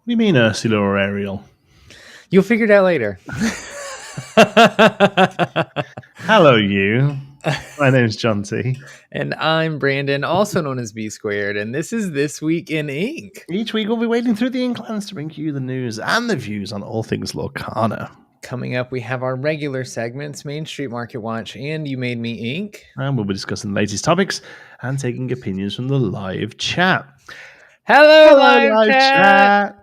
do you mean Ursula or Ariel? You'll figure it out later. Hello, you. My name's Jonti. And I'm Brandon, also known as B Squared, and this is This Week in Ink. Each week we'll be wading through the Inklands to bring you the news and the views on all things Lorcana. Coming up, we have our regular segments, Main Street Market Watch, and You Made Me Ink. And we'll be discussing the latest topics and taking opinions from the live chat. Hello live chat!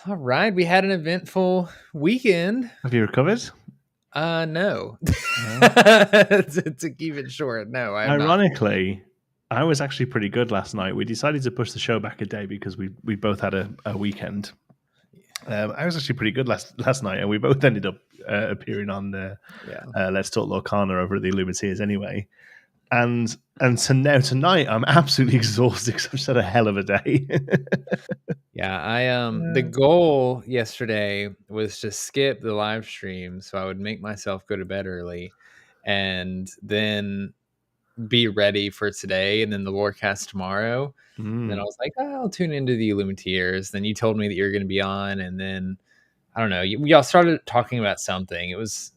All right, we had an eventful weekend. Have you recovered? No. To keep it short, no. Ironically, I was actually pretty good last night. We decided to push the show back a day because we both had a weekend. I was actually pretty good last night, and we both ended up appearing on Let's Talk Lorcana over at the Illumineers anyway. And so now tonight, I'm absolutely exhausted because I've just had a hell of a day. The goal yesterday was to skip the live stream so I would make myself go to bed early and then be ready for today and then the Lorecast tomorrow. And then I was like, I'll tune into the Illumineers. Then you told me that you're going to be on, and then I don't know, y'all started talking about something. It was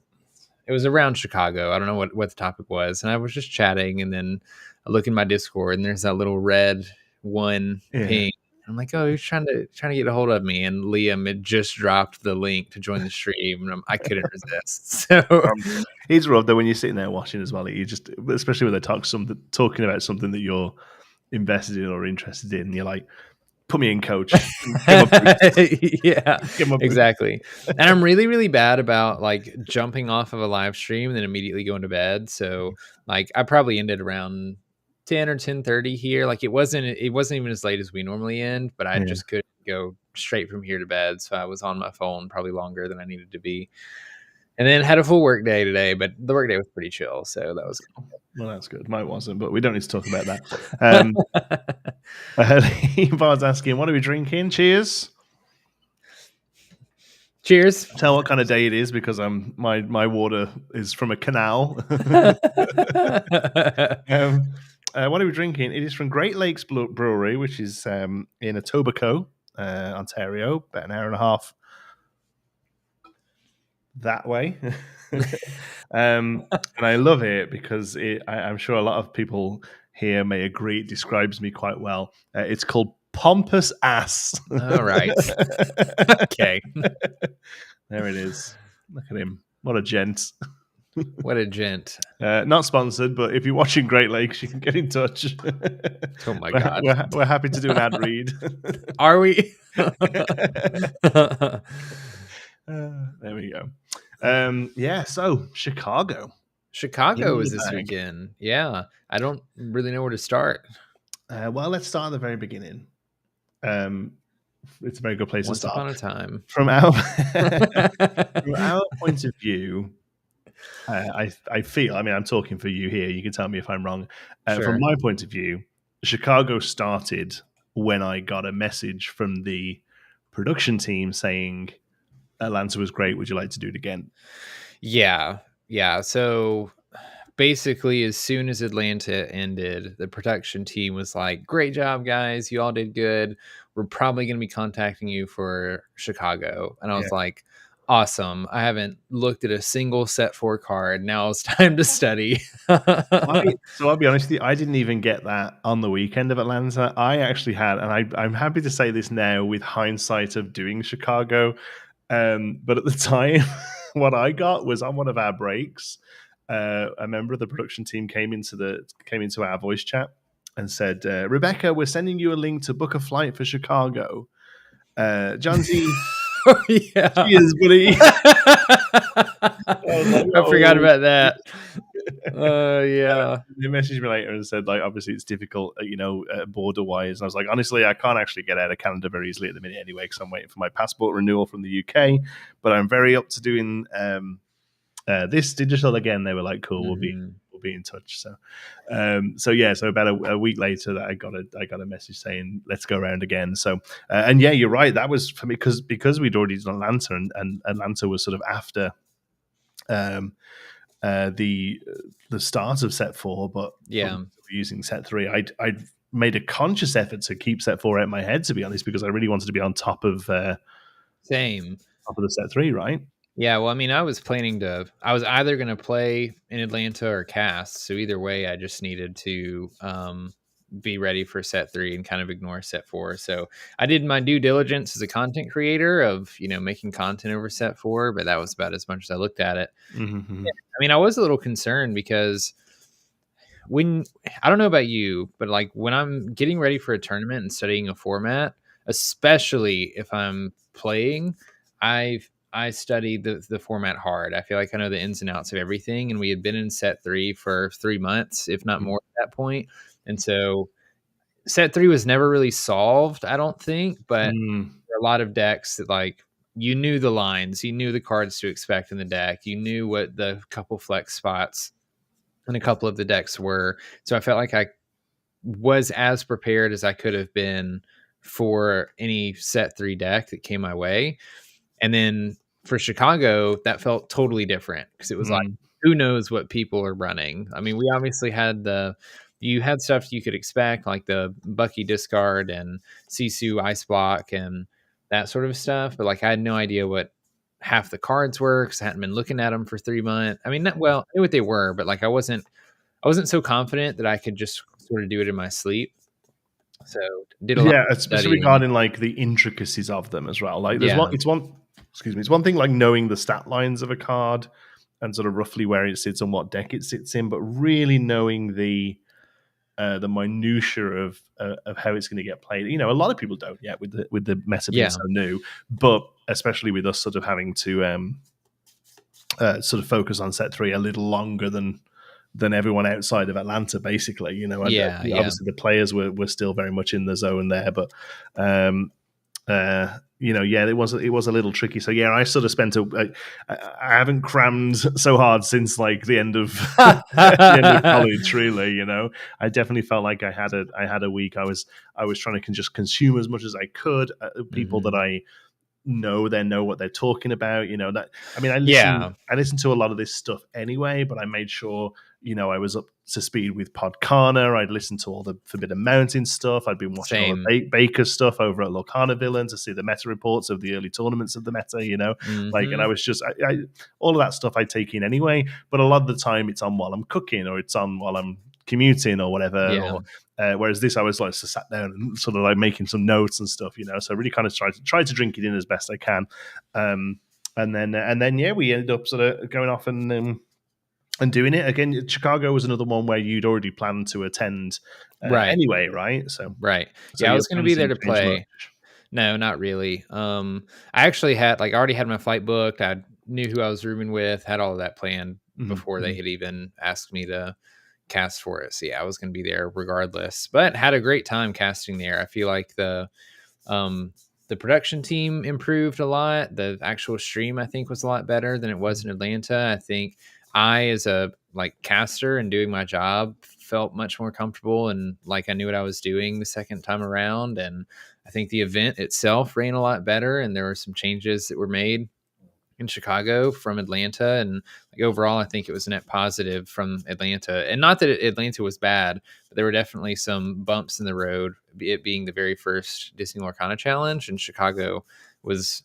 around Chicago. I don't know what the topic was, and I was just chatting, and then I look in my Discord, and there's that little red one ping. I'm like, oh, he's trying to get a hold of me, and Liam had just dropped the link to join the stream, and I couldn't resist. So it's rough though when you're sitting there watching as well. You just, especially when they're talking about something that you're invested in or interested in, you're like, put me in, coach. Yeah, exactly. And I'm really, really bad about like jumping off of a live stream and then immediately going to bed. So like I probably ended around 10 or 10:30 here. Like it wasn't even as late as we normally end, but I just couldn't go straight from here to bed. So I was on my phone probably longer than I needed to be. And then had a full work day today, but the work day was pretty chill. So that was cool. Well, that's good. Mine wasn't, but we don't need to talk about that. Bard's asking, what are we drinking? Cheers. Cheers. Tell what kind of day it is because my water is from a canal. What are we drinking? It is from Great Lakes Brewery, which is in Etobicoke, Ontario, about an hour and a half that way. And I love it because I'm sure a lot of people here may agree it describes me quite well. It's called Pompous Ass. All right. Okay. There it is. Look at him. What a gent. What a gent. Not sponsored, but if you're watching Great Lakes, you can get in touch. Oh my God. We're happy to do an ad read. Are we? There we go. So Chicago is this weekend. Yeah. I don't really know where to start. Well, let's start at the very beginning. It's a very good place to start. Once upon a time. From our point of view, I feel, I mean, I'm talking for you here. You can tell me if I'm wrong. Sure. From my point of view, Chicago started when I got a message from the production team saying, Atlanta was great. Would you like to do it again? Yeah. So basically, as soon as Atlanta ended, the production team was like, great job, guys. You all did good. We're probably going to be contacting you for Chicago. And I was like, awesome. I haven't looked at a single set 4 card. Now it's time to study. So I'll be honest with you, I didn't even get that on the weekend of Atlanta. I actually had, and I'm happy to say this now with hindsight of doing Chicago. But at the time, what I got was on one of our breaks. A member of the production team came into our voice chat and said, "Rebecca, we're sending you a link to book a flight for Chicago." Jonti, cheers, buddy. I forgot about that. They messaged me later and said, like, obviously it's difficult, border wise. And I was like, honestly, I can't actually get out of Canada very easily at the minute anyway, because I'm waiting for my passport renewal from the UK. But I'm very up to doing this digital again. They were like, cool, we'll be in touch. So about a week later, that I got a message saying, let's go around again. So you're right. That was for me because we'd already done Atlanta, and Atlanta was sort of after the start of set 4, but yeah, using set 3. made a conscious effort to keep set 4 out of my head, to be honest, because I really wanted to be on top of Same. the set 3, right? Yeah, well, I mean, I was either going to play in Atlanta or cast. So either way, I just needed to be ready for set 3 and kind of ignore set 4. So I did my due diligence as a content creator of, making content over set 4, but that was about as much as I looked at it. Mm-hmm. Yeah, I mean, I was a little concerned because when I don't know about you, but like when I'm getting ready for a tournament and studying a format, especially if I'm playing, I study the format hard. I feel like I know the ins and outs of everything. And we had been in set 3 for 3 months, if not more at that point. And so set 3 was never really solved, I don't think, but there are a lot of decks that like you knew the lines, you knew the cards to expect in the deck, you knew what the couple flex spots and a couple of the decks were. So I felt like I was as prepared as I could have been for any set 3 deck that came my way. And then for Chicago, that felt totally different because it was like, who knows what people are running? I mean, we obviously had you had stuff you could expect, like the Bucky discard and Sisu ice block and that sort of stuff. But like, I had no idea what half the cards were because I hadn't been looking at them for 3 months. I mean, well, I knew what they were, but like, I wasn't so confident that I could just sort of do it in my sleep. So did a lot of especially studying. regarding like the intricacies of them as well. Like there's it's one thing like knowing the stat lines of a card and sort of roughly where it sits and what deck it sits in, but really knowing the minutia of how it's going to get played. A lot of people don't yet with the meta being so new, but especially with us sort of having to sort of focus on set 3 a little longer than everyone outside of Atlanta, basically. Obviously the players were still very much in the zone there, but it was a little tricky. So yeah, I sort of spent I haven't crammed so hard since like the end of the end of college. Really, I definitely felt like I had a week. I was trying to just consume as much as I could. People that I know what they're talking about. I listen to a lot of this stuff anyway, but I made sure I was up to speed with Podcana. I'd listened to all the Forbidden Mountain stuff. I'd been watching all the Baker stuff over at Lorcana Villain to see the meta reports of the early tournaments of the meta, and I was just all of that stuff I take in anyway, but a lot of the time it's on while I'm cooking or it's on while I'm commuting or whatever. Whereas this, I was like sat down and sort of like making some notes and stuff, so I really kind of tried to drink it in as best I can. And then we ended up sort of going off and doing it again. Chicago was another one where you'd already planned to attend anyway, right? So I was going to be there to play. Much. No, not really. I actually had already had my flight booked. I knew who I was rooming with, had all of that planned before they had even asked me to cast for it. So yeah, I was going to be there regardless, but had a great time casting there. I feel like the production team improved a lot. The actual stream, I think, was a lot better than it was in Atlanta. I think I, as a caster and doing my job, felt much more comfortable and like I knew what I was doing the second time around. And I think the event itself ran a lot better, and there were some changes that were made in Chicago from Atlanta, and overall I think it was a net positive from Atlanta. And not that Atlanta was bad, but there were definitely some bumps in the road, it being the very first Disney Lorcana challenge, and Chicago was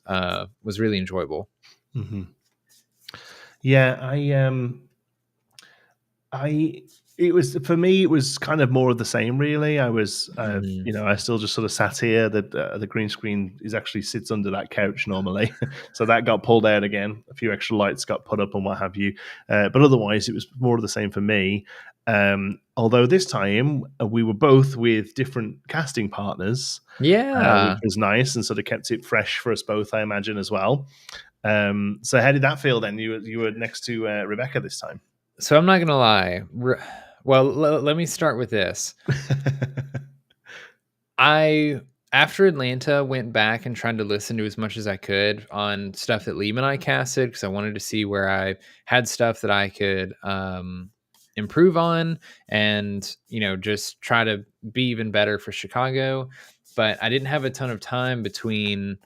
really enjoyable. It was, for me, it was kind of more of the same, really. I was, I still just sort of sat here. The green screen actually sits under that couch normally. So that got pulled out again. A few extra lights got put up and what have you. But otherwise, it was more of the same for me. Although this time we were both with different casting partners. Which was nice and sort of kept it fresh for us both, I imagine, as well. So how did that feel then? You were next to Rebecca this time. So I'm not going to lie. Well, let me start with this. After Atlanta, went back and tried to listen to as much as I could on stuff that Liam and I casted, because I wanted to see where I had stuff that I could improve on and, just try to be even better for Chicago. But I didn't have a ton of time between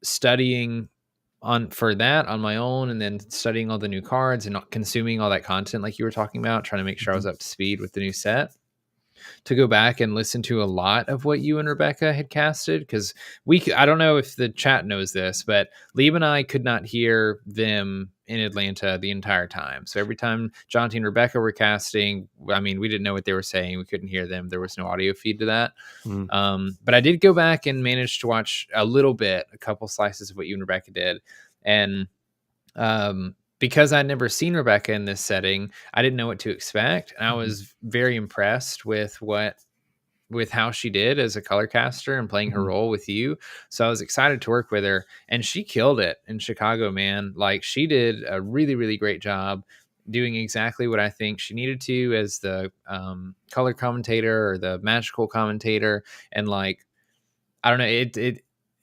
studying for that on my own and then studying all the new cards and not consuming all that content like you were talking about, trying to make sure I was up to speed with the new set. to go back and listen to a lot of what you and Rebecca had casted, because I don't know if the chat knows this, but Liam and I could not hear them in Atlanta the entire time. So every time Jonti and Rebecca were casting, I mean, we didn't know what they were saying. We couldn't hear them. There was no audio feed to that. Mm. But I did go back and manage to watch a couple slices of what you and Rebecca did. And because I'd never seen Rebecca in this setting, I didn't know what to expect. And I was very impressed with how she did as a color caster and playing her role with you. So I was excited to work with her, and she killed it in Chicago, man. Like, she did a really, really great job doing exactly what I think she needed to as the color commentator or the magical commentator. And like, I don't know,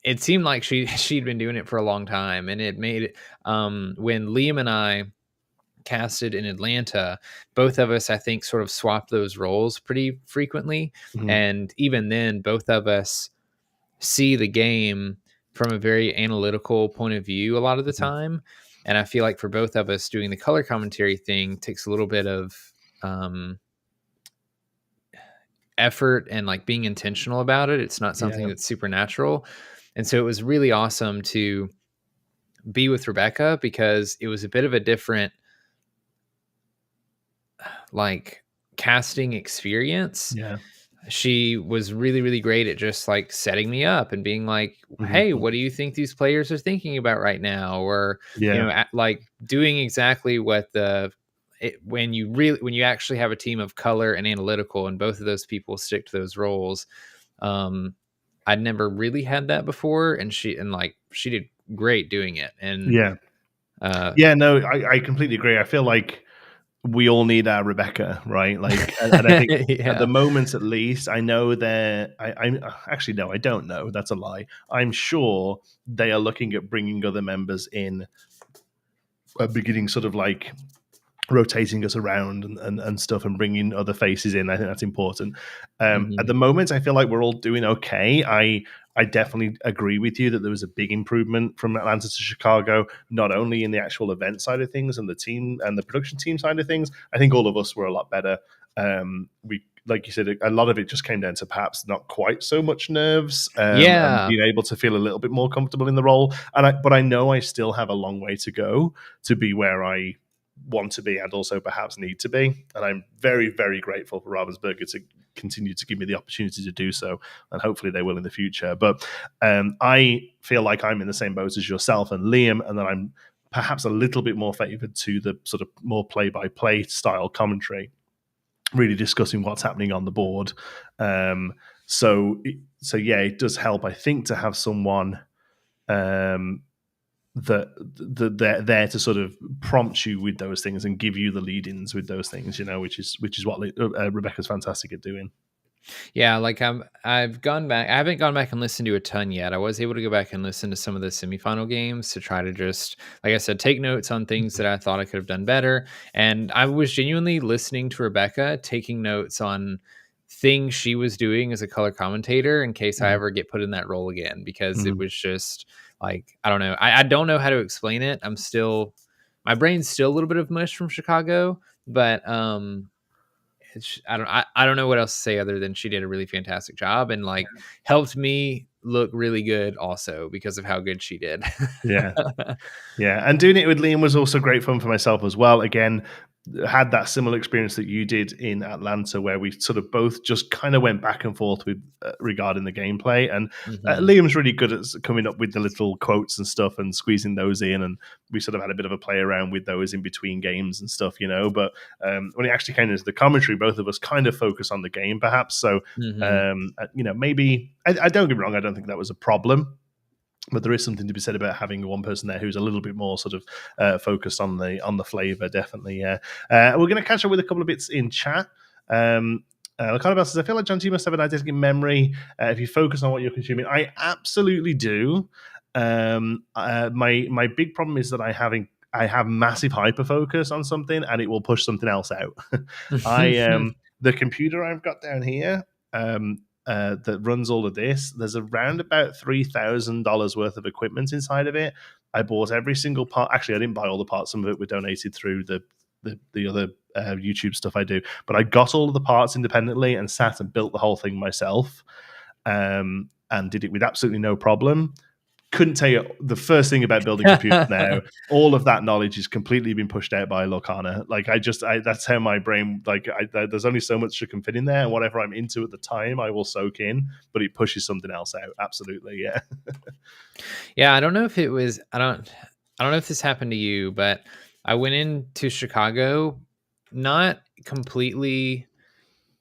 it seemed like she'd been doing it for a long time, and it made it, when Liam and I casted in Atlanta, both of us, I think, sort of swapped those roles pretty frequently. And even then, both of us see the game from a very analytical point of view a lot of the time. And I feel like for both of us, doing the color commentary thing takes a little bit of effort and like being intentional about it. It's not something that's supernatural. And so it was really awesome to be with Rebecca, because it was a bit of a different like casting experience. Yeah. She was really, really great at just like setting me up and being like, hey, what do you think these players are thinking about right now? Or, like doing exactly what when you actually have a team of color and analytical, and both of those people stick to those roles. I'd never really had that before. And she did great doing it. And no, I completely agree. I feel like we all need our Rebecca, right? Like, and I think at the moment, at least, I know I'm actually, no, I don't know. That's a lie. I'm sure they are looking at bringing other members in, beginning sort of like rotating us around and stuff, and bringing other faces in. I think that's important. At the moment, I feel like we're all doing okay. I definitely agree with you that there was a big improvement from Atlanta to Chicago, not only in the actual event side of things and the team and the production team side of things. I think all of us were a lot better. We, like you said, a lot of it just came down to perhaps not quite so much nerves, and being able to feel a little bit more comfortable in the role. But I know I still have a long way to go to be where I want to be, and also perhaps need to be. And I'm very, very grateful for Ravensburger to continue to give me the opportunity to do so, and hopefully they will in the future. But I feel like I'm in the same boat as yourself and Liam, and that I'm perhaps a little bit more favored to the sort of more play-by-play style commentary, really discussing what's happening on the board. So yeah, it does help, I think, to have someone that they're there to sort of prompt you with those things and give you the lead-ins with those things, which is what Rebecca's fantastic at doing. Yeah, like I've gone back. I haven't gone back and listened to a ton yet. I was able to go back and listen to some of the semifinal games to try to just, like I said, take notes on things that I thought I could have done better. And I was genuinely listening to Rebecca, taking notes on things she was doing as a color commentator in case I ever get put in that role again, because it was just like, I don't know. I don't know how to explain it. My brain's still a little bit of mush from Chicago, but I don't know what else to say other than she did a really fantastic job, and like helped me look really good also because of how good she did. Yeah. And doing it with Liam was also great fun for myself as well. Again, had that similar experience that you did in Atlanta, where we sort of both just kind of went back and forth with regarding the gameplay. And Liam's really good at coming up with the little quotes and stuff and squeezing those in. And we sort of had a bit of a play around with those in between games and stuff, But when it actually came into the commentary, both of us kind of focus on the game, perhaps. So, maybe I don't get me wrong. I don't think that was a problem. But there is something to be said about having one person there who's a little bit more sort of focused on the flavor, definitely. Yeah, we're going to catch up with a couple of bits in chat. Lorcana says, I feel like Jonti, you must have an eidetic memory if you focus on what you're consuming. I absolutely do. My big problem is that I have massive hyper focus on something, and it will push something else out. The computer I've got down here. That runs all of this. There's around about $3,000 worth of equipment inside of it. I bought every single part. Actually, I didn't buy all the parts. Some of it were donated through the the other YouTube stuff I do. But I got all of the parts independently and sat and built the whole thing myself, and did it with absolutely no problem. Couldn't tell you the first thing about building computers now. All of that knowledge is completely been pushed out by Lorcana. Like that's how my brain, there's only so much that can fit in there, and whatever I'm into at the time, I will soak in, but it pushes something else out. Absolutely, yeah. Yeah, I don't know if it was, I don't know if this happened to you, but I went into Chicago not completely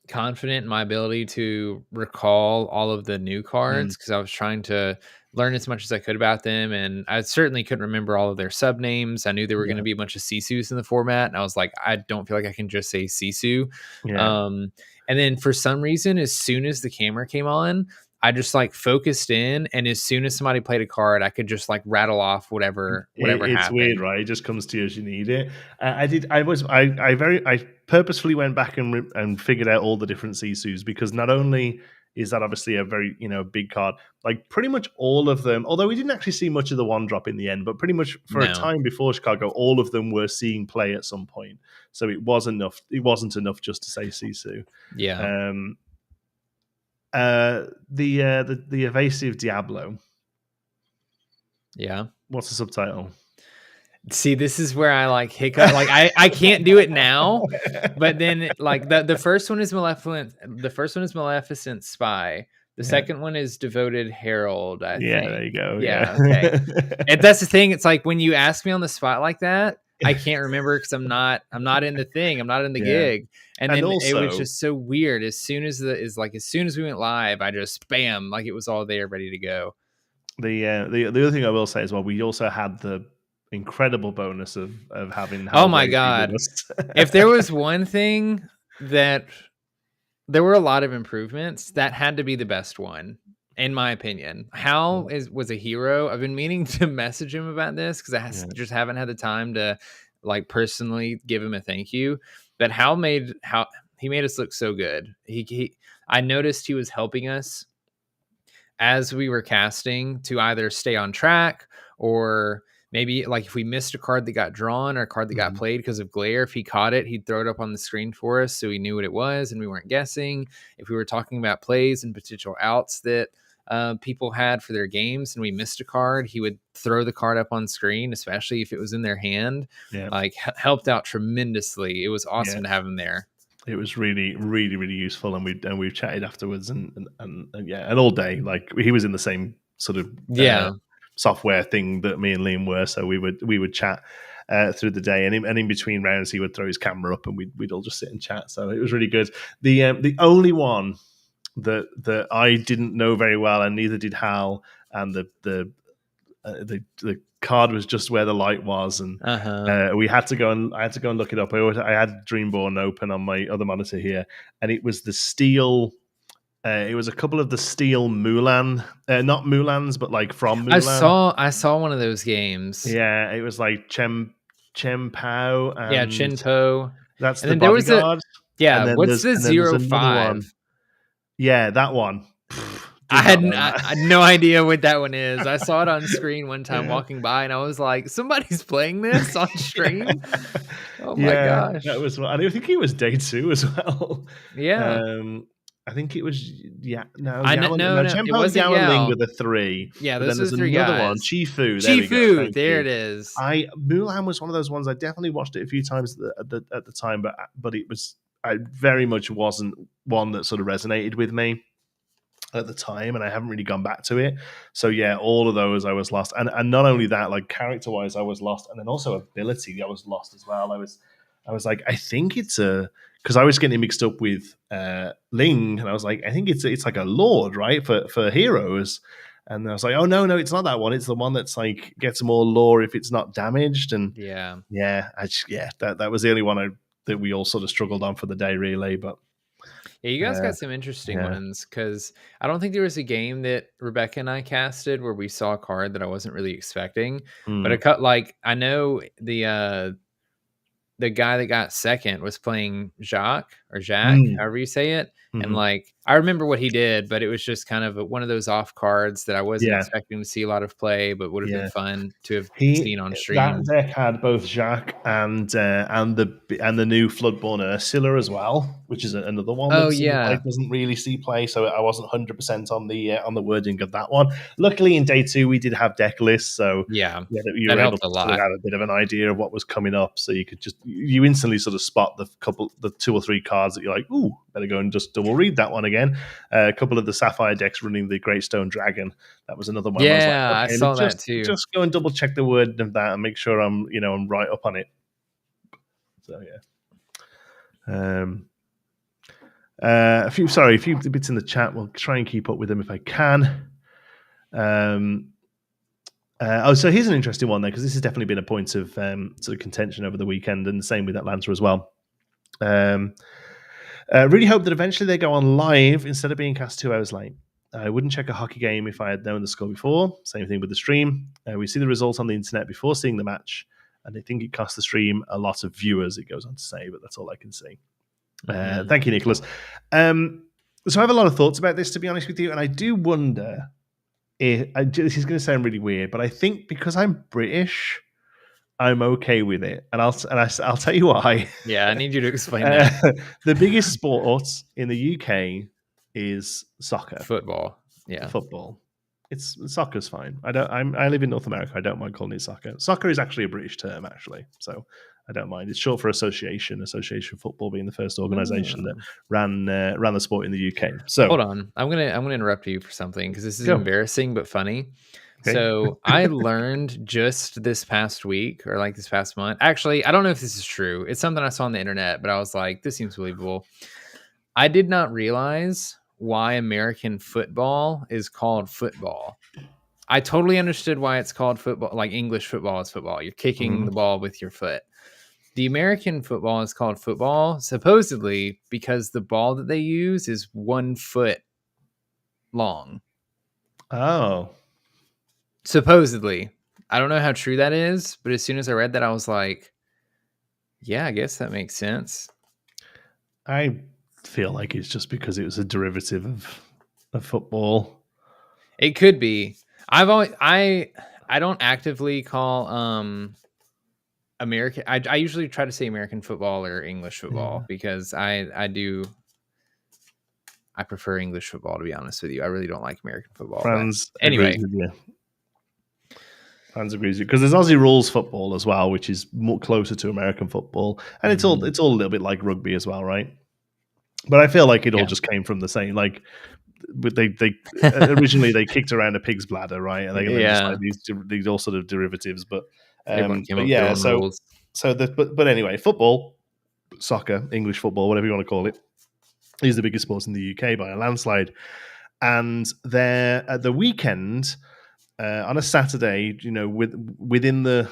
confident in my ability to recall all of the new cards because I was trying to learn as much as I could about them, and I certainly couldn't remember all of their sub names. I knew there were going to be a bunch of Sisus in the format, and I was like, I don't feel like I can just say Sisu. Yeah. And then for some reason, as soon as the camera came on, I just like focused in, and as soon as somebody played a card, I could just like rattle off whatever It's weird, happened. right? It just comes to you as you need it. I purposefully went back and figured out all the different Sisus, because not only is that obviously a very big card, like pretty much all of them. Although we didn't actually see much of the one drop in the end, but pretty much for a No, time before Chicago, all of them were seeing play at some point. So it was enough. It wasn't enough just to say Sisu. yeah, The evasive Diablo. yeah. What's the subtitle? See, this is where I like hiccup. Like I can't do it now, but then like the first one is Maleficent. The first one is Maleficent Spy. The Yeah. second one is Devoted Herald, I Yeah, think. there you go. Yeah, Yeah. okay. And that's the thing. It's like when you ask me on the spot like that, I can't remember because I'm not in the thing. I'm not in the Yeah. gig. And And then it was also, just so weird. As soon as we went live, I just bam, like it was all there ready to go. the other thing I will say as well, we also had the incredible bonus of having Oh Hal my Brady with God. us. If there was one thing that there were a lot of improvements, that had to be the best one, in my opinion. Hal was a hero. I've been meaning to message him about this because just haven't had the time to like personally give him a thank you. But he made us look so good. I noticed he was helping us as we were casting to either stay on track, or maybe like if we missed a card that got drawn or a card that got played because of glare, if he caught it, he'd throw it up on the screen for us so we knew what it was and we weren't guessing. If we were talking about plays and potential outs that people had for their games and we missed a card, he would throw the card up on screen, especially if it was in their hand. Yeah. Like helped out tremendously. It was awesome Yeah. to have him there. It was really, really, really useful, and we've chatted afterwards, and yeah, and all day. Like he was in the same sort of software thing that me and Liam were, so we would chat through the day, and in between rounds he would throw his camera up, and we'd all just sit and chat. So it was really good. The only one that I didn't know very well, and neither did Hal, and the card was just where the light was, and I had to go and look it up. I had Dreamborn open on my other monitor here, and it was the steel. It was a couple of the steel Mulan, not Mulans, but like from Mulan. I saw one of those games. Yeah, it was like Chen Pao, and Chen Po. that's and the then there was bodyguard. Yeah, what's the 05? Yeah, that one. I had no idea what that one is. I saw it on screen one time walking by, and I was like, "Somebody's playing this on stream." Oh my gosh, that was. I think it was day 2 as well. Yeah, I think it was. Yeah, no, it wasn't Ling with a 3. Yeah, but those then there's are the 3 another guys. one, Chifu. Chifu, there it is. Mulan was one of those ones. I definitely watched it a few times at the time, but it was. I very much wasn't one that sort of resonated with me at the time, and I haven't really gone back to it. So yeah, all of those I was lost, and not only that, like character wise I was lost, and then also ability I was lost as well. I was like, I think it's a, because I was getting mixed up with Ling, and I was like, I think it's like a lord, right, for heroes. And I was like, oh no, it's not that one. It's the one that's like gets more lore if it's not damaged. And that was the only one that we all sort of struggled on for the day, really. But yeah, you guys got some interesting ones, because I don't think there was a game that Rebecca and I casted where we saw a card that I wasn't really expecting. But I know the guy that got second was playing Jacques, or Jack, Mm, however you say it. And mhm. like, I remember what he did, but it was just kind of one of those off cards that I wasn't Yeah, expecting to see a lot of play, but would have been yeah. fun to have He seen on That stream. deck had both Jacques and the new Floodborn Ursula as well, which is another one Oh that's like yeah, doesn't really see play. So I wasn't 100% on the wording of that one. Luckily, in day two we did have deck lists, so yeah, yeah, you that were able helped to a sort of lot. have a bit of an idea of what was coming up. So you could just you instantly sort of spot the two or three cards that you're like, ooh, better go and just double read that one again. A couple of the Sapphire decks running the Great Stone Dragon. That was another one where I was like, Yeah, I okay, saw let's that too. just go and double check the word of that and make sure I'm right up on it. So yeah. A few bits in the chat. We'll try and keep up with them if I can. So here's an interesting one there, because this has definitely been a point of sort of contention over the weekend, and the same with Atlanta as well. Really hope that eventually they go on live instead of being cast 2 hours late. I wouldn't check a hockey game if I had known the score before. Same thing with the stream. We see the results on the internet before seeing the match, and I think it costs the stream a lot of viewers, it goes on to say, but that's all I can say. Mhm. Thank you, Nicholas. So I have a lot of thoughts about this, to be honest with you, and I do wonder this is going to sound really weird, but I think because I'm British, I'm okay with it, and I'll tell you why. Yeah, I need you to explain that. The biggest sport in the UK is soccer, Football. Yeah. football. Soccer's fine. I live in North America. I don't mind calling it soccer. Soccer is actually a British term, actually, so I don't mind. It's short for association. Association Football being the first organisation that Oh. ran the sport in the UK. So Hold on. I'm gonna interrupt you for something because this is go. embarrassing but funny. Okay. So I learned just this past week or like this past month. Actually, I don't know if this is true. It's something I saw on the internet, but I was like, this seems believable. I did not realize why American football is called football. I totally understood why it's called football, like English football is football. You're kicking Mhm. the ball with your foot. The American football is called football, supposedly because the ball that they use is 1 foot long. Oh, Supposedly. I don't know how true that is, but as soon as I read that, I was like, yeah, I guess that makes sense. I feel like it's just because it was a derivative of football. It could be. I don't actively call American I usually try to say American football or English football Yeah. because I prefer English football, to be honest with you. I really don't like American football. But Franz agrees anyway. with you. Franz agrees with you, because there's Aussie rules football as well, which is more closer to American football, and it's all Mhm. it's all a little bit like rugby as well, right? But I feel like it all Yeah. just came from the same, like, but they originally they kicked around a pig's bladder, right? And then just like Yeah. these all sort of derivatives, Everyone came up but with their yeah, own rules. but anyway, football, soccer, English football, whatever you want to call it, is the biggest sport in the UK by a landslide. And there at the weekend, on a Saturday, within the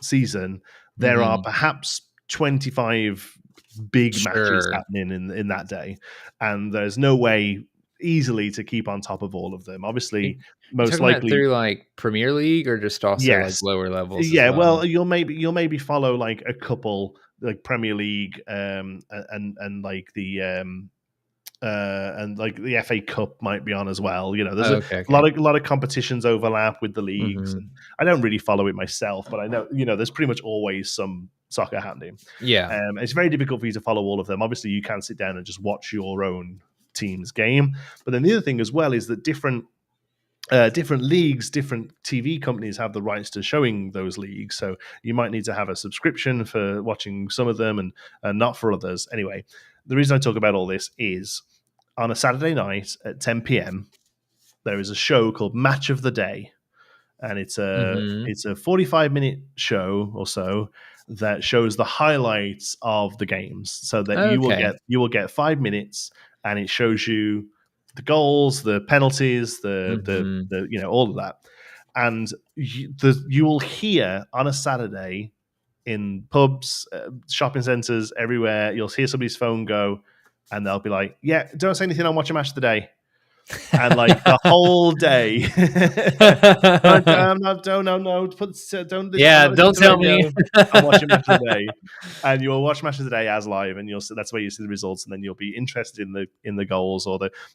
season, there are Mhm. perhaps 25 big matches Sure. happening in that day, and there's no way easily to keep on top of all of them. You Obviously, you most talking about likely, through, like, Premier League or just also, like, yes. lower levels as Yeah, well? well, you'll maybe follow like a couple, like Premier League, and like the FA Cup might be on as well. There's Oh, a okay, okay. lot of competitions overlap with the leagues, Mhm. and I don't really follow it myself, but I know there's pretty much always some soccer happening. Yeah. It's very difficult for you to follow all of them. Obviously, you can sit down and just watch your own team's game, but then the other thing as well is that different leagues, different TV companies have the rights to showing those leagues. So you might need to have a subscription for watching some of them, and not for others. Anyway, the reason I talk about all this is on a Saturday night at 10 p.m., there is a show called Match of the Day, and Mhm. it's a 45-minute show or so that shows the highlights of the games, so that Okay. you will get 5 minutes, and it shows you the goals, the penalties, Mhm. the all of that, and you will hear on a Saturday in pubs, shopping centers, everywhere. You'll hear somebody's phone go, and they'll be like, "Yeah, don't say anything. I'll watch a match of the day." and like the whole day. I'm not, don't no, don't Yeah, listen don't to the tell me. radio. I'm watching Match of the Day, and you'll watch Match of the Day as live, and that's where you see the results, and then you'll be interested in the goals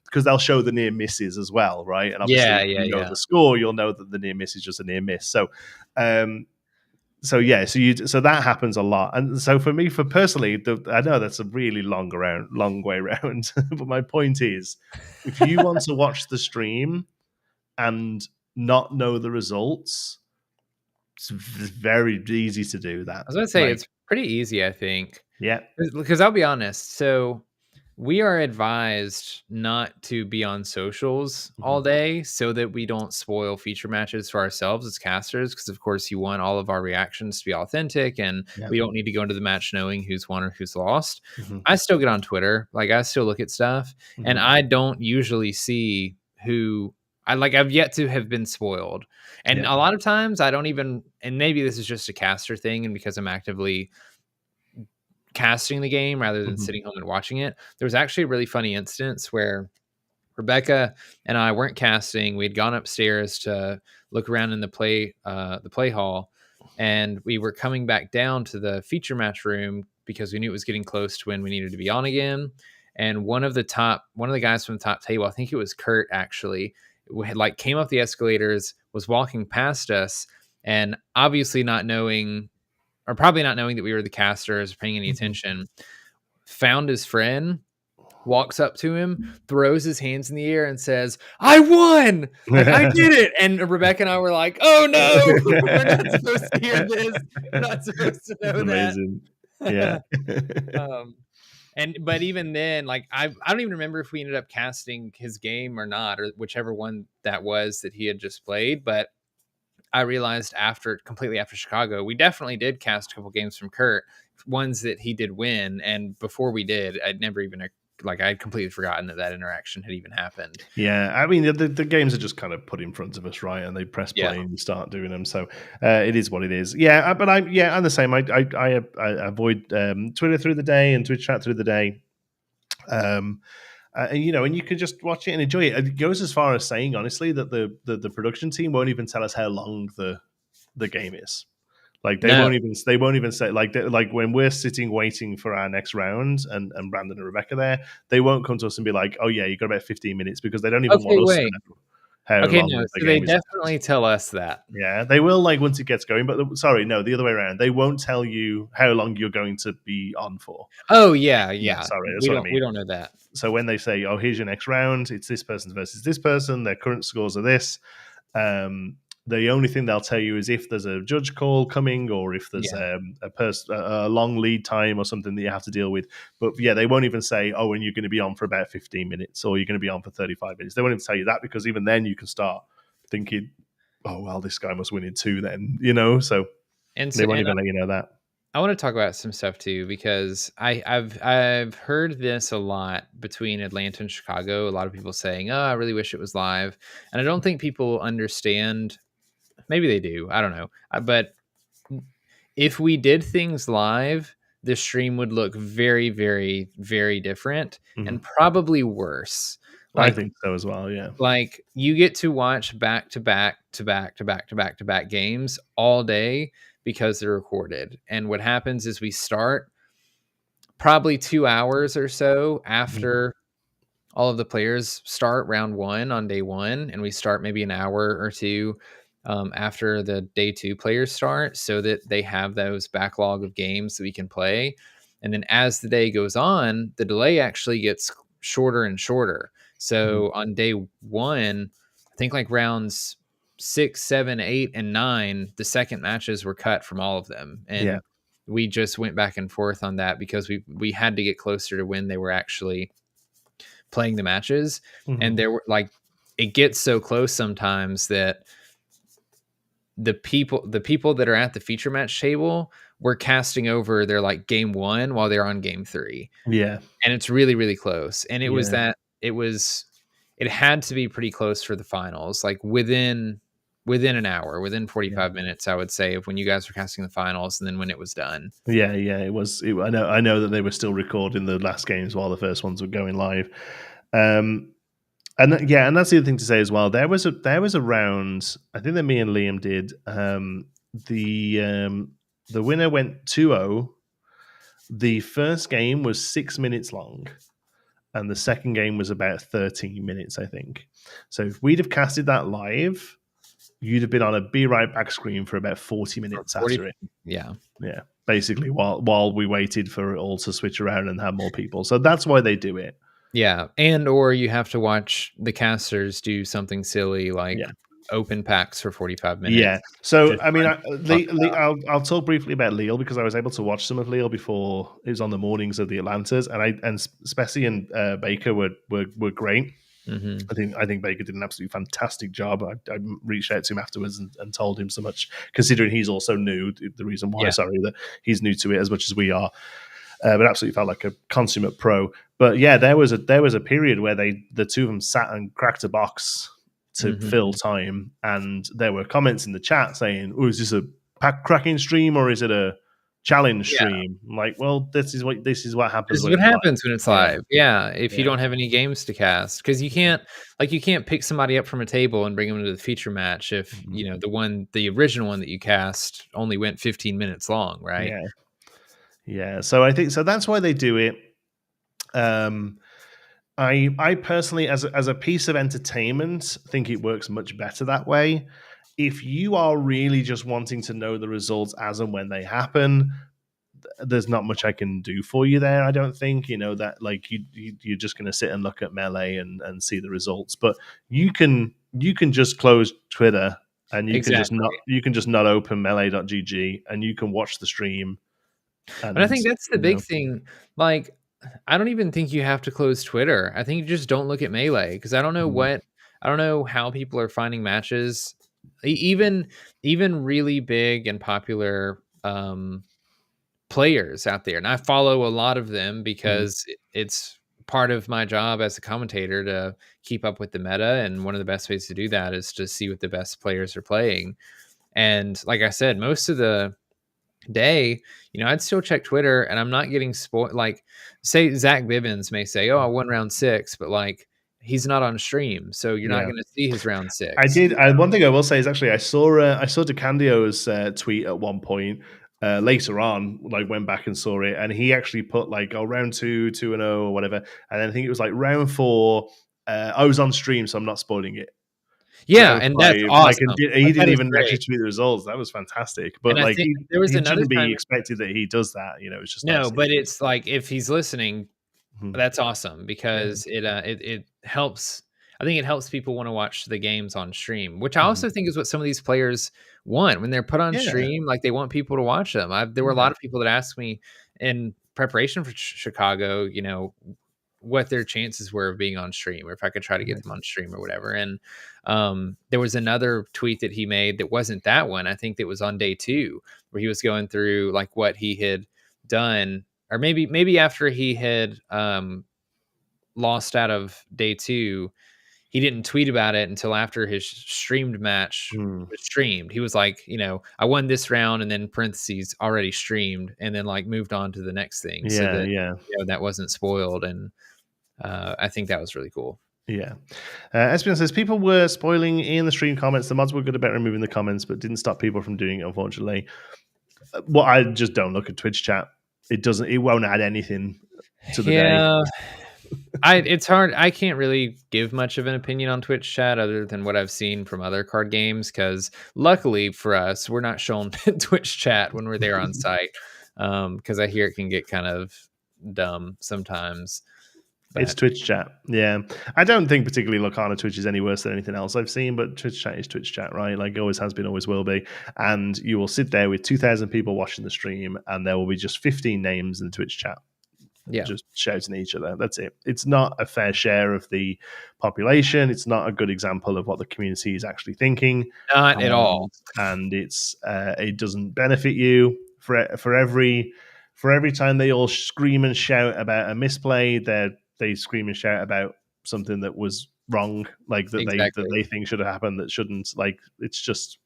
because they'll show the near misses as well, right? And obviously, Yeah, if yeah, you know yeah. the score, you'll know that the near miss is just a near miss. Um, so that happens a lot, and so for me, personally, I know that's a really long way around, but my point is, if you want to watch the stream and not know the results, it's very easy to do that. I was gonna say Like, it's pretty easy, I think. yeah, Because I'll be honest, so we are advised not to be on socials all mhm, day so that we don't spoil feature matches for ourselves as casters. Because of course, you want all of our reactions to be authentic, and yeah, we don't need to go into the match knowing who's won or who's lost. mhm, I still get on Twitter, like I still look at stuff, and mhm, I don't usually see who I like. I've yet to have been spoiled, and yeah, a lot of times I don't even. And maybe this is just a caster thing, and because I'm actively casting the game rather than mhm, sitting home and watching it. There was actually a really funny instance where Rebecca and I weren't casting. We'd gone upstairs to look around in the play hall, and we were coming back down to the feature match room because we knew it was getting close to when we needed to be on again. And one of the guys from the top table, I think it was Kurt actually, had like came up the escalators, was walking past us, and obviously not knowing or probably not knowing that we were the casters or paying any mhm. attention, found his friend, walks up to him, throws his hands in the air, and says, "I won! Like I did it!" And Rebecca and I were like, "Oh no, we're not supposed to hear this. We're not supposed to It's know that." amazing. Yeah. um, but even then, like I don't even remember if we ended up casting his game or not, or whichever one that was that he had just played, but I realized completely after Chicago, we definitely did cast a couple games from Kurt, ones that he did win. And before we did, I'd never even I'd completely forgotten that interaction had even happened. Yeah, I mean the games are just kind of put in front of us, right? And they press Yeah. play and you start doing them. So it is what it is. Yeah, but I'm the same. I avoid Twitter through the day and Twitch chat through the day. Um, and you can just watch it and enjoy it. It goes as far as saying, honestly, that the production team won't even tell us how long the game is. Like No. they won't even say like when we're sitting waiting for our next round and Brandon and Rebecca there, they won't come to us and be like, oh yeah, you got about 15 minutes because they don't even Okay, want us to wait. know how Okay, long no. the So they game is. definitely tell us that. Yeah, they will like once it gets going, but sorry, no, the other way around. They won't tell you how long you're going to be on for. Oh yeah, Yeah, yeah. sorry, that's what I We mean. don't know that. So when they say, "Oh, here's your next round," it's this person versus this person. Their current scores are this. Um, the only thing they'll tell you is if there's a judge call coming, or if there's Yeah. a long lead time or something that you have to deal with. But yeah, they won't even say, "Oh, and you're going to be on for about 15 minutes, or you're going to be on for 35 minutes." They won't even tell you that because even then you can start thinking, "Oh, well, this guy must win in two." Then so And they so won't and even let you know that. I want to talk about some stuff too because I've heard this a lot between Atlanta and Chicago. A lot of people saying, "Oh, I really wish it was live," and I don't think people understand. Maybe they do. I don't know. But if we did things live, the stream would look very, very, very different Mhm. and probably worse. I Like think so as well. Yeah. you get to watch back to back to back to back to back to back games all day because they're recorded. And what happens is we start probably 2 hours or so Mhm. after all of the players start round one on day one, and we start maybe an hour or two after the day two players start so that they have those backlog of games that we can play. And then as the day goes on, the delay actually gets shorter and shorter. Mhm. So on day one, I think like rounds 6, 7, 8, and 9, the second matches were cut from all of them. Yeah. And we just went back and forth on that because we had to get closer to when they were actually playing the matches. And Mhm. there were like it gets so close sometimes that the people that are at the feature match table were casting over their like game one while they're on game three. Yeah. And it's really, really close. And Yeah. it had to be pretty close for the finals, like within an hour, within Yeah. 45 minutes, I would say, of when you guys were casting the finals and then when it was done. Yeah, yeah, it was. I know that they were still recording the last games while the first ones were going live. Um, And yeah, and that's the other thing to say as well. There was a round. I think that me and Liam did. The the winner went 2-0. The first game was 6 minutes long, and the second game was about 13 minutes, I think. So if we'd have casted that live, you'd have been on a be right back screen for about 40 For minutes 40, after it. yeah. Yeah, basically while we waited for it all to switch around and have more people. So that's why they do it. Yeah, and or you have to watch the casters do something silly like Yeah. open packs for 45 Yeah. minutes. So Just I mean, fun to talk about. I'll talk briefly about Lille because I was able to watch some of Lille before it was on the mornings of the Atlantas, and Spessy and Baker were great. Mhm. I think Baker did an absolutely fantastic job. I reached out to him afterwards and told him so much, considering he's also new. The reason why, Yeah. sorry, that he's new to it as much as we are, but absolutely felt like a consummate pro. But yeah, there was a period where the two of them sat and cracked a box to Mhm. fill time, and there were comments in the chat saying, "Oh, is this a pack cracking stream or is it a challenge Yeah. stream?" I'm like, well, this is what This happens is when what it's live. happens when it's Yeah, live. Yeah, if you yeah. don't have any games to cast, because you can't pick somebody up from a table and bring them to the feature match if, Mhm. the original one that you cast only went 15 minutes long, right? Yeah. Yeah, so I think so. That's why they do it. Um, I personally, as a piece of entertainment, think it works much better that way. If you are really just wanting to know the results as and when they happen, there's not much I can do for you there. I don't think that like you're just going to sit and look at melee and see the results, but you can just close Twitter and Exactly. you can just not open melee.gg and you can watch the stream And I and think that's the big thing. Like, I don't even think you have to close Twitter. I think you just don't look at Melee because Mhm. I don't know how people are finding matches. Even really big and popular players out there. And I follow a lot of them Mhm. because it's part of my job as a commentator to keep up with the meta. And one of the best ways to do that is to see what the best players are playing. And like I said, most of the day, I'd still check Twitter and I'm not getting spoiled. Like, say Zach Bivens may say, "Oh, I won round 6," but like he's not on stream, so you're not Yeah. going to see his round I 6. did. One thing I will say is actually I saw DeCandio's tweet at one point later on. Like went back and saw it, and he actually put like round 2, 2-0 or whatever, and then I think it was like round 4. I was on stream, so I'm not spoiling it. So that Yeah, was and that's like awesome. he Like, that didn't is even actually great. tweet the results. That was fantastic. But And I like think there was he another shouldn't be time. expected that he does that. It's just nice No, that he but does it's like if he's listening, it. that's awesome Yeah. because it helps. I think it helps people want to watch the games on stream, which I Mhm. also think is what some of these players want when they're put on Yeah. stream. Like they want people to watch them. There were a Yeah. lot of people that asked me in preparation for Chicago, what their chances were of being on stream, or if I could try to get them on stream or whatever. And there was another tweet that he made that wasn't that one. I think that was on day 2 where he was going through like what he had done, or maybe after he had lost out of day 2, he didn't tweet about it until after his streamed match Mm. was streamed. He was like, I won this round, and then parentheses already streamed, and then like moved on to the next thing so Yeah. that Yeah. that wasn't spoiled. And I think that was really cool. Yeah. Espion says people were spoiling in the stream comments. The mods were good about removing the comments, but didn't stop people from doing it, unfortunately. Well, I just don't look at Twitch chat. It won't add anything to the day. Yeah, it's hard. I can't really give much of an opinion on Twitch chat other than what I've seen from other card games. Because luckily for us, we're not shown Twitch chat when we're there on site. Because I hear it can get kind of dumb sometimes. It's But Twitch chat. Yeah. I don't think particularly Lorcana Twitch is any worse than anything else I've seen, but Twitch chat is Twitch chat, right? Like always has been, always will be. And you will sit there with 2,000 people watching the stream, and there will be just 15 names in the Twitch chat yeah, just shouting at each other. That's it. It's not a fair share of the population. It's not a good example of what the community is actually thinking, not at all. and it doesn't benefit you for every time they all scream and shout about a misplay. They scream and shout about something that was wrong, like that they Exactly. think should have happened that shouldn't. Like it's just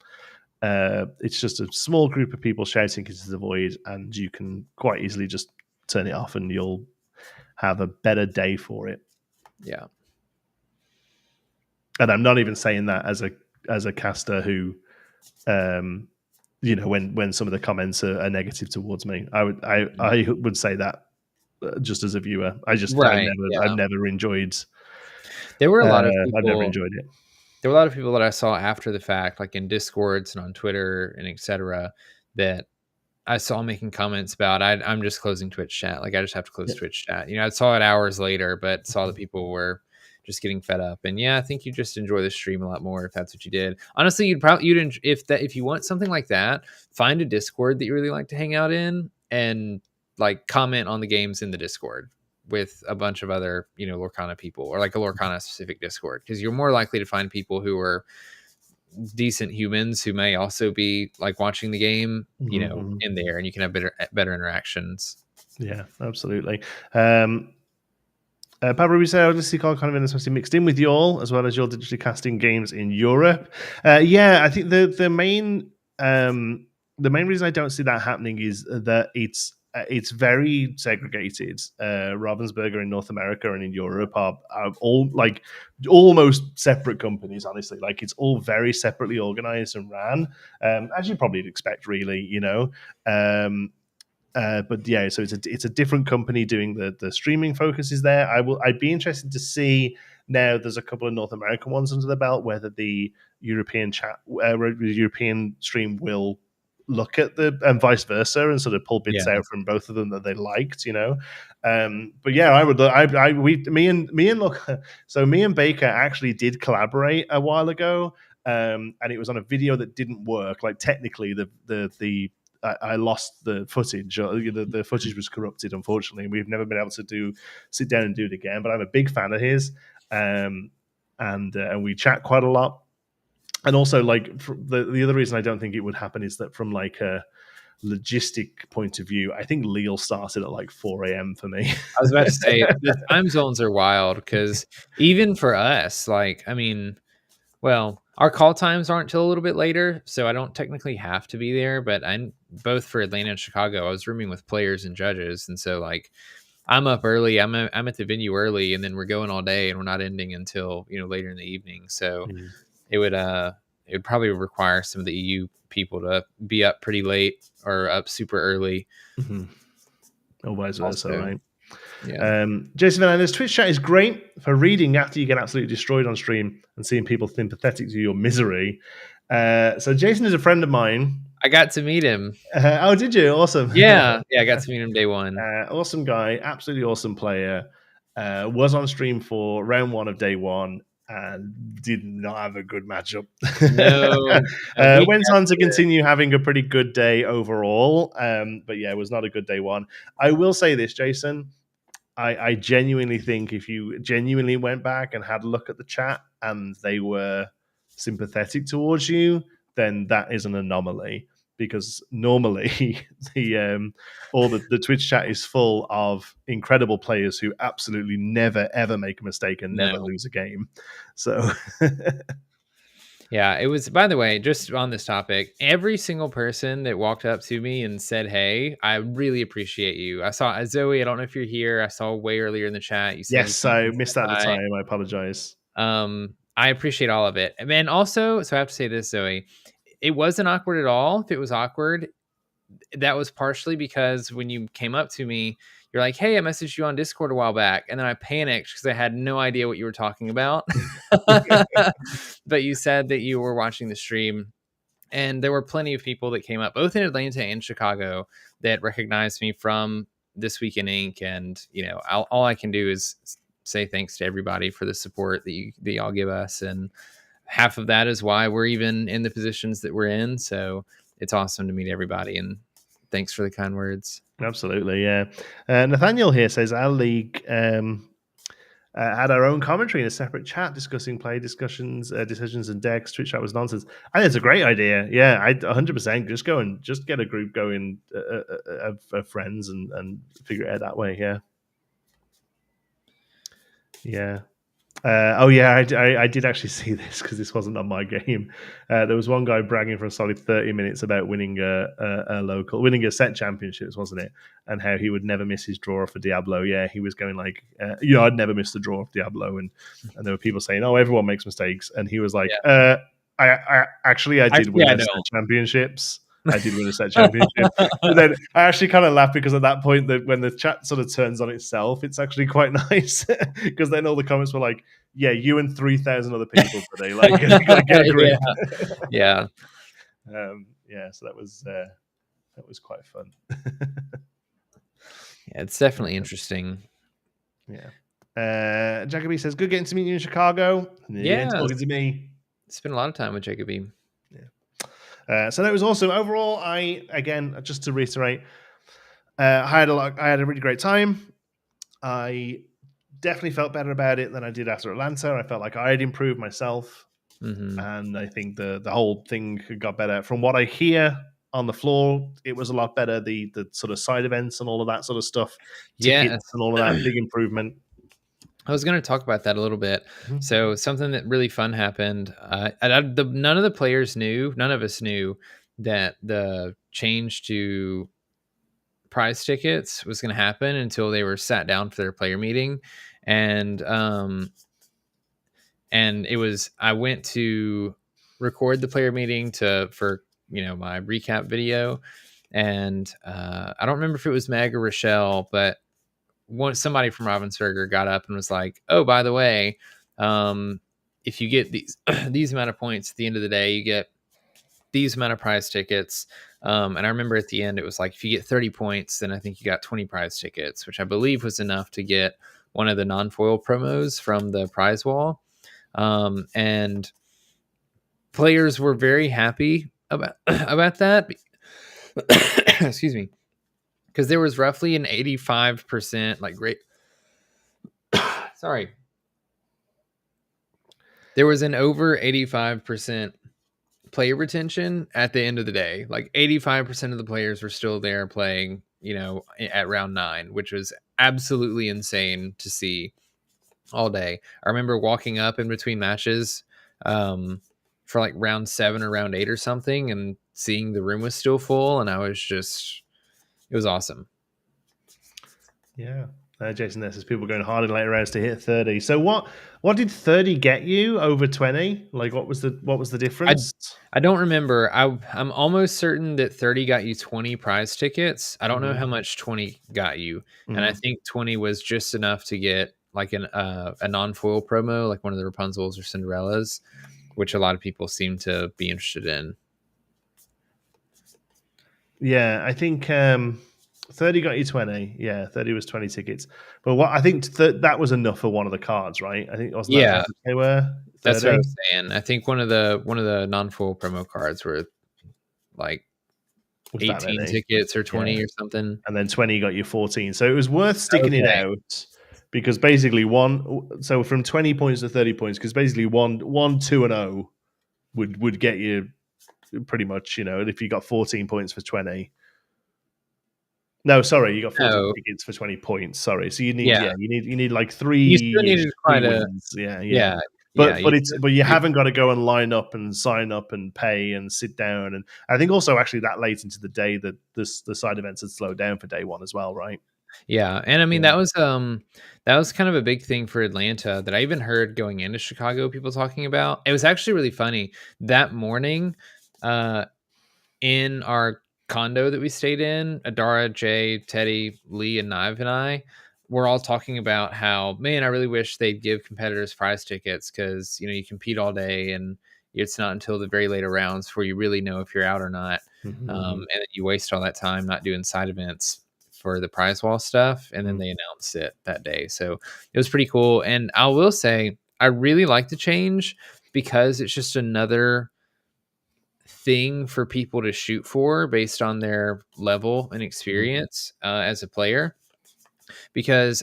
a small group of people shouting into the void, and you can quite easily just turn it off, and you'll have a better day for it. Yeah. And I'm not even saying that as a caster who, when some of the comments are negative towards me. I would say that just as a viewer. Right. I've Yeah. never enjoyed. There were a lot of I've never people. enjoyed it. There were a lot of people that I saw after the fact, like in Discords and on Twitter and etc., that I saw making comments about I'm just closing Twitch chat. Like I just have to close Yeah. Twitch chat. I saw it hours later, but saw that people were just getting fed up. And yeah, I think you just enjoy the stream a lot more if that's what you did. Honestly, if you want something like that, find a Discord that you really like to hang out in and like comment on the games in the Discord with a bunch of other, Lorcana people, or like a Lorcana specific Discord, because you're more likely to find people who are decent humans who may also be like watching the game, Mm-hmm. in there, and you can have better interactions. Yeah, absolutely. Pablo, we say obviously kind of especially mixed in with you all, as well as your digitally casting games in Europe. Yeah, I think the main reason I don't see that happening is that it's very segregated. Ravensburger in North America and in Europe are all like almost separate companies. Honestly, like it's all very separately organized and ran, as you probably expect, really. But yeah, so it's a different company doing the streaming focuses there. I'd be interested to see now. There's a couple of North American ones under the belt, whether the European stream will look at the and vice versa and sort of pull bits Yeah. out from both of them that they liked, But yeah, I would. So me and Baker actually did collaborate a while ago, and it was on a video that didn't work. Like technically, the I lost the footage. The footage was corrupted, unfortunately. We've never been able to sit down and do it again. But I'm a big fan of his, and we chat quite a lot. And also, like the other reason I don't think it would happen is that from like a logistic point of view, I think Leal started at like 4 a.m. for me. I was about to say the time zones are wild, because even for us, like, I mean, well, our call times aren't till a little bit later, so I don't technically have to be there. But I'm both for Atlanta and Chicago. I was rooming with players and judges, and so like I'm up early. I'm at the venue early, and then we're going all day, and we're not ending until later in the evening. So it would probably require some of the EU people to be up pretty late or up super early, or vice versa, also. right? Yeah. Jason Fernandez, Twitch chat is great for reading after you get absolutely destroyed on stream and seeing people sympathetic to your misery. So Jason is a friend of mine. I got to meet him. Oh, did you? Awesome. Yeah, I got to meet him day one. Awesome guy, absolutely awesome player. Was on stream for round one of day one and did not have a good matchup. No, Went on to continue having a pretty good day overall, but yeah, it was not a good day one. I will say this, Jason. I genuinely think if you genuinely went back and had a look at the chat and they were sympathetic towards you, then that is an anomaly, because normally the Twitch chat is full of incredible players who absolutely never ever make a mistake and never lose a game. So yeah, it was, by the way, just on this topic, every single person that walked up to me and said, "Hey, I really appreciate you." I saw Zoe, I don't know if you're here. I saw way earlier in the chat. You said yes, I missed that at the time. I apologize. I appreciate all of it. And then also, so I have to say this, Zoe, it wasn't awkward at all. If it was awkward, that was partially because when you came up to me, you're like, "Hey, I messaged you on Discord a while back," and then I panicked because I had no idea what you were talking about. But you said that you were watching the stream, and there were plenty of people that came up, both in Atlanta and Chicago, that recognized me from This Week in Ink. And all I can do is say thanks to everybody for the support that y'all give us, and half of that is why we're even in the positions that we're in. So it's awesome to meet everybody, and thanks for the kind words. Absolutely, yeah. Nathaniel here says our league had our own commentary in a separate chat discussing play discussions, decisions, and decks. Twitch chat was nonsense. I think it's a great idea. Yeah, I 100% just go and just get a group going of friends and figure it out that way. Yeah, yeah. Oh yeah, I did actually see this because this wasn't on my game. There was one guy bragging for a solid 30 minutes about winning winning a set championships, wasn't it? And how he would never miss his draw for Diablo. Yeah, he was going like, I'd never miss the draw of Diablo, and there were people saying, oh, everyone makes mistakes, and he was like, Yeah. I actually I did Actually, win I a set don't. championships. I did win a set championship. But then I actually kind of laugh because at that point, that when the chat sort of turns on itself, it's actually quite nice because then all the comments were like, "Yeah, you and 3,000 other people today, like, get a grip." Yeah. Yeah. Yeah, so that was quite fun. Yeah, it's definitely interesting. Yeah. Jacoby says, "Good getting to meet you in Chicago." Yeah, Yeah, talking to me. spent a lot of time with Jacoby. So that was awesome. Overall, just to reiterate, I had a really great time. I definitely felt better about it than I did after Atlanta. I felt like I had improved myself, Mm-hmm. and I think the whole thing got better. From what I hear on the floor, it was a lot better. The sort of side events and all of that sort of stuff, Yes. tickets and all of that, big improvement. I was going to talk about that a little bit. Mhm. So something that really fun happened. None of the players knew, none of us knew that the change to prize tickets was going to happen until they were sat down for their player meeting, and it was I went to record the player meeting for my recap video, and I don't remember if it was Meg or Rochelle, but somebody from Ravensburger got up and was like, "Oh, by the way, if you get these these amount of points at the end of the day, you get these amount of prize tickets." And I remember at the end, it was like, if you get 30 points, then I think you got 20 prize tickets, which I believe was enough to get one of the non-foil promos from the prize wall. And players were very happy about about that. Excuse me, because there was roughly an 85% like great. Sorry, there was an over 85% player retention at the end of the day. Like 85% of the players were still there playing, at round 9, which was absolutely insane to see all day. I remember walking up in between matches for like round 7 or round 8 or something and seeing the room was still full, and it was awesome. Yeah. Jason, this is people going hard in later rounds to hit 30. So what did 30 get you over 20? Like what was the difference? I don't remember. I'm almost certain that 30 got you 20 prize tickets. I don't know how much 20 got you, and I think 20 was just enough to get like a non-foil promo, like one of the Rapunzels or Cinderellas, which a lot of people seem to be interested in. Yeah, I think 30 got you 20. Yeah, 30 was 20 tickets. But what I think that was enough for one of the cards, right? I think wasn't that how they were? 30? That's what I was saying. I think one of the non-foil promo cards were like 18 tickets or 20 or something. And then 20 got you 14. So it was worth sticking it out because basically from 20 points to 30 points, because basically 1, 2, and 0 would get you pretty much, if you got 14 points for 20. No, sorry, you got 14 tickets for 20 points. Sorry, so you need like 3. You still needed quite wins. Yeah. But you haven't got to go and line up and sign up and pay and sit down. And I think also actually that late into the day that the side events had slowed down for day 1 as well, right? Yeah, and I mean that was kind of a big thing for Atlanta that I even heard going into Chicago people talking about. It was actually really funny that morning. In our condo that we stayed in, Adara, Jay, Teddy, Lee, and Nive and I were all talking about how, man, I really wish they'd give competitors prize tickets because, you compete all day and it's not until the very later rounds where you really know if you're out or not. And then you waste all that time not doing side events for the prize wall stuff. And then they announced it that day. So it was pretty cool. And I will say, I really like the change because it's just another thing for people to shoot for based on their level and experience as a player. Because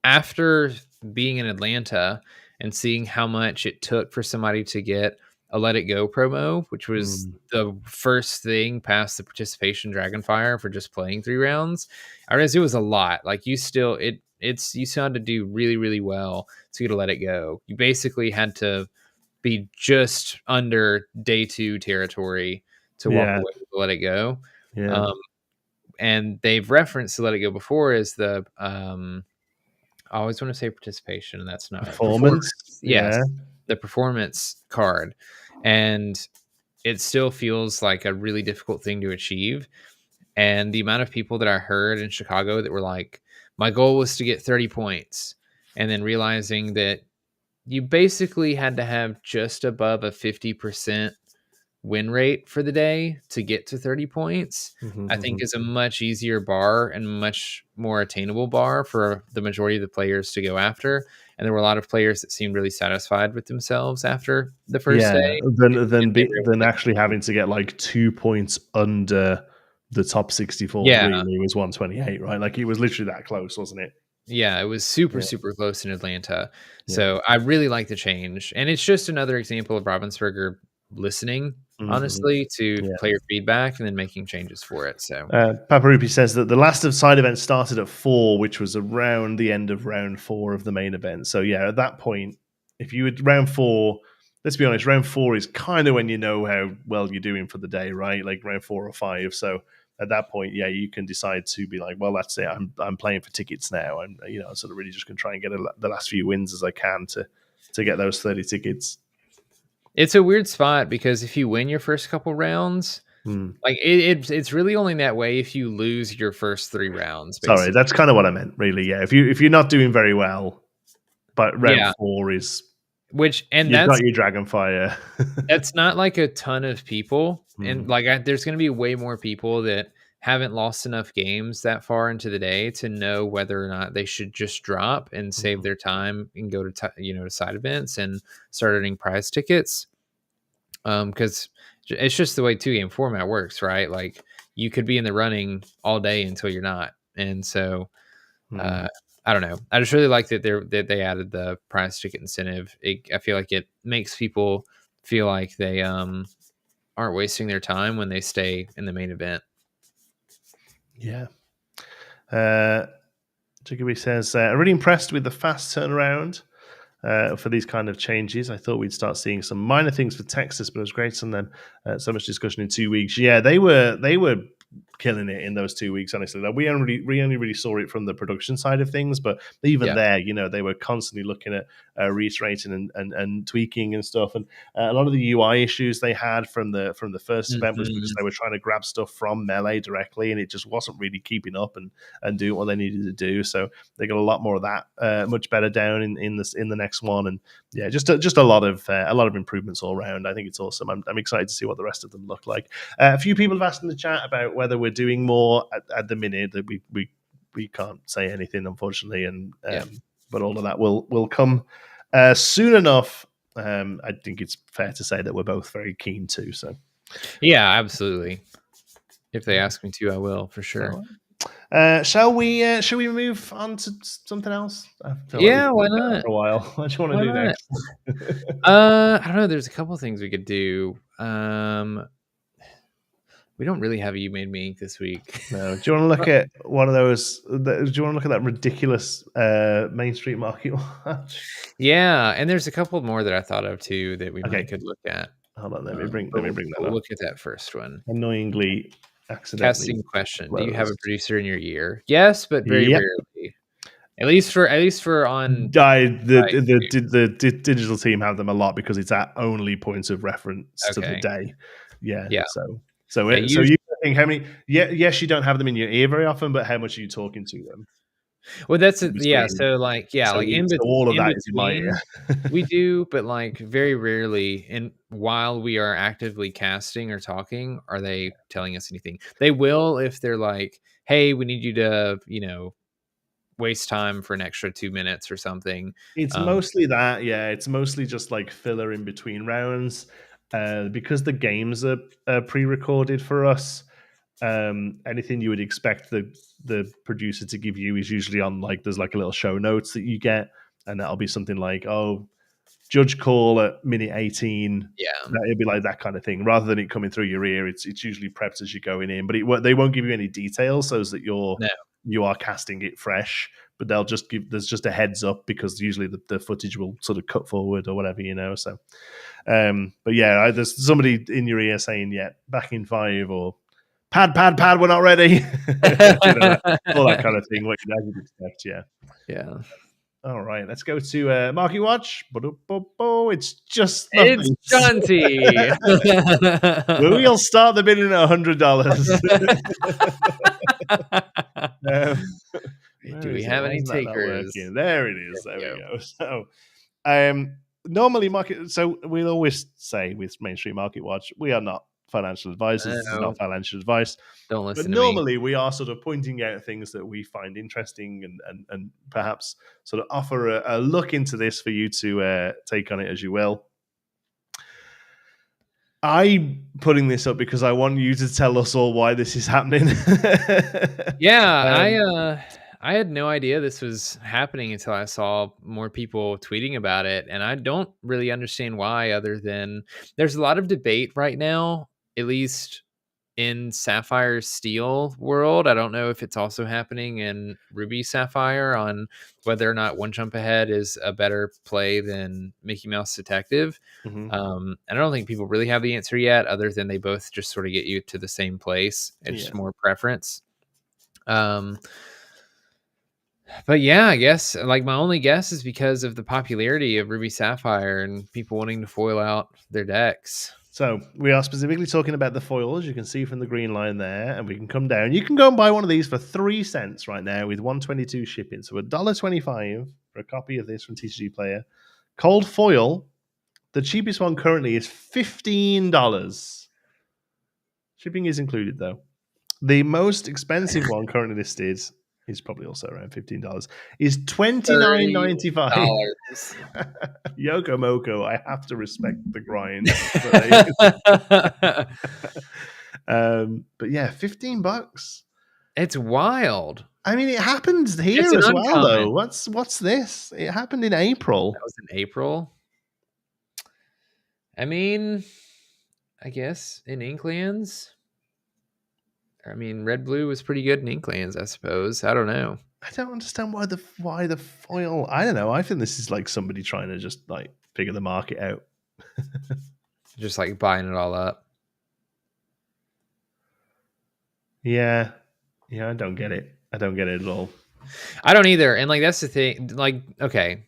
after being in Atlanta and seeing how much it took for somebody to get a Let It Go promo, which was the first thing past the participation Dragonfire for just playing 3 rounds, I realized it was a lot. Like you still had to do really, really well to let it go. You basically had to be just under day 2 territory to walk Yeah, away to let it go. yeah. Um, and they've referenced to let it go before as the I always want to say participation, and that's not right. Performance. Performance. Yeah. Yes, the performance card. And it still feels like a really difficult thing to achieve. And the amount of people that I heard in Chicago that were like, my goal was to get 30 points. And then realizing that you basically had to have just above a 50% win rate for the day to get to 30 points, I think is a much easier bar and much more attainable bar for the majority of the players to go after. And there were a lot of players that seemed really satisfied with themselves after the first Yeah, day. than And they were able than to actually continue. having to get like 2 points under the top 64 Yeah. really was 128, right? Like it was literally that close, wasn't it? Yeah, it was super, Yeah, super close in Atlanta. yeah. So I really like the change. And it's just another example of Ravensburger listening, Hmm. honestly, to Yeah. player feedback and then making changes for it. So Paparupi says that the last of side events started at 4, which was around the end of round 4 of the main event. So yeah, at that point, if you would round 4, let's be honest, round 4 is kind of when you know how well you're doing for the day, right? Like round 4 or 5. So at that point, yeah, you can decide to be like, well, that's it. I'm playing for tickets now, and sort of really just going to try and get the last few wins as I can to get those 30 tickets. it's a weird spot because if you win your first couple rounds, Hmm. like it's really only that way if you lose your first 3 rounds, Sorry, basically. that's kind of what I meant, really. Yeah, if you're not doing very well, but round Yeah, 4 is which and you've got your Dragonfire. that's not like a ton of people, and Hmm. like there's going to be way more people that haven't lost enough games that far into the day to know whether or not they should just drop and save Mhm. their time and go to to side events and start earning prize tickets. Because it's just the way 2 game format works, right? Like you could be in the running all day until you're not, and so Hmm. uh, I don't know. I just really like that they added the prize ticket incentive. I feel like it makes people feel like they aren't wasting their time when they stay in the main event. Yeah. Jacoby says, I'm really impressed with the fast turnaround for these kind of changes. I thought we'd start seeing some minor things for Texas, but it was great. And then so much discussion in 2 weeks. Yeah, they were killing it in those 2 weeks. Honestly, like we only really saw it from the production side of things, but even Yeah. there, they were constantly looking at reiterating and tweaking and stuff. And a lot of the UI issues they had from the first event was because Mhm. they were trying to grab stuff from Melee directly, and it just wasn't really keeping up and doing what they needed to do. So they got a lot more of that, much better down in the next one, and yeah, just a lot of improvements all around. I think it's awesome. I'm excited to see what the rest of them look like. A few people have asked in the chat about whether we're doing more at the minute. That we can't say anything, unfortunately, and Yeah. but all of that will come soon enough. I think it's fair to say that we're both very keen to. So Yeah, absolutely. If they ask me to, I will for sure. all right. Shall we move on to something else? I feel like we've Yeah, been why doing that not? for a while. What do you want Why to do not? next? I don't know. There's a couple things we could do. We don't really have You Made Me Ink this week. No. Do you want to look at one of those? Do you want to look at that ridiculous Main Street Market watch? Yeah, and there's a couple more that I thought of too that we might Okay, could look at. hold on. Let But me we'll, bring that we'll up. look at that first one. Annoyingly, accidentally Casting question: do you have a closed. producer in your ear? Yes, but very Yep. rarely. At least for on The digital team have them a lot because it's at only points of reference to the okay. day. Yeah. Yeah. So Yeah, you think how many? Yeah. Yes, you don't have them in your ear very often, but how much are you talking to them well, that's in it. Yeah, between? so like yeah, like So all of in that is in my ear. between we do, but like very rarely and while we are actively casting or talking, are they telling us anything? They will if they're like, "Hey, we need you to, waste time for an extra 2 minutes or something." It's Um, mostly that, yeah. It's mostly just like filler in between rounds, because the games are pre-recorded for us. Anything you would expect the producer to give you is usually on like there's like a little show notes that you get, and that'll be something like, oh, judge call at minute 18. yeah. It'd be like that kind of thing, rather than it coming through your ear. It's usually prepped as you're going in, but they won't give you any details so that No. you are casting it fresh. but they'll just give there's just a heads up because usually the footage will sort of cut forward or whatever, So, but yeah, there's somebody in your ear saying, "Yeah, back in 5," or "Pad, we're not ready." All that kind of thing. What you'd expect, yeah. Yeah. All right, let's go to Market Watch. It's just the It's face. Jonti. We'll start the bidding at $100. Do we Why have any is that not takers? working? There it is. There we go. So, normally so we'll always say with Mainstream Market Watch, we are not financial advisors. This is not financial advice. Don't But listen to me. normally we are sort of pointing out things that we find interesting and perhaps sort of offer a look into this for you to take on it as you will. I'm putting this up because I want you to tell us all why this is happening. Yeah, I had no idea this was happening until I saw more people tweeting about it, and I don't really understand why, other than there's a lot of debate right now, at least in Sapphire Steel world. I don't know if it's also happening in Ruby Sapphire on whether or not One Jump Ahead is a better play than Mickey Mouse Detective. Mm-hmm. And I don't think people really have the answer yet, other than they both just sort of get you to the same place. It's just more preference. But yeah, I guess like my only guess is because of the popularity of Ruby Sapphire and people wanting to foil out their decks. So we are specifically talking about the foils. You can see from the green line there, and we can come down. You can go and buy one of these for 3 cents right now with $1.22 shipping. So $1.25 for a copy of this from TCG Player. Cold foil. The cheapest one currently is $15. Shipping is included though. The most expensive one currently listed is probably also around $15. Is $29.95. Yoko Moko, I have to respect the grind. But yeah, $15. It's wild. I mean, it happened here as well, though. What's this? It happened in April. That was in April. I mean, I guess in Inklands. I mean, Red Blue was pretty good in Inklands, I suppose. I don't know. I don't understand why the foil. I don't know. I think this is like somebody trying to just like figure the market out. Just like buying it all up. Yeah. I don't get it. I don't get it at all. I don't either. And like that's the thing. Like, okay,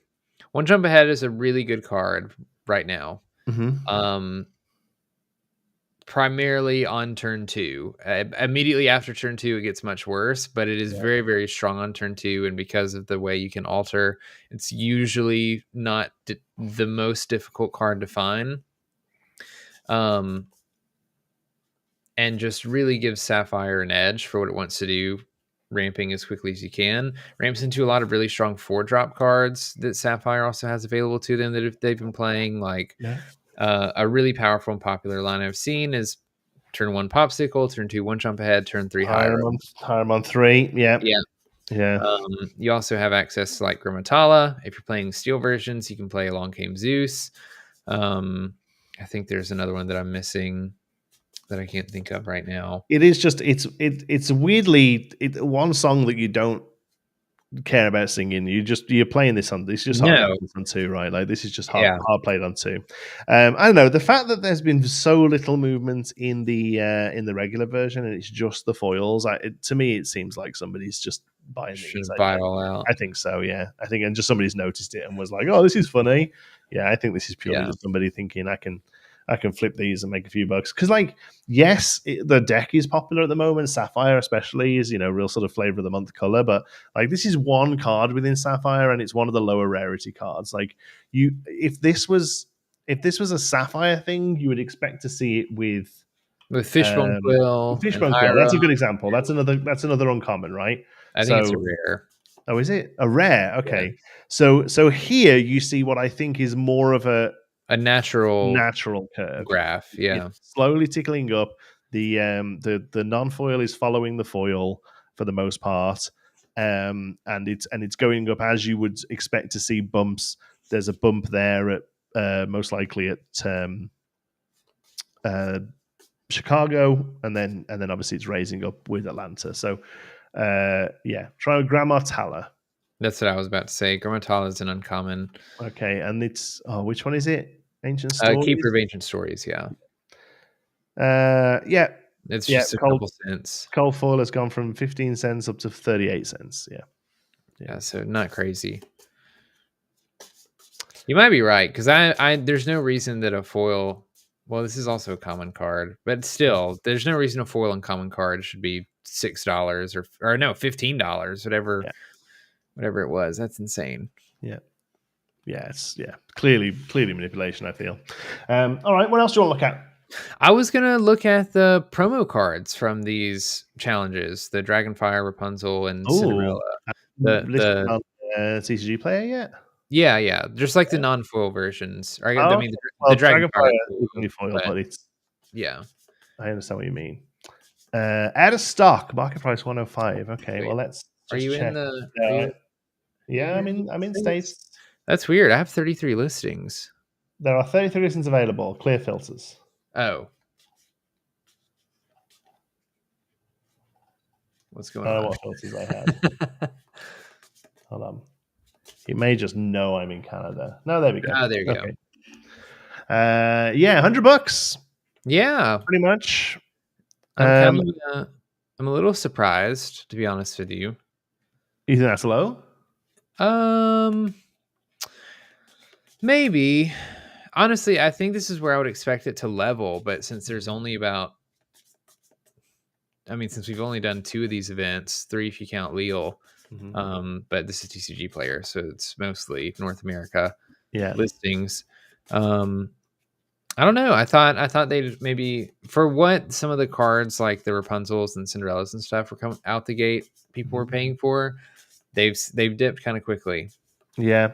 One Jump Ahead is a really good card right now. Mm-hmm. Primarily on turn 2. Immediately after turn 2, it gets much worse, but it is very, very strong on turn 2. And because of the way you can alter, it's usually not the most difficult card to find. And just really gives Sapphire an edge for what it wants to do, ramping as quickly as you can. Ramps into a lot of really strong 4-drop cards that Sapphire also has available to them that if they've been playing, like a really powerful and popular line I've seen is turn 1 Popsicle, turn 2 One Jump Ahead, turn 3 Hiram on 3. Yeah. You also have access to like Grimmatala. If you're playing steel versions, you can play Along Came Zeus. I think there's another one that I'm missing that I can't think of right now. It is just it's weirdly one song that you don't care about singing. You're playing this on this. Just hard on 2, right? Like this is just hard played on 2. I don't know, the fact that there's been so little movement in the regular version and it's just the foils. To me, it seems like somebody's just buying these. Buy it all out. I think so. Yeah, I think, and just somebody's noticed it and was like, "Oh, this is funny." Yeah, I think this is purely just somebody thinking I can flip these and make a few bucks. Because, like, yes, the deck is popular at the moment. Sapphire, especially, is real sort of flavor of the month color. But like, this is one card within Sapphire, and it's one of the lower rarity cards. Like, if this was a Sapphire thing, you would expect to see it with Fishbone Quill. Fishbone Quill. That's a good example. That's another uncommon, right? I think it's a rare. Oh, is it a rare? Okay, yeah. So here you see what I think is more of a natural curve graph. Yeah, it's slowly tickling up. The non-foil is following the foil for the most part, and it's going up as you would expect to see bumps. There's a bump there at most likely at Chicago, and then obviously it's raising up with Atlanta. So try Grammatala. That's what I was about to say. Grammatala is an uncommon. Okay, and it's which one is it? Ancient Stories. Keeper of Ancient Stories. Yeah, Yeah, it's yeah. just a couple cents. Cold foil has gone from 15 cents up to 38 cents. Yeah, Yeah, so not crazy. You might be right because I there's no reason that a foil. Well, this is also a common card, but still, there's no reason a foil and common card should be $6 or no $15, yeah, whatever it was. That's insane. yeah. It's clearly manipulation. I feel. All right, what else do you want to look at? I was gonna look at the promo cards from these challenges: the Dragonfire, Rapunzel, and Oh, Cinderella. listed The on TCG Player yet? yeah, just like the non-foil versions. Or I Oh, mean, the well, Dragonfire Dragonfire is is cool, only foil, but but it's. yeah. I understand what you mean. Out of stock, market price 105. Okay, Wait, well let's are just you in check. the? Are Yeah, you yeah. here in the I'm in States? states. That's weird. I have 33 listings. There are 33 listings available. Clear filters. Oh, what's going on? What filters I have? Hold on. It may just know I'm in Canada. No, there we go. Oh, there you go. Okay. Yeah, $100. Yeah, Pretty much. I'm kind of. I'm a little surprised, to be honest with you. You think that's low? Um, maybe. Honestly, I think this is where I would expect it to level, but since there's only about, I mean, since we've only done 2 of these events, 3 if you count Leal, but this is TCG Player, so it's mostly North America Yeah. listings. I don't know. I thought they'd maybe, for what some of the cards like the Rapunzels and Cinderellas and stuff were coming out the gate, people were paying for. They've dipped kind of quickly. Yeah.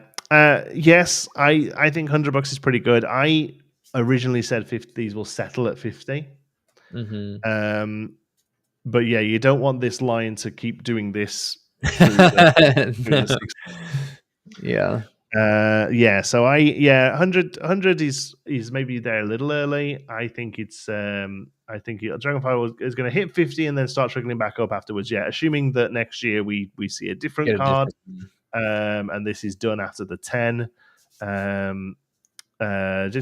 Yes, I think $100 is pretty good. I originally said 50. These will settle at 50. Mm-hmm. But yeah, you don't want this line to keep doing this through the 6. Yeah. Yeah. So 100 is maybe there a little early. I think Dragonfire is going to hit 50 and then start trickling back up afterwards. Yeah, assuming that next year we see a different Get a card. different. And this is done after the 10. James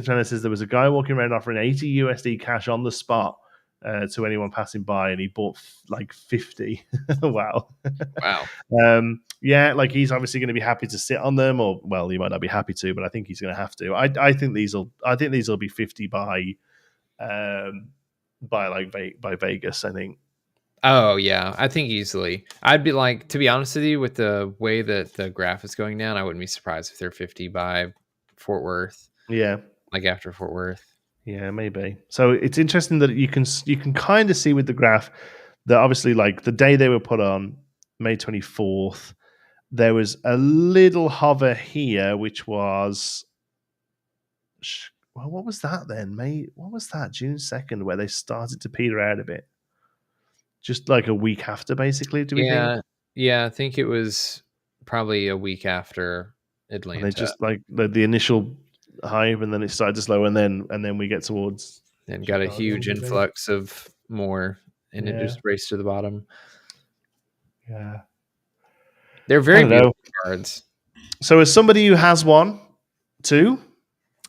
Turner says there was a guy walking around offering 80 USD cash on the spot to anyone passing by, and he bought like 50. Wow. Yeah, like he's obviously going to be happy to sit on them, or well, he might not be happy to, but I think he's going to have to. I think these will be 50 by Vegas. I think. Oh yeah, I think easily. I'd be like, to be honest with you, with the way that the graph is going down, I wouldn't be surprised if they're 50 by Fort Worth. Yeah, like after Fort Worth. Yeah, maybe. So it's interesting that you can kind of see with the graph that obviously, like the day they were put on, May 24th, there was a little hover here, which was well, what was that then? What was that? June 2nd, where they started to peter out a bit. Just like a week after, basically. Do we think? Yeah, I think it was probably a week after Atlanta. And they just like the initial hype, and then it started to slow, and then we get towards and got a huge influx of more, and it just raced to the bottom. Yeah, they're very beautiful cards. So, as somebody who has one, 2,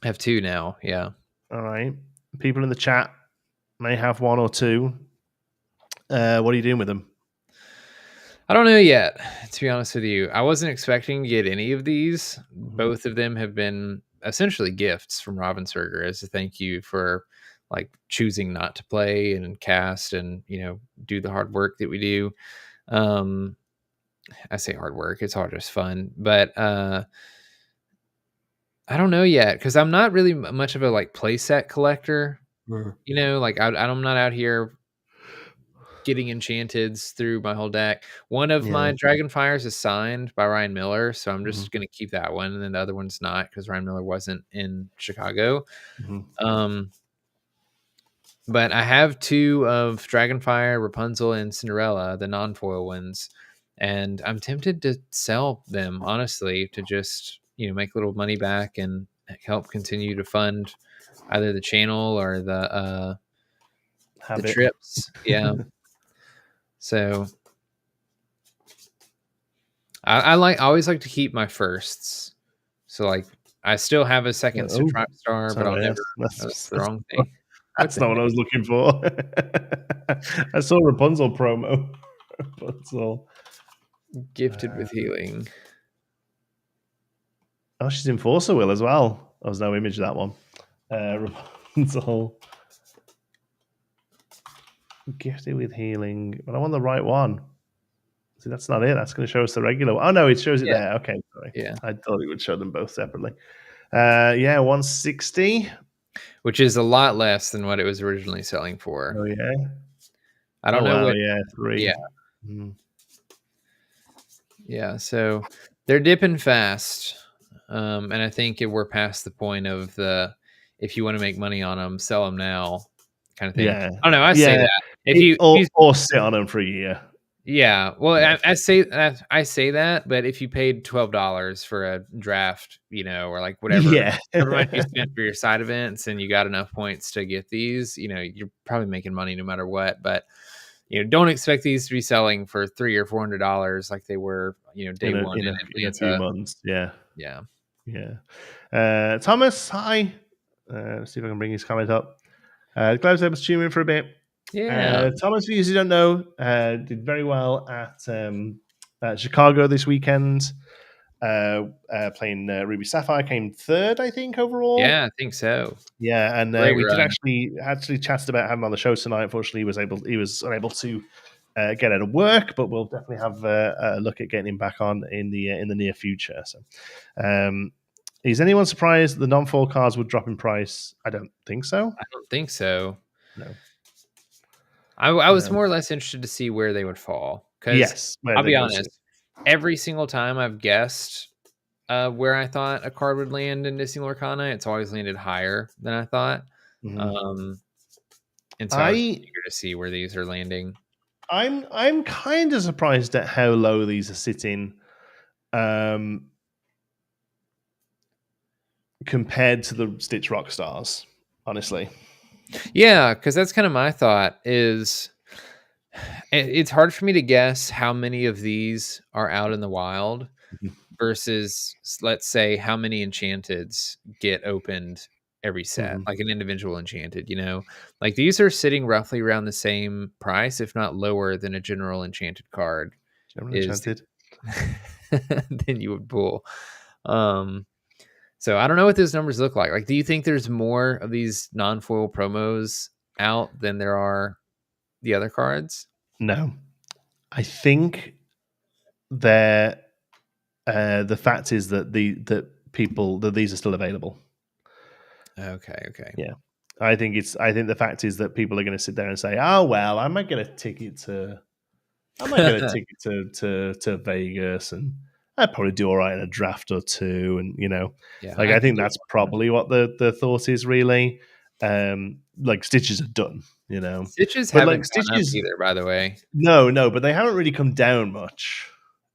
I have 2 now. Yeah. All right. People in the chat may have 1 or 2. What are you doing with them? I don't know yet, to be honest with you. I wasn't expecting to get any of these. Both of them have been essentially gifts from Robin Serger as a thank you for like choosing not to play and cast and, do the hard work that we do. I say hard work, it's all just fun, but I don't know yet because I'm not really much of a like playset collector. Like I'm not out here getting enchanteds through my whole deck. One of my Dragonfires is signed by Ryan Miller, so I'm just going to keep that one, and then the other one's not because Ryan Miller wasn't in Chicago. But I have 2 of Dragonfire, Rapunzel, and Cinderella, the non-foil ones, and I'm tempted to sell them, honestly, to just make a little money back and help continue to fund either the channel or the trips. Yeah. So I always like to keep my firsts. So like I still have a seconds to Oh, Tribe Star, but I'll sorry, never. Oh, that's the wrong thing. What that's the not what I heck? was looking for. I saw Rapunzel promo. Rapunzel. Gifted Uh, with healing. oh, she's in Force Will as well. There was no image of that one. Rapunzel. Gifted with healing. But I want the right one. See, that's not it. That's going to show us the regular one. Oh, no, it shows it Yeah, there. Okay, sorry. yeah. I thought it would show them both separately. Yeah, 160. Which is a lot less than what it was originally selling for. Oh, yeah. I Oh, don't know wow. what. Yeah, Yeah, 3. Mm. yeah. So they're dipping fast, and I think we're past the point of the if you want to make money on them, sell them now, kind of thing. Yeah. I don't know. I say Yeah. that if you Or sit on them for a year. yeah, well, Yeah. I say that, but if you paid $12 for a draft, or like Yeah. whatever much you spent for your side events, and you got enough points to get these, you're probably making money no matter what. But don't expect these to be selling for $300 or $400 like they were, day one in In a few Atlanta. months. Yeah. Yeah, Yeah. Thomas, hi. Let's see if I can bring his comment up. Glad I was able to tune in for a bit. yeah, Thomas, for you who don't know, did very well at Chicago this weekend. Playing Ruby Sapphire, came third, I think, overall. yeah. I think so. Yeah, and Great we did run. actually chatted about having him on the show tonight. Unfortunately, he was unable to get out of work, but we'll definitely have a look at getting him back on in the near future. So, is anyone surprised that the non-foil cards would drop in price? I don't think so. I don't think so. No. I was more or less interested to see where they would fall because Yes, where I'll they be go to. honest, every single time I've guessed where I thought a card would land in Disney Lorcana, it's always landed higher than I thought. Mhm. Um, and so I was I eager to see where these are landing. I'm kind of surprised at how low these are sitting, um, compared to the Stitch Rock Stars. Honestly, Yeah, because that's kind of my thought. It's hard for me to guess how many of these are out in the wild Mhm. versus, let's say, how many enchanteds get opened every set, Mhm. like an individual enchanted. Like these are sitting roughly around the same price, if not lower than a general enchanted card General is. Enchanted. Then you would pull. So I don't know what those numbers look like. Like, do you think there's more of these non-foil promos out than there are the other cards? No, I think that the fact is that these are still available. Okay. Yeah, I think the fact is that people are going to sit there and say, "Oh well, I might get a ticket to to Vegas, and I'd probably do all right in a draft or two." And Yeah, like I I could think get that's one. probably what the thought is really. Like Stitches are done, Stitches but haven't like gone up Stitches, either, by the way. no, but they haven't really come down much,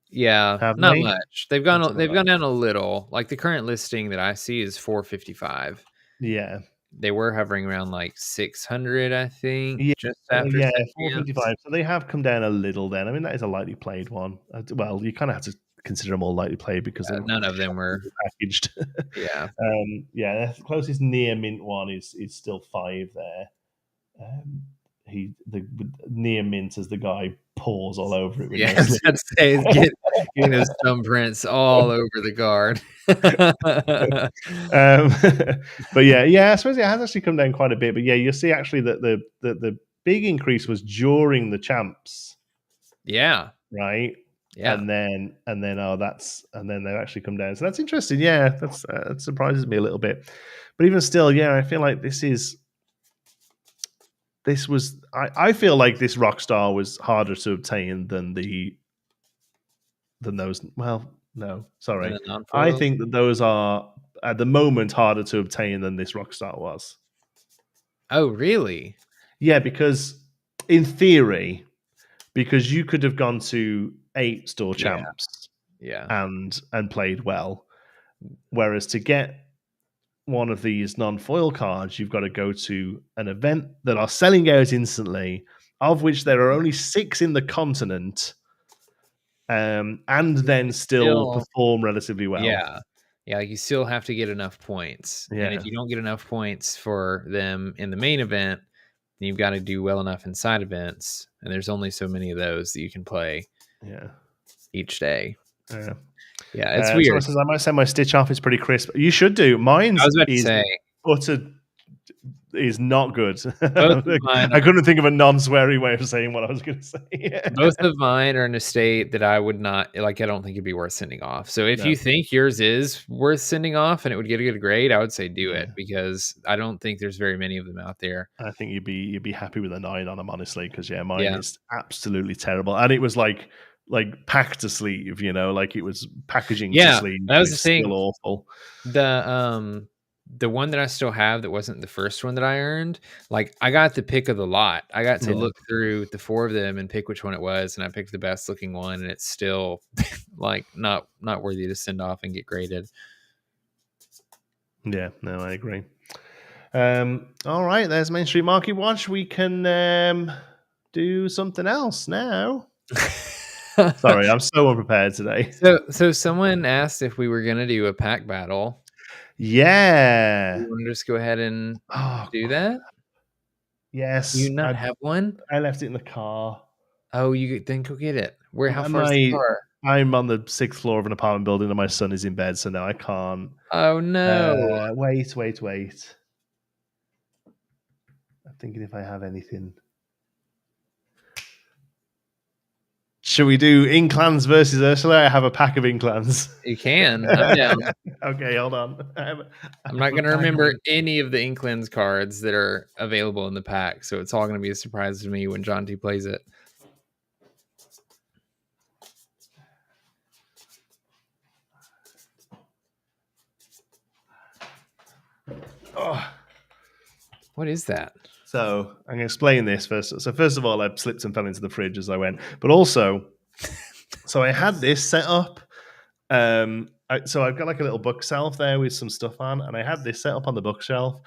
Yeah, have not they? much. They've Not so they've much. gone down a little. Like the current listing that I see is 455. Yeah, They were hovering around like 600, I think, yeah, just after yeah. sentience. 455. So they have come down a little. Then I mean that is a lightly played one. Well, you kind of have to consider them all lightly played because they were None of them were. shockingly packaged. Yeah, Yeah, the closest near mint one is still 5 there. The near mint as the guy paws all over it with yeah. no I was sleep. about to say is getting those thumbprints all over the guard. um, but yeah, I suppose it has actually come down quite a bit. But yeah, you'll see actually that the big increase was during the champs, Yeah, right? yeah. And then they've actually come down. So that's interesting. Yeah, that surprises me a little bit. But even still, yeah, I feel like I feel like this Rockstar was harder to obtain than those. Well, no, And sorry. the I non-foils. think that those are at the moment harder to obtain than this Rockstar was. Oh, really? Yeah, because in theory, because you could have gone to 8 store Yeah, champs yeah. and played well, whereas to get one of these non-foil cards, you've got to go to an event that are selling out instantly, of which there are only 6 in the continent. and then still Still, perform relatively well. yeah. Yeah, like you still have to get enough points. And if Yeah, you don't get enough points for them in the main event, then you've got to do well enough in side events. And there's only so many of those that you can play yeah, each day. yeah. Yeah, it's Someone weird. says I might send my Stitch off. It's pretty crisp. You should do. I Mine's was about to is say, utter is not good. both of mine I couldn't think of a non-sweary way of saying what I was going to say. both of mine are in a state that I would not like. I don't think it'd be worth sending off. So if No, you think yours is worth sending off and it would get a good grade, I would say do yeah. it because I don't think there's very many of them out there. I think you'd be happy with a 9 on them, honestly, because yeah, mine Yeah. is absolutely terrible, and it was like packed to sleeve, like it was packaging to Yeah, sleeve, that and was the it's still thing. awful. The one that I still have that wasn't the first one that I earned, like I got the pick of the lot. I got to Yeah, look through the 4 of them and pick which one it was, and I picked the best looking one, and it's still like not worthy to send off and get graded. yeah, no, I agree. All right, there's Main Street Market Watch. We can do something else now. Sorry, I'm so unprepared today. So someone asked if we were gonna do a pack battle. Yeah. You wanna just go ahead and Oh, do that? Do yes. you not have one? I left it in the car. Oh, then go get it. Where? How far is the My car? I'm on the 6th floor of an apartment building, and my son is in bed, so now I can't. Oh no. Wait. I'm thinking if I have anything. Should we do Inclans versus Ursula? I have a pack of Inclans. You can. I'm down. Okay, hold on. I'm not going to remember any of the Inklings cards that are available in the pack, so it's all going to be a surprise to me when Jonti plays it. Oh. What is that? So I'm going to explain this first. So first of all, I slipped and fell into the fridge as I went, but also, so I had this set up. So I've got like a little bookshelf there with some stuff on, and I had this set up on the bookshelf.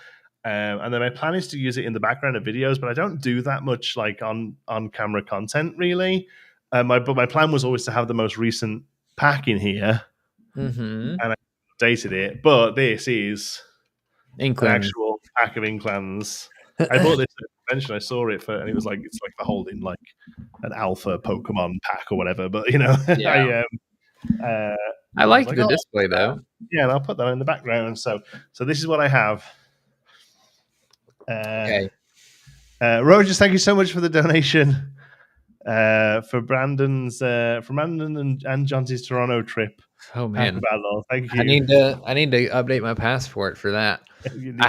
And then my plan is to use it in the background of videos, but I don't do that much like on camera content really. But my plan was always to have the most recent pack in here, Mm-hmm. and I updated it. But this is an Inkling. actual pack of Inclans. I bought this at the convention. I saw it and it was like it's like the holding like an alpha Pokemon pack or whatever. But Yeah. I was like the display though. Yeah, and I'll put that in the background. So this is what I have. Okay. Rogers, thank you so much for the donation for Brandon's and Jonti's Toronto trip. Oh man, thank you. I need to update my passport for that. You need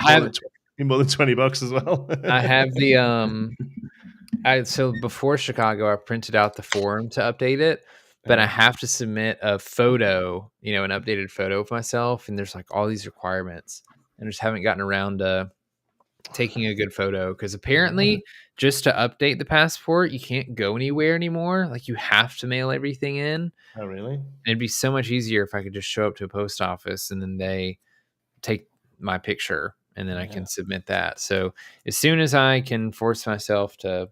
more than $20 as well. I have the so before Chicago, I printed out the form to update it, but I have to submit a photo, an updated photo of myself, and there's like all these requirements, and I just haven't gotten around to taking a good photo because apparently just to update the passport, you can't go anywhere anymore. Like you have to mail everything in. Oh, really? And it'd be so much easier if I could just show up to a post office and then they take my picture and then I can submit that. So as soon as I can force myself to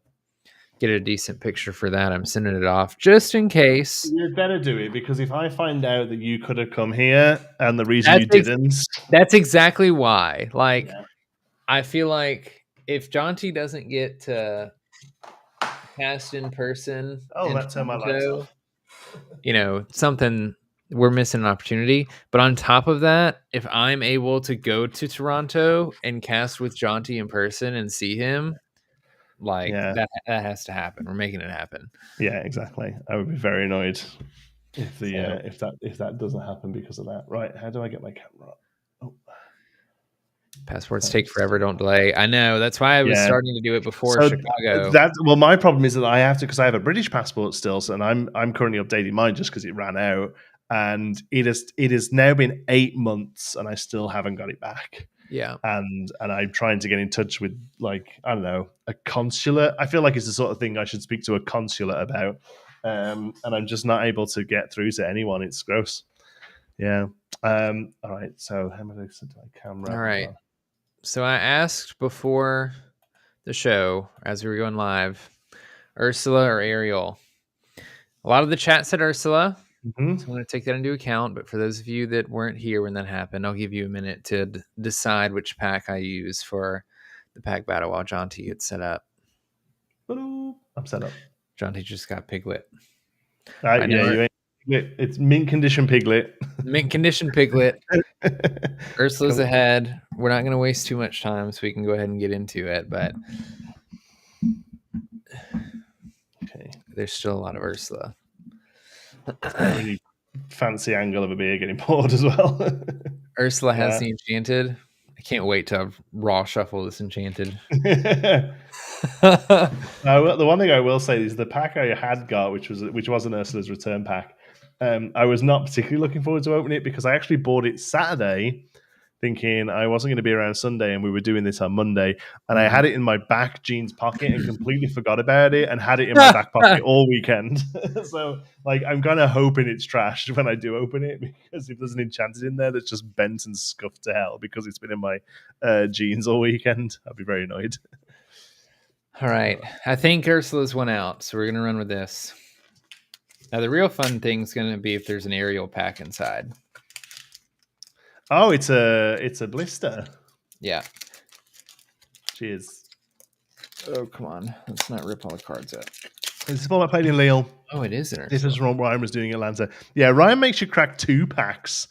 get a decent picture for that, I'm sending it off just in case. You better do it because if I find out that you could have come here and the reason you didn't, that's exactly why. Like, I feel like if Jonti doesn't get to cast in person, that turned my lights off. Something we're missing an opportunity. But on top of that, if I'm able to go to Toronto and cast with Jonti in person and see him, that has to happen. We're making it happen. Yeah, exactly. I would be very annoyed if if that doesn't happen because of that. Right? How do I get my camera up? Oh. Passports take forever, don't delay. I know. That's why I was starting to do it before Chicago. My problem is that I have to because I have a British passport still, and I'm currently updating mine just because it ran out, and it has now been 8 months, and I still haven't got it back. Yeah, and I'm trying to get in touch with I don't know, a consulate. I feel like it's the sort of thing I should speak to a consulate about, and I'm just not able to get through to anyone. It's gross. Yeah. All right. So how am I going to set my camera? All right. So I asked before the show, as we were going live, Ursula or Ariel. A lot of the chat said Ursula. Mm-hmm. So I'm going to take that into account. But for those of you that weren't here when that happened, I'll give you a minute to decide which pack I use for the pack battle while Jonti gets set up. I'm set up. Jonti just got Piglet. Yeah, you ain't Piglet. It's mint condition Piglet. Mint condition Piglet. Ursula's ahead. We're not going to waste too much time, so we can go ahead and get into it. But okay, there's still a lot of Ursula. Really fancy angle of a beer getting poured as well. Ursula has the Enchanted. I can't wait to raw shuffle this Enchanted. The one thing I will say is the pack I had got, which wasn't Ursula's return pack. I was not particularly looking forward to opening it because I actually bought it Saturday, thinking I wasn't going to be around Sunday, and we were doing this on Monday. And I had it in my back jeans pocket and completely forgot about it, and had it in my back pocket all weekend. So, like, I'm kind of hoping it's trashed when I do open it, because if there's an Enchanted in there that's just bent and scuffed to hell because it's been in my jeans all weekend, I'd be very annoyed. All right. I think Ursula's went out, so we're going to run with this. Now, the real fun thing is going to be if there's an aerial pack inside. Oh, it's a blister. Yeah. Cheers. Oh, come on. Let's not rip all the cards up. This is what I played in Lille. Oh, it is in This is what Ryan was doing in Atlanta. Yeah, Ryan makes you crack 2 packs.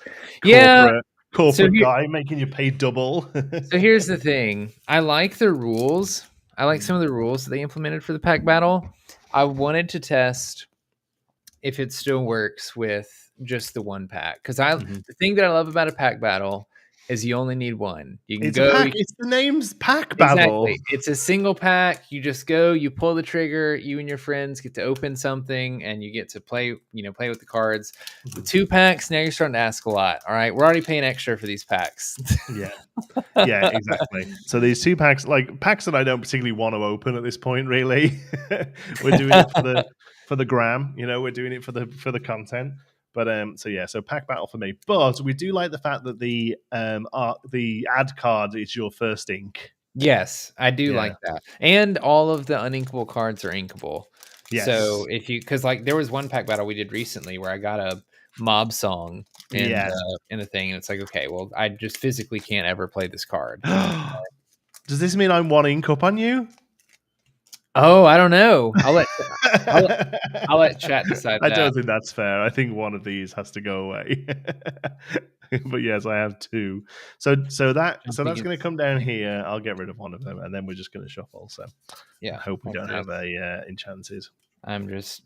Corporate guy making you pay double. So here's the thing. I like the rules. I like some of the rules that they implemented for the pack battle. I wanted to test if it still works with just the one pack. Because the thing that I love about a pack battle is you only need one. You can go. It's the name's pack battle. Exactly. It's a single pack. You just go, you pull the trigger, you and your friends get to open something, and you get to play with the cards. With 2 packs, now you're starting to ask a lot. All right. We're already paying extra for these packs. Yeah, exactly. So these 2 packs, like packs that I don't particularly want to open at this point, really. We're doing it for the gram, we're doing it for the content. But so pack battle for me. But we do like the fact that the ad card is your first ink. Yes, I do like that. And all of the uninkable cards are inkable. Yes. So because there was one pack battle we did recently where I got a mob song in the thing, and it's like, okay, well, I just physically can't ever play this card. Does this mean I'm 1 ink up on you? Oh, I don't know. I'll let chat decide. I don't think that's fair. I think one of these has to go away. But yes, I have 2. So that's going to come down here. I'll get rid of one of them, and then we're just going to shuffle. So yeah, I hope we don't have a Enchanted. I'm just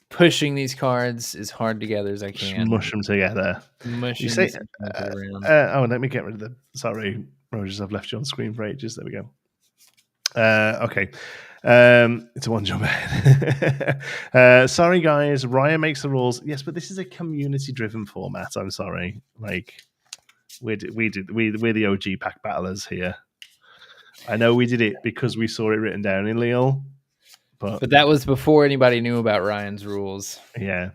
pushing these cards as hard together as I can. Mush them together. You say, let me get rid of the. Sorry, Rogers, I've left you on screen for ages. There we go. Okay. It's a one job ahead. Sorry, guys. Ryan makes the rules. Yes, but this is a community-driven format. I'm sorry. Like, we're the OG pack battlers here. I know we did it because we saw it written down in Lille, but that was before anybody knew about Ryan's rules. Yeah.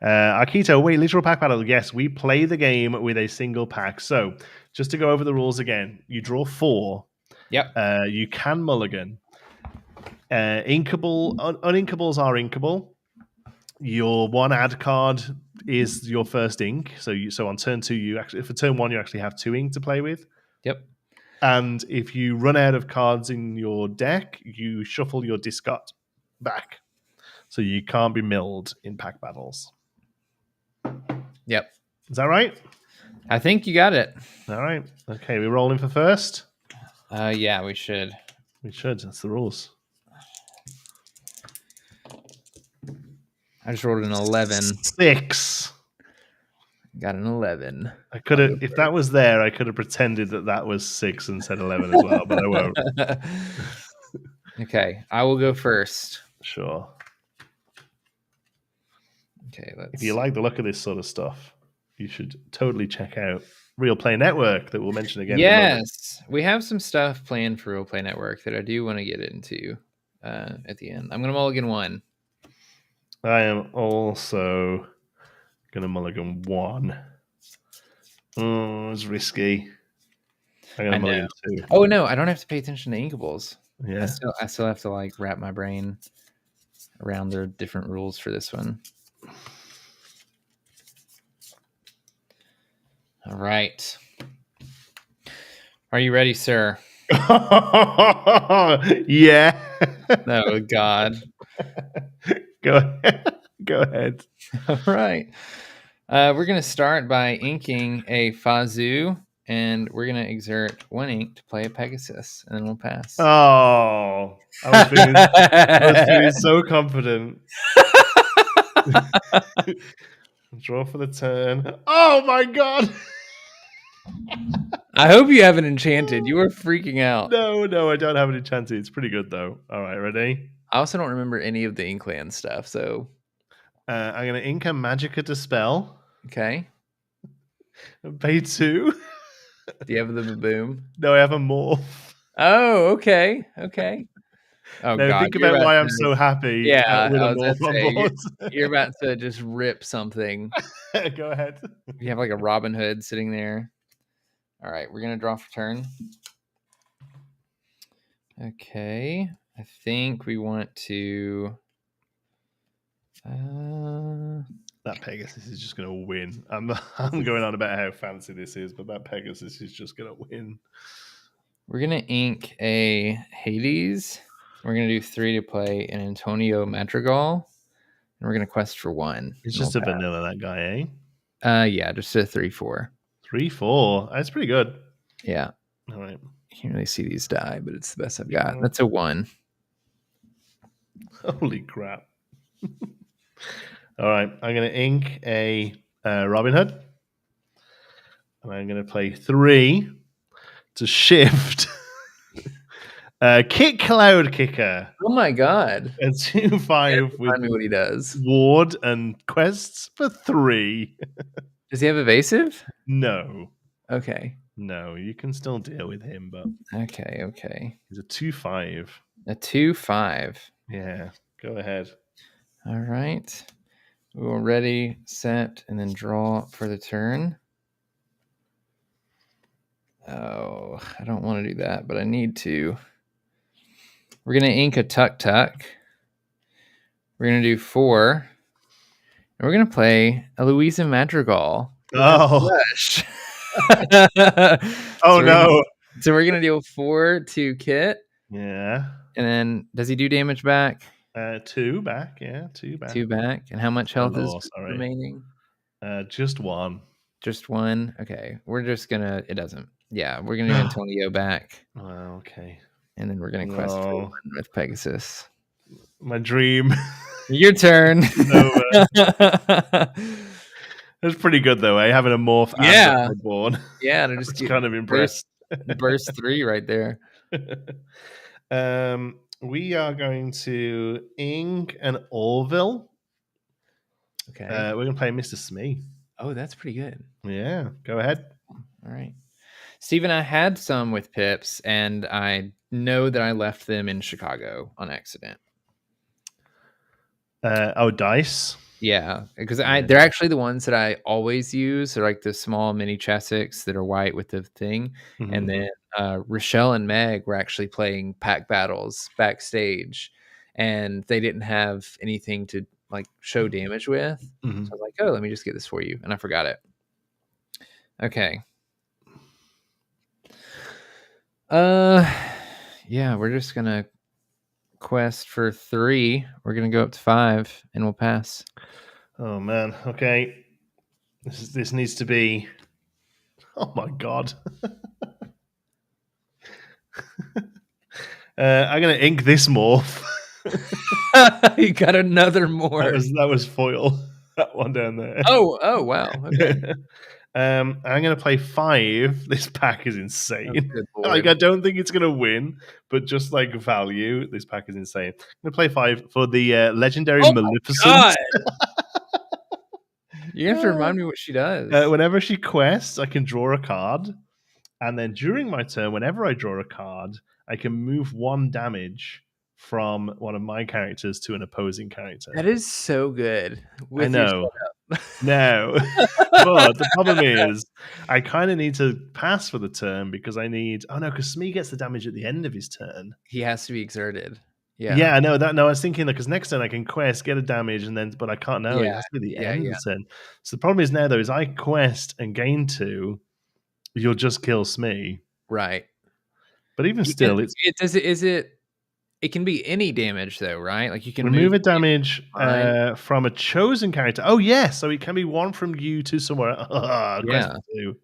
Akito, wait, literal pack battle. Yes, we play the game with a single pack. So, just to go over the rules again, you draw 4. Yep. You can mulligan. Uninkables are inkable. Your 1 ad card is your first ink. So on turn 2, for turn 1 you actually have 2 ink to play with. Yep. And if you run out of cards in your deck, you shuffle your discard back. So you can't be milled in pack battles. Yep. Is that right? I think you got it. All right. Okay, we're rolling for first. Yeah, we should. We should. That's the rules. I just rolled an 11. 6. Got an 11. I could have, if that was there, I could have pretended that was 6 and said 11 as well, but I won't. Okay, I will go first. Sure. Okay, if you like the look of this sort of stuff, you should totally check out Real Play Network that we'll mention again. Yes, we have some stuff planned for Real Play Network that I do want to get into at the end. I'm going to mulligan 1. I am also going to mulligan 1. Oh, it's risky. I'm going to mulligan 2. Oh, no, I don't have to pay attention to inkables. Yeah. I still have to wrap my brain around the different rules for this one. All right. Are you ready, sir? Yeah. Oh, God. Go ahead. Go ahead. All right. We're going to start by inking a Fazoo, and we're going to exert 1 ink to play a Pegasus, and then we'll pass. Oh, I was feeling so confident. Draw for the turn. Oh my god! I hope you have it enchanted. You were freaking out. No, I don't have it enchanted. It's pretty good though. All right, ready? I also don't remember any of the Inkland stuff, so I'm gonna ink a Magicka Dispel. okay. Pay 2. Do you have the boom? No, I have a Morph. Oh, okay. Oh, Now God. think about why I'm so happy Yeah, with I a was gonna Morph on say, board. you're about to just rip something. Go ahead. You have like a Robin Hood sitting there. All right, we're going to draw for turn. Okay. I think we want to... That Pegasus is just going to win. I'm going on about how fancy this is, but that Pegasus is just going to win. We're going to ink a Hades. We're going to do 3 to play an Antonio Madrigal. And we're going to quest for 1. It's just a vanilla, that guy, eh? Yeah, just a 3/4. 3/4. That's pretty good. Yeah. All right. You can't really see these die, but it's the best I've got. That's a 1. Holy crap. All right. I'm going to ink a Robin Hood. And I'm going to play 3 to shift. Kick Cloud Kicker. Oh my god. A 2/5 with me what he does. Ward and quests for 3. Does he have evasive? No. Okay. No, you can still deal with him, but Okay. he's a 2/5. A 2/5. Yeah. Go ahead. All right. We will ready, set, and then draw for the turn. Oh, I don't want to do that, but I need to. We're going to ink a Tuk Tuk. We're going to do 4. And we're going to play a Louisa Madrigal. Oh. Oh, no. So we're going to deal 4 to Kit. Yeah. And then does he do damage back? 2 back. Yeah, 2 back. 2 back. And how much health is remaining? Just 1. Just 1? Okay. We're just going to... It doesn't... Yeah, we're going to do Antonio back. Oh, okay. And then we're going to quest for 1 with Pegasus. My dream. Your turn. That's pretty good, though, eh? Having a Morph and a Born. Yeah, and I just kind of impressed. Burst 3 right there. We are going to ink an Orville. Okay. We're going to play Mr. Smee. Oh, that's pretty good. Yeah, go ahead. All right. Steven, I had some with Pips, and I know that I left them in Chicago on accident. Dice? Yeah, because they're actually the ones that I always use. They're like the small mini chessex that are white with the thing. Mm-hmm. And then Rochelle and Meg were actually playing pack battles backstage, and they didn't have anything to like show damage with. Mm-hmm. So I was like, oh, let me just get this for you. And I forgot it. Okay. Yeah, we're just going to quest for 3. We're going to go up to 5 and we'll pass. Oh man. Okay. This needs to be, oh my God. I'm going to ink this Morph. You got another Morph. That was foil. That one down there. Oh wow. Okay. I'm going to play 5. This pack is insane. Like, I don't think it's going to win, but just like value, this pack is insane. I'm going to play 5 for the legendary Maleficent. You have to remind me what she does. Whenever she quests, I can draw a card. And then during my turn, whenever I draw a card, I can move 1 damage from one of my characters to an opposing character. That is so good. I know. No. But the problem is, I kind of need to pass for the turn because I need... Oh, no, because Smee gets the damage at the end of his turn. He has to be exerted. Yeah, I know that. No, I was thinking that because next turn I can quest, get a damage, and then, but I can't know. It Yeah. has to be the Yeah. end of Yeah. the turn. So the problem is now, though, is I quest and gain 2, you'll just kill Smee. Right. But even You can, still, it's it can be any damage though, right? Like you can move remove a damage mine. from a chosen character. Oh, yes. So it can be one from you to somewhere. Quest Yeah. for 2.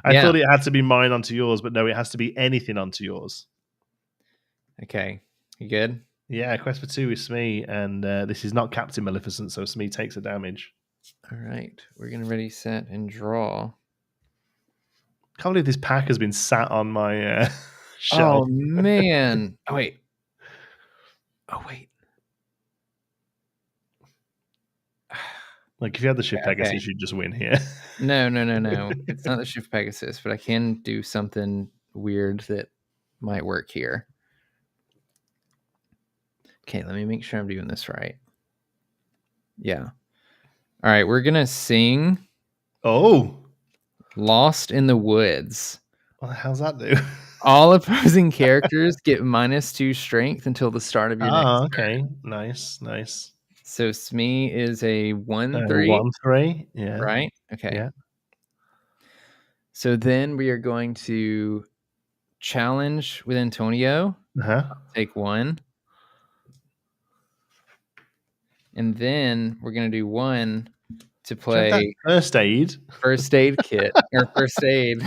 I Yeah. thought it had to be mine onto yours, but no, it has to be anything onto yours. Okay. You good? Yeah, quest for 2 is Smee, and this is not Captain Maleficent, so Smee takes a damage. All right. We're gonna ready, set, and draw. Can't believe this pack has been sat on my shelf. Oh man. Oh wait. Oh wait. Like if you had the ship Okay. Pegasus, you'd just win here. No. It's not the shift Pegasus, but I can do something weird that might work here. Okay, let me make sure I'm doing this right. Yeah. All right, we're gonna sing Oh, Lost in the Woods. what the hell's that do? All opposing characters get -2 strength until the start of your next Okay, turn. nice. So Smee is a 1/3, 1/3, yeah, right? Okay. yeah. So then we are going to challenge with Antonio. Take 1. And then we're going to do 1 to play first aid. first aid kit or first aid.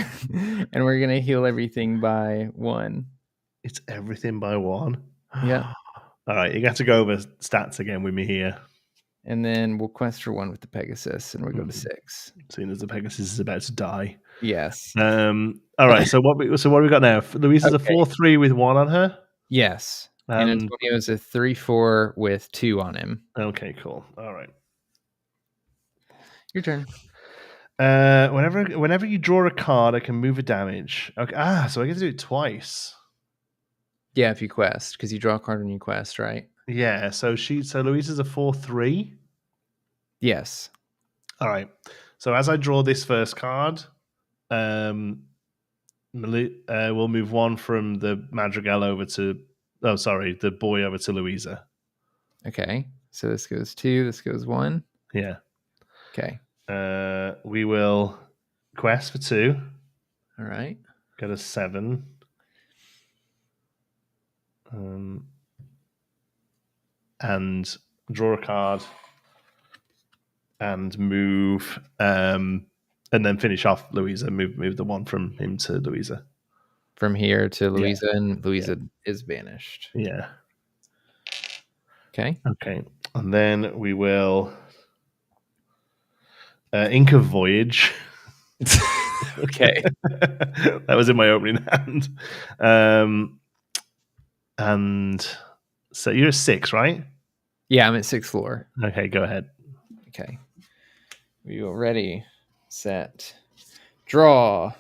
And we're going to heal everything by 1. It's everything by 1. Yeah. All right, you got to go over stats again with me here. And then we'll quest for 1 with the Pegasus, and we'll go to 6. Seeing as the Pegasus is about to die. Yes. All right. So what we got now? Louise is a 4/3 with 1 on her. Yes. And Antonio is a 3/4 with 2 on him. Okay, cool. All right. Your turn. Whenever you draw a card, I can move a damage. Okay. So I get to do it twice. Yeah, if you quest, because you draw a card when you quest, right? Yeah. So Louise is a 4/3. Yes. All right. So as I draw this first card, we'll move 1 from the Madrigal over to. Oh, sorry, the boy over to Louisa. Okay. So this goes 2. This goes 1. Yeah. Okay. We will quest for 2. All right. Get a 7. And draw a card and move, and then finish off Louisa. Move the 1 from him to Louisa. From here to Louisa, and Louisa is banished. Yeah. Okay. Okay. And then we will Ink of Voyage. Okay. That was in my opening hand. And so you're a 6, right? Yeah, I'm at 6th floor. Okay, go ahead. Okay. We are ready, set, draw.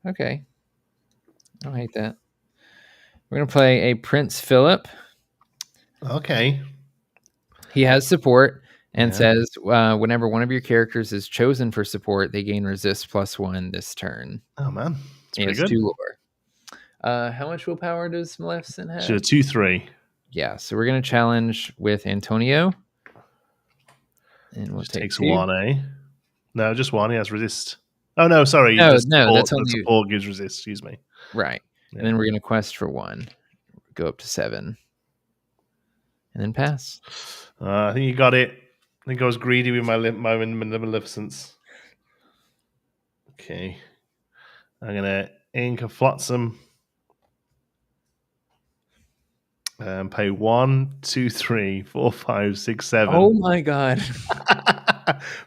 Okay. I don't hate that. We're going to play a Prince Philip. Okay. He has support and says whenever one of your characters is chosen for support, they gain resist +1 this turn. Oh, man. That's He pretty has good. 2 lore. How much willpower does Maleficent have? She's a 2/3. Yeah, so we're going to challenge with Antonio. And we'll take takes 2. 1, eh? No, just 1. He has resist. Oh, no, sorry. No, that's only... the support gives resist. Excuse me. Right. Yeah. And then we're going to quest for 1. Go up to 7. And then pass. I think you got it. I think I was greedy with my Maleficence. Okay. I'm going to ink a Flotsam. Pay 1, 2, 3, 4, 5, 6, 7. Oh my god!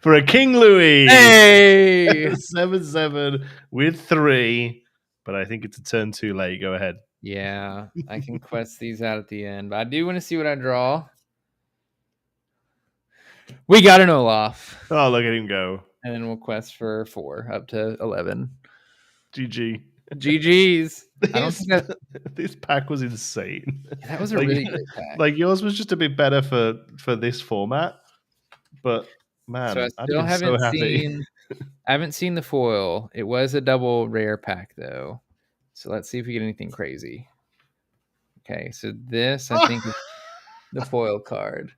For a King Louis. Hey, 7/7 with 3. But I think it's a turn too late. Go ahead. Yeah, I can quest these out at the end, but I do want to see what I draw. We got an Olaf. Oh, look at him go! And then we'll quest for 4 up to 11. GG. GG's. I don't think this pack was insane. That was a really great pack. Like yours was just a bit better for this format, but man, so I still haven't seen. I haven't seen the foil. It was a double rare pack though, so let's see if we get anything crazy. Okay, so this I think is the foil card.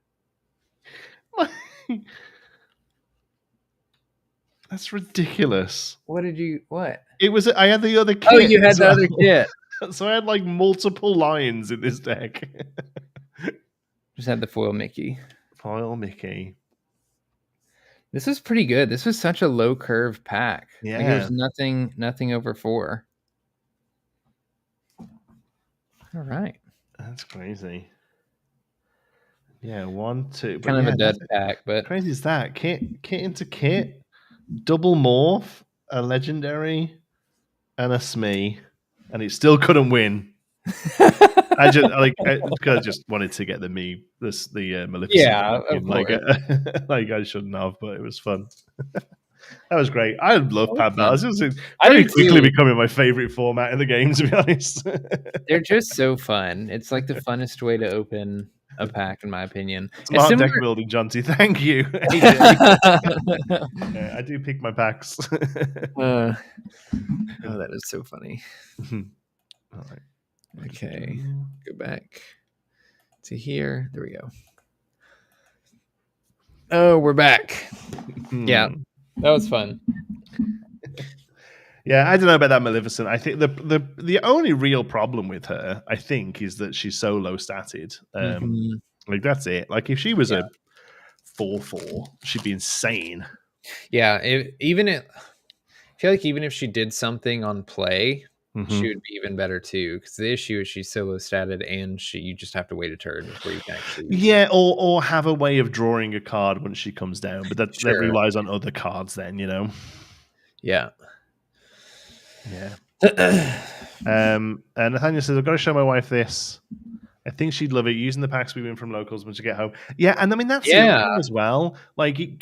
That's ridiculous. What? It was. I had the other kit. Oh, you had as the other well. kit. So I had like multiple lines in this deck. Just had the foil Mickey. Foil Mickey. This was pretty good. This was such a low curve pack. Yeah. Like, there's nothing over 4. All right. That's crazy. Yeah, 1, 2. But Kind of yeah, a dud pack, but crazy is that kit into kit, double morph, a legendary, and a Smee, and it still couldn't win. I just wanted to get the Maleficent. Yeah, of like, course. like I shouldn't have, but it was fun. That was great. I love pad battles. It was I very do quickly too. becoming my favorite format in the game, to be honest. They're just so fun. It's like the funnest way to open a pack, in my opinion. Smart deck building, Jonti. Thank you. I do pick my packs. Oh, that is so funny. All right. Okay, go back to here. There we go. Oh, we're back. Yeah, that was fun. Yeah, I don't know about that Maleficent. I think the only real problem with her, I think, is that she's so low statted. Like that's it. Like if she was a 4/4, she'd be insane. Yeah, I feel like even if she did something on play, she would be even better too. Because the issue is she's so low statted, and you just have to wait a turn before you can actually. Yeah, or have a way of drawing a card when she comes down, but that relies on other cards. Then Yeah. Yeah. And Nathaniel says, I've got to show my wife this. I think she'd love it, using the packs we win from locals when she get home. Yeah, and I mean that's the other thing as well. Like it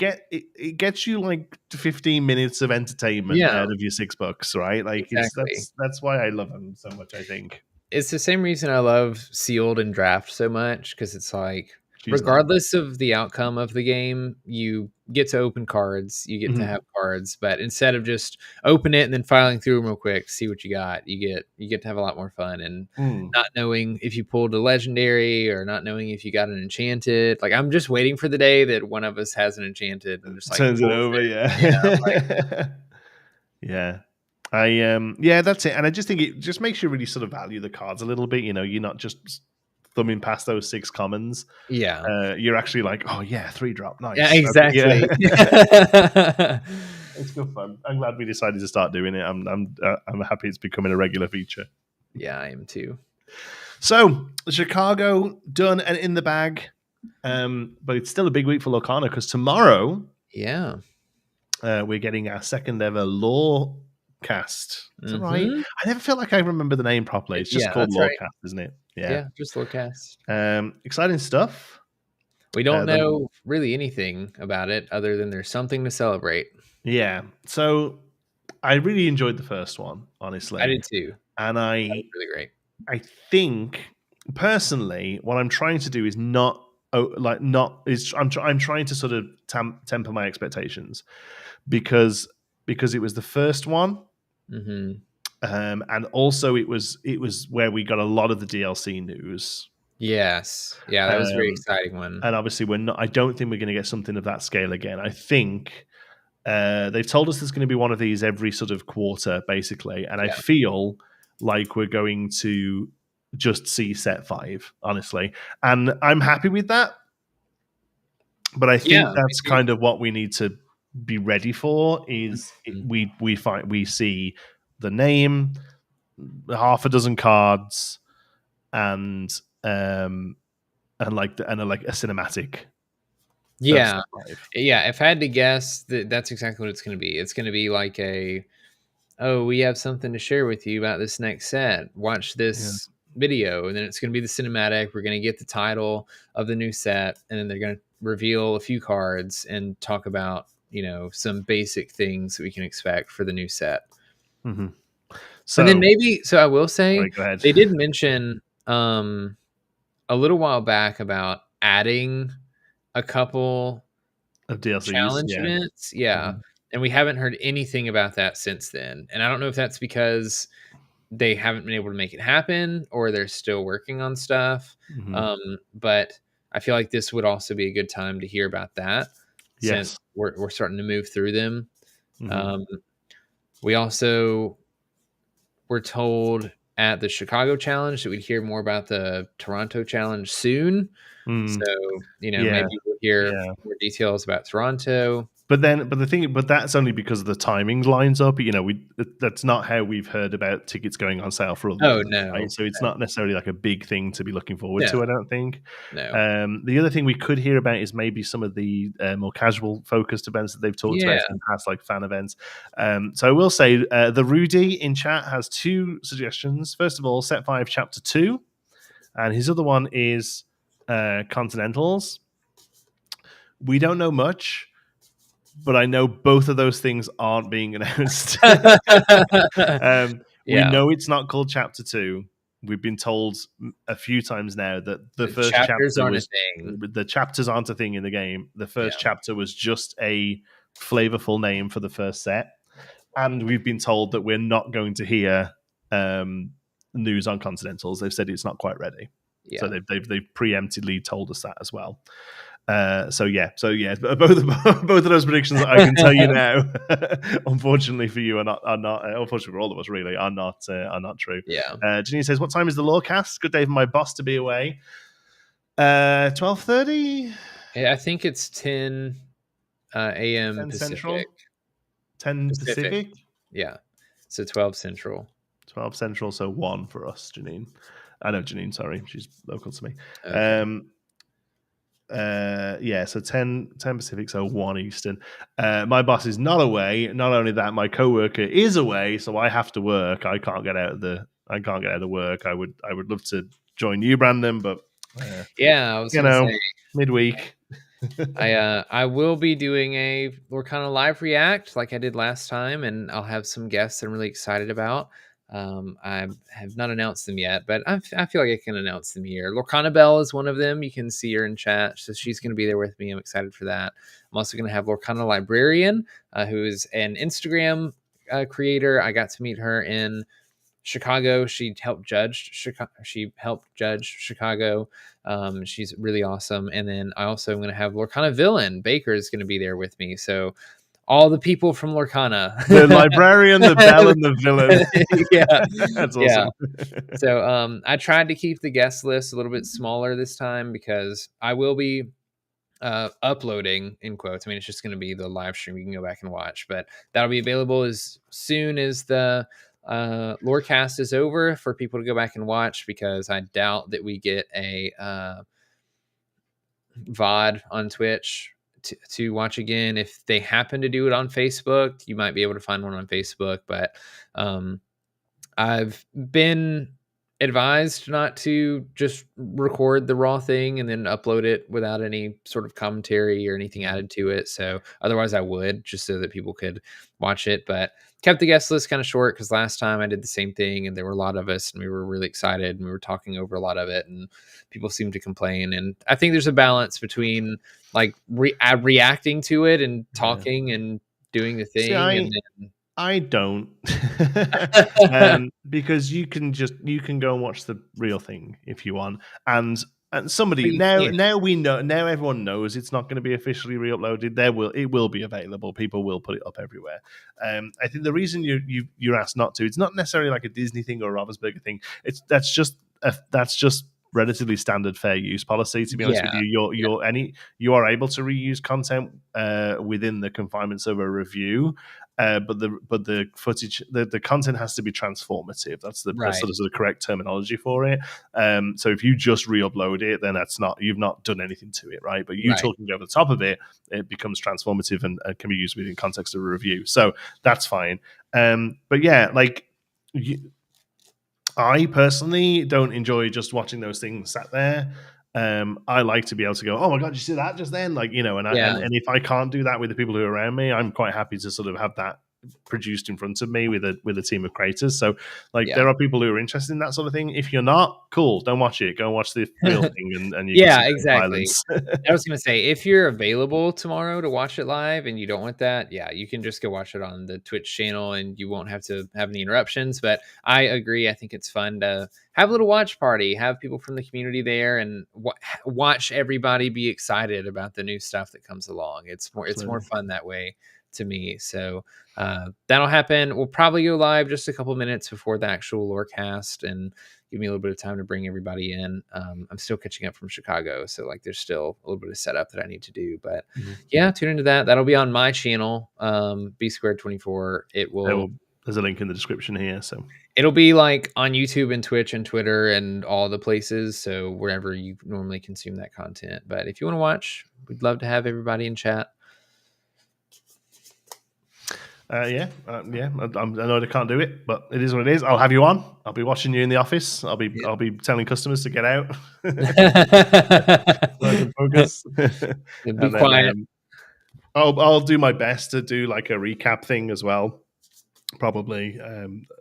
gets you like 15 minutes of entertainment out of your $6, right? Like that's why I love them so much, I think. It's the same reason I love sealed and draft so much, because it's like regardless of the outcome of the game, you get to open cards, you get to have cards, but instead of just open it and then filing through them real quick, see what you got, you get to have a lot more fun. And not knowing if you pulled a legendary or not knowing if you got an enchanted, like I'm just waiting for the day that one of us has an enchanted and just like turns it over. Yeah, that's it. And I just think it just makes you really sort of value the cards a little bit. You're not just thumbing past those 6 commons. You're actually like, oh yeah, 3-drop, nice. Yeah, exactly. It's good fun. I'm glad we decided to start doing it. I'm happy it's becoming a regular feature. Yeah, I am too. So Chicago done and in the bag, but it's still a big week for Lorcana because tomorrow, we're getting our second ever Lorecast. Is that right? I never felt like I remember the name properly. It's just called Lorecast, isn't it? Yeah, just Lorecast. Exciting stuff. We don't know really anything about it other than there's something to celebrate. Yeah. So I really enjoyed the first one, honestly. I did too. And that was really great. I think personally, what I'm trying to do is I'm trying to sort of temper my expectations because it was the first one. And also it was where we got a lot of the DLC news. Yes. Yeah, that was a very exciting one. And obviously I don't think we're going to get something of that scale again. I think they've told us there's going to be one of these every sort of quarter, basically. And I feel like we're going to just see set 5, honestly. And I'm happy with that. But I think that's kind of what we need to be ready for is we see the name, half a dozen cards, and like a cinematic. Yeah. If I had to guess, that's exactly what it's going to be. It's going to be like we have something to share with you about this next set. Watch this video, and then it's going to be the cinematic. We're going to get the title of the new set, and then they're going to reveal a few cards and talk about some basic things that we can expect for the new set. So, and then I will say they did mention a little while back about adding a couple of DLCs, challenge events. And we haven't heard anything about that since then. And I don't know if that's because they haven't been able to make it happen, or they're still working on stuff. Mhm. But I feel like this would also be a good time to hear about that, since Yes. we're starting to move through them. Mhm. Um, we also were told at the Chicago Challenge that we'd hear more about the Toronto Challenge soon. Mm. So, Yeah. maybe we'll hear Yeah. more details about Toronto. But that's only because the timing lines up. That's not how we've heard about tickets going on sale for other Oh, events, right? no. So it's not necessarily like a big thing to be looking forward No, to, I don't think. no. The other thing we could hear about is maybe some of the more casual focused events that they've talked about Yeah. in the past, like fan events. So I will say the Rudy in chat has two suggestions. First of all, Set 5 Chapter 2, and his other one is Continentals. We don't know much, but I know both of those things aren't being announced. We Yeah. know it's not called Chapter 2. We've been told a few times now that the The first chapters chapter aren't a was thing. the chapters aren't a thing in the game. The first Yeah. chapter was just a flavorful name for the first set. And we've been told that we're not going to hear news on Continentals. They've said it's not quite ready. So Yeah. they've preemptively told us that as well. So yeah, both of those predictions I can tell you now, unfortunately for you, are not unfortunately for all of us really are not true. Yeah. Janine says, "What time is the Lorecast? Good day for my boss to be away. 12:30, Yeah, I think it's 10 a.m. 10 Central, Pacific. 10 Pacific. Pacific, Yeah. So 12 Central. 12 Central, so 1 for us, Janine. I know Janine. Sorry, she's local to me. Okay. Yeah, so 10 Pacific, so 1 Eastern. My boss is not away. Not only that, my coworker is away, so I have to work. I can't get out of work. I would love to join you, Brandon, but Yeah, I was gonna say midweek. I will be doing a Lorcana live react like I did last time, and I'll have some guests that I'm really excited about. I have not announced them yet, but I feel like I can announce them here. Lorcana Bell is one of them. You can see her in chat, so she's going to be there with me. I'm excited for that. I'm also going to have Lorcana Librarian, who is an Instagram creator. I got to meet her in Chicago. She helped judge Chicago. She's really awesome. And then I also am going to have Lorcana Villain Baker is going to be there with me. So all the people from Lorcana, The librarian, the bell, and the villain. yeah, That's yeah. awesome. So I tried to keep the guest list a little bit smaller this time because I will be uploading in quotes. I mean, it's just going to be the live stream you can go back and watch, but that'll be available as soon as the Lorecast is over for people to go back and watch, because I doubt that we get a VOD on Twitch to watch again. If they happen to do it on Facebook, you might be able to find one on Facebook, but I've been advised not to just record the raw thing and then upload it without any sort of commentary or anything added to it. So otherwise I would, just so that people could watch it, but kept the guest list kind of short because last time I did the same thing and there were a lot of us and we were really excited and we were talking over a lot of it and people seemed to complain. And I think there's a balance between like reacting to it and talking and doing the See, thing, and then I don't, because you can go and watch the real thing if you want, and somebody but you can't. now we know, now everyone knows it's not going to be officially re-uploaded. It will be available. People will put it up everywhere. I think the reason you're asked not to, it's not necessarily like a Disney thing or a Ravensburger thing. That's just relatively standard fair use policy. To be honest with Yeah. you, you are able to reuse content within the confinements of a review. But the footage, the content has to be transformative. That's the Right. sort of the correct terminology for it. So if you just re-upload it, then you've not done anything to it, right? But you talking over the top of it, it becomes transformative and can be used within context of a review. So that's fine. But yeah, like I personally don't enjoy just watching those things sat there. I like to be able to go, oh my god, did you see that just then? Like, and Yeah. and if I can't do that with the people who are around me, I'm quite happy to sort of have that produced in front of me with a team of creators. So like Yeah. there are people who are interested in that sort of thing. If you're not, cool, don't watch it. Go and watch the real thing, and you can Yeah, sit there in exactly. silence. I was gonna say, if you're available tomorrow to watch it live and you don't want that, yeah, you can just go watch it on the Twitch channel and you won't have to have any interruptions. But I agree. I think it's fun to have a little watch party, have people from the community there, and watch everybody be excited about the new stuff that comes along. It's more fun that way to me. So that'll happen. We'll probably go live just a couple minutes before the actual Lorecast and give me a little bit of time to bring everybody in. I'm still catching up from Chicago, so like there's still a little bit of setup that I need to do. But yeah, tune into that. That'll be on my channel, B Squared 24. There's a link in the description here. So it'll be like on YouTube and Twitch and Twitter and all the places. So wherever you normally consume that content. But if you want to watch, we'd love to have everybody in chat. Yeah. I know I can't do it, but it is what it is. I'll have you on. I'll be watching you in the office. I'll be telling customers to get out so I can focus. Be quiet. I'll do my best to do like a recap thing as well. Probably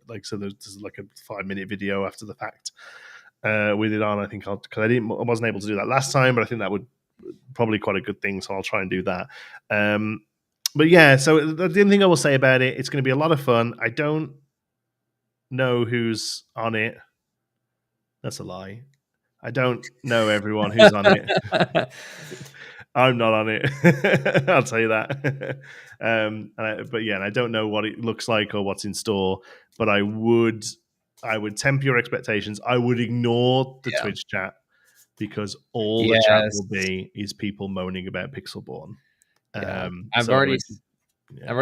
like so. There's like a 5-minute video after the fact with it on. I think because I wasn't able to do that last time, but I think that would probably quite a good thing. So I'll try and do that. But yeah, so the only thing I will say about it, it's going to be a lot of fun. I don't know who's on it. That's a lie. I don't know everyone who's on it. I'm not on it. I'll tell you that. But yeah, and I don't know what it looks like or what's in store. But I would temper your expectations. I would ignore the Twitch chat because all the chat will be is people moaning about Pixelborn. Yeah. I've already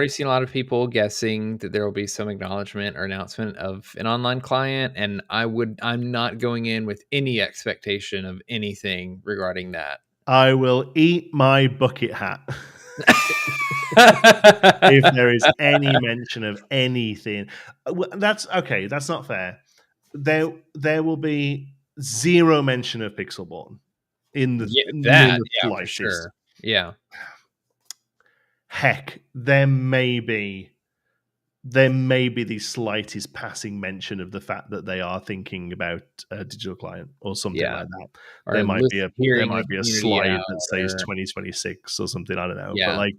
seen a lot of people guessing that there will be some acknowledgement or announcement of an online client, and I'm not going in with any expectation of anything regarding that. I will eat my bucket hat if there is any mention of anything. That's okay. That's not fair. There will be zero mention of Pixelborn in the for sure. Yeah. Heck, there may be the slightest passing mention of the fact that they are thinking about a digital client or something like that. Or there might be a slide that says 2026 or something. I don't know. Yeah. But like,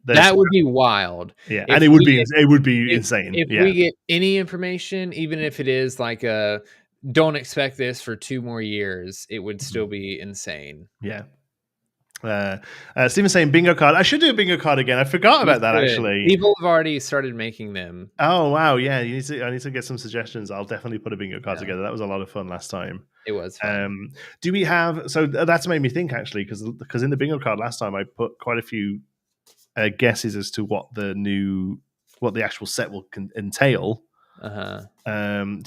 that would be wild. Yeah, and it would be insane. If we get any information, even if it is like a don't expect this for 2 more years, it would still be insane. Yeah. Steven's saying bingo card. I should do a bingo card again. I forgot about that actually. People have already started making them. Oh wow, yeah. I need to get some suggestions. I'll definitely put a bingo card together. That was a lot of fun last time. It was fun. Do we have? So that's made me think actually, because in the bingo card last time I put quite a few guesses as to what the actual set will entail. Do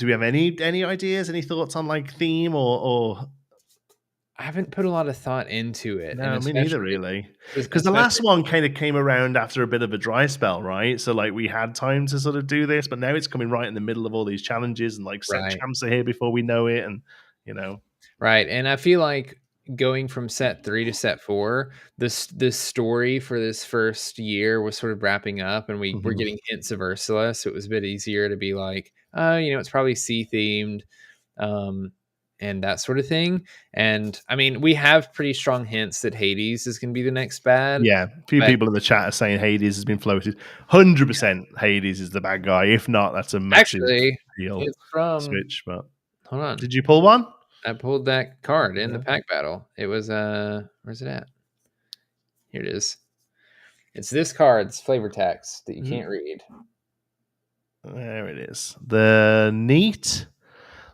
we have any ideas? Any thoughts on like theme or? I haven't put a lot of thought into it. No, me neither, really. Because the last one kind of came around after a bit of a dry spell, right? So, like, we had time to sort of do this, but now it's coming right in the middle of all these challenges, and like set champs are here before we know it, and Right. And I feel like going from set 3 to set 4, this story for this first year was sort of wrapping up, and we were getting hints of Ursula, so it was a bit easier to be like, it's probably sea themed. And that sort of thing. And I mean, we have pretty strong hints that Hades is going to be the next bad. Yeah, a few people in the chat are saying Hades has been floated. 100% Hades is the bad guy. If not, that's a massive deal. It's from Switch. But hold on, did you pull one? I pulled that card in the pack battle. It was where's it at? Here it is. It's this card's flavor text that you can't read. There it is. The neat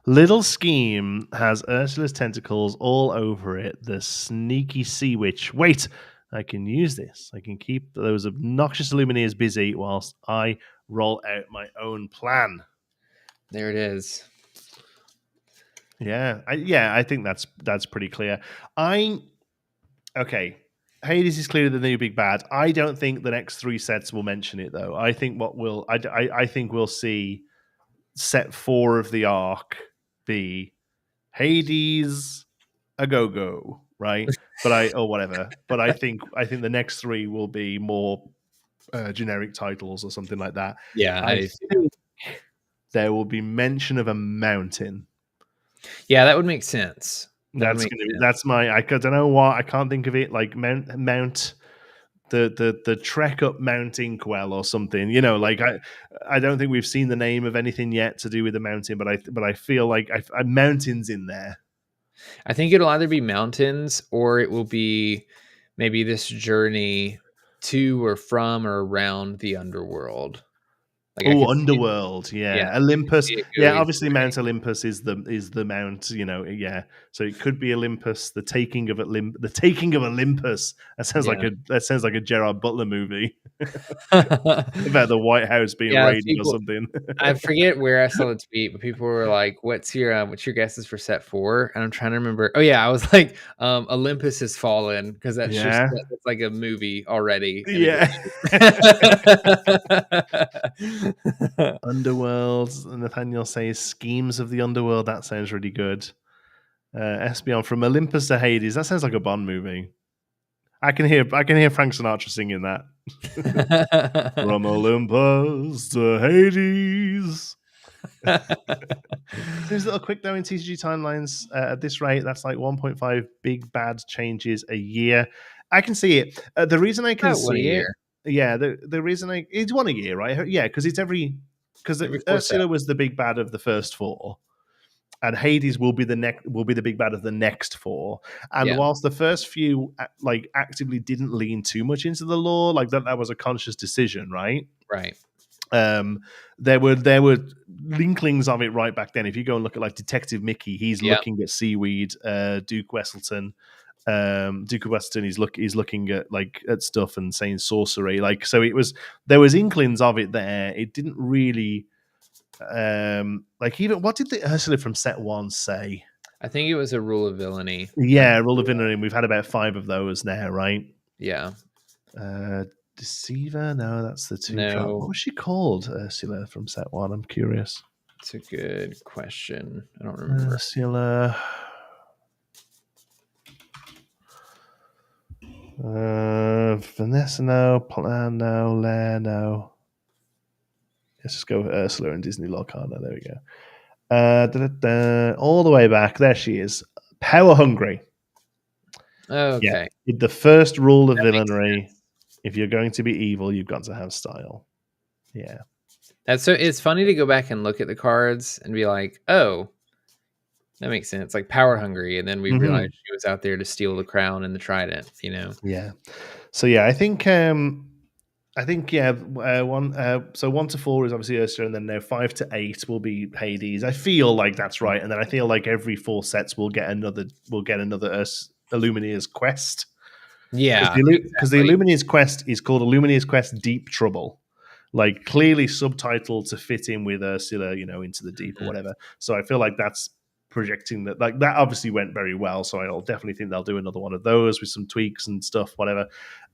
little scheme has Ursula's tentacles all over it. The sneaky sea witch. Wait, I can use this. I can keep those obnoxious Lumineers busy whilst I roll out my own plan. There it is. Yeah, I think that's pretty clear. Okay. Hades is clearly the new big bad. I don't think the next 3 sets will mention it though. I think I think we'll see set 4 of the arc be Hades a go-go, right? But whatever. But I think the next 3 will be more generic titles or something like that. Yeah, I think there will be mention of a mountain. yeah, that would make sense. That would That's make gonna be sense. that's my I don't know what I can't think of it like mount the trek up Mount Inkwell or something. You know, like I don't think we've seen the name of anything yet to do with the mountain, but I feel like I mountains in there. I think it'll either be mountains or it will be maybe this journey to or from or around the underworld. Like I Oh, could see it, Underworld, yeah, yeah, I could Olympus, see it yeah. going Obviously, Mount Olympus is the mount, you know, yeah. So it could be Olympus, the taking of the taking of Olympus. yeah. That sounds like a Gerard Butler movie about the White House being Yeah, raided or people something. I forget where I saw the tweet, but people were like, what's your guesses for set 4?" And I'm trying to remember. Oh yeah, I was like, Olympus Has Fallen because Yeah, that's like a movie already in a yeah. game. Underworld. Nathaniel says schemes of the underworld. That sounds really good. Espeon from Olympus to Hades. That sounds like a Bond movie. I can hear Frank Sinatra singing that. From Olympus to Hades. Seems a little quick though in TCG timelines. At this rate, that's like 1.5 big bad changes a year. I can see it. The reason I can About one a see it, year, yeah, the reason it's one a year, right? Yeah, because it's because every 4 set. Ursula was the big bad of the first 4, and Hades will be the big bad of the next 4. And Yeah, whilst the first few like actively didn't lean too much into the lore, like that was a conscious decision, right? right. Um, there were linklings of it right back then. If you go and look at like Detective Mickey, he's Yeah, looking at seaweed. Duke Wesselton, he's looking at like at stuff and saying sorcery. Like so, there was inklings of it there. It didn't really like even what did the Ursula from set 1 say? I think it was a rule of villainy. Yeah, Rule of Villainy. We've had about 5 of those now, right? Yeah. Uh, Deceiver? No, that's the 2 card. What No, was she called? Ursula from set 1. I'm curious. it's a good question. I don't remember. Ursula. Vanessa, no. Plan, no. Lair, no. Let's just go with Ursula and Disney Lorcana. There we go. All the way back. There she is. Power hungry. Yeah. Okay, The first rule of that makes villainy: sense. if you're going to be evil, you've got to have style. Yeah. That's so. It's funny to go back and look at the cards and be like, "Oh, that makes sense." Like power hungry, and then we Mm-hmm. realized she was out there to steal the crown and the trident. You know? Yeah. So yeah, I think yeah, one so 1 to 4 is obviously Ursula, and then now 5 to 8 will be Hades. I feel like that's right, and then I feel like every 4 sets will get another Illumineer's quest Yeah, because the exactly. Illumineer's quest is called Illumineer's Quest Deep Trouble. Like clearly subtitled to fit in with Ursula, you know, into the deep or Mhm. whatever. So I feel like that's projecting that like that obviously went very well. So I'll definitely think they'll do another one of those with some tweaks and stuff, whatever.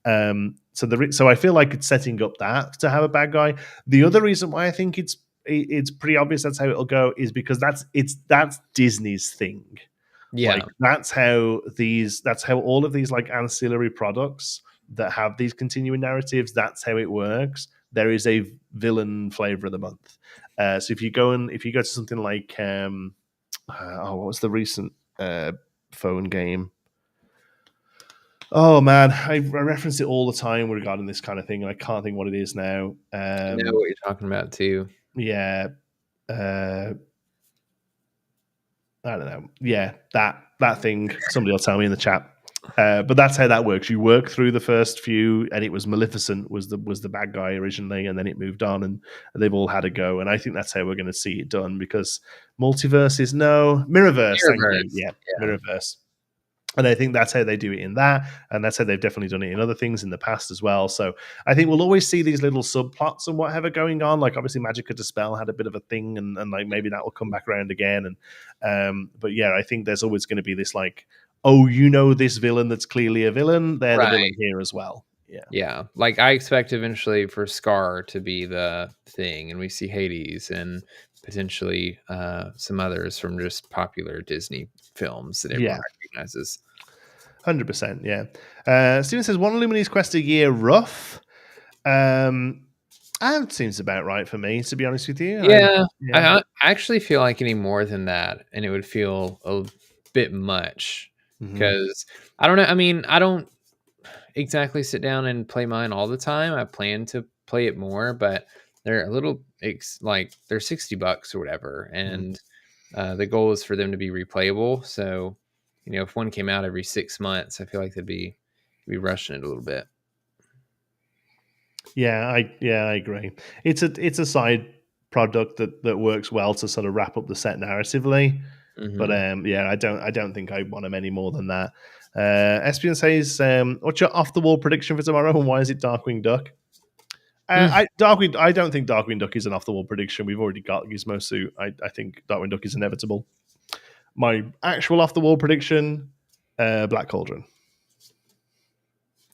So I feel like it's setting up that to have a bad guy. The other reason why I think it's pretty obvious that's how it'll go is because that's Disney's thing. Like Yeah, that's how all of these like ancillary products that have these continuing narratives, that's how it works. There is a villain flavor of the month. So if you go to something like what was the recent phone game? Oh man, I reference it all the time regarding this kind of thing, and I can't think what it is now. I know what you're talking about too. Yeah, uh, I don't know. Yeah, that thing. Somebody will tell me in the chat. But that's how that works. You work through the first few, and it was Maleficent was the bad guy originally, and then it moved on, and they've all had a go. And I think that's how we're going to see it done because multiverse is no Mirrorverse. Thank you. Mirrorverse. Yeah, Yeah, Mirrorverse. And I think that's how they do it in that, and that's how they've definitely done it in other things in the past as well. So I think we'll always see these little subplots and whatever going on. Like obviously, Magica Dispel had a bit of a thing, and like maybe that will come back around again. And but yeah, I think there's always going to be this like, oh, you know, this villain that's clearly a villain. They're the right. villain here as well. Yeah, Yeah, like I expect eventually for Scar to be the thing, and we see Hades and potentially some others from just popular Disney films that everyone yeah, recognizes. 100%. Yeah. Steven says one Illuminis quest a year, rough. Um, that seems about right for me, to be honest with you. Yeah, Yeah. I actually feel like any more than that, and it would feel a bit much Hmm. because I don't know. I mean, I don't exactly sit down and play mine all the time. I plan to play it more, but they're a little like they're $60 or whatever, and the goal is for them to be replayable. So, if one came out every 6 months, I feel like they'd be rushing it a little bit. I agree. It's a side product that works well to sort of wrap up the set narratively. But Hmm. I don't think I want them any more than that. Espion says, "What's your off the wall prediction for tomorrow, and why is it Darkwing Duck?" I don't think Darkwing Duck is an off the wall prediction. We've already got Gizmo suit. I think Darkwing Duck is inevitable. My actual off the wall prediction, Black Cauldron.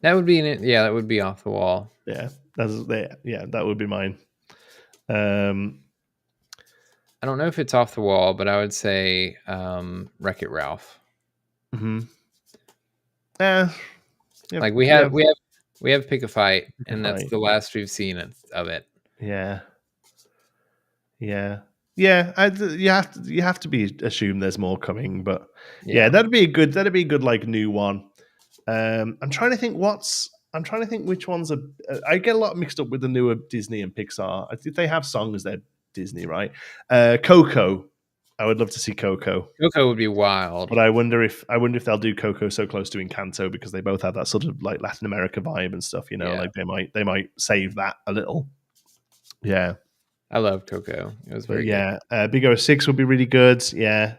That would be yeah, that would be off the wall. Yeah, that would be mine. Um, I don't know if it's off the wall, but I would say Wreck-It Ralph. mhm. Yeah, yeah, Like yeah. we have Pick a Fight, Pick a and that's fight. the last we've seen of it. Yeah, yeah, yeah. You have to be assume there's more coming, but yeah, Yeah. that'd be a good like new one. I'm trying to think which ones are. I get a lot mixed up with the newer Disney and Pixar. I think they have songs. They're Disney, right? Coco. I would love to see Coco, Coco would be wild. but I wonder if they'll do Coco so close to Encanto because they both have that sort of like Latin America vibe and stuff. Yeah. Like they might save that a little. Yeah, I love Coco. It was but very good. yeah, Big O 6 would be really good. Yeah.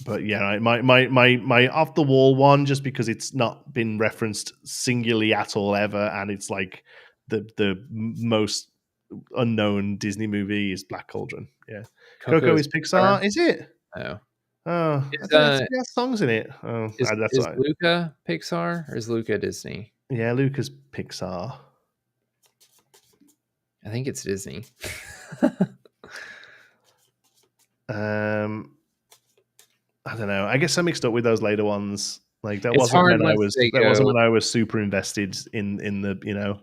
But yeah, my off the wall one, just because it's not been referenced singularly at all ever, and it's like the most unknown Disney movie is Black Cauldron. Yeah, Coco Coco is is Pixar? Pixar, is it? Oh. Oh, I Is thought it had songs in it. Oh, that's is right. Luca Pixar or is Luca Disney? Yeah, Lucas Pixar. I think it's Disney. Um, I don't know. I guess I'm mixed up with those later ones. Like that It's wasn't hard when I once was they that wasn't go. when I was super invested in the.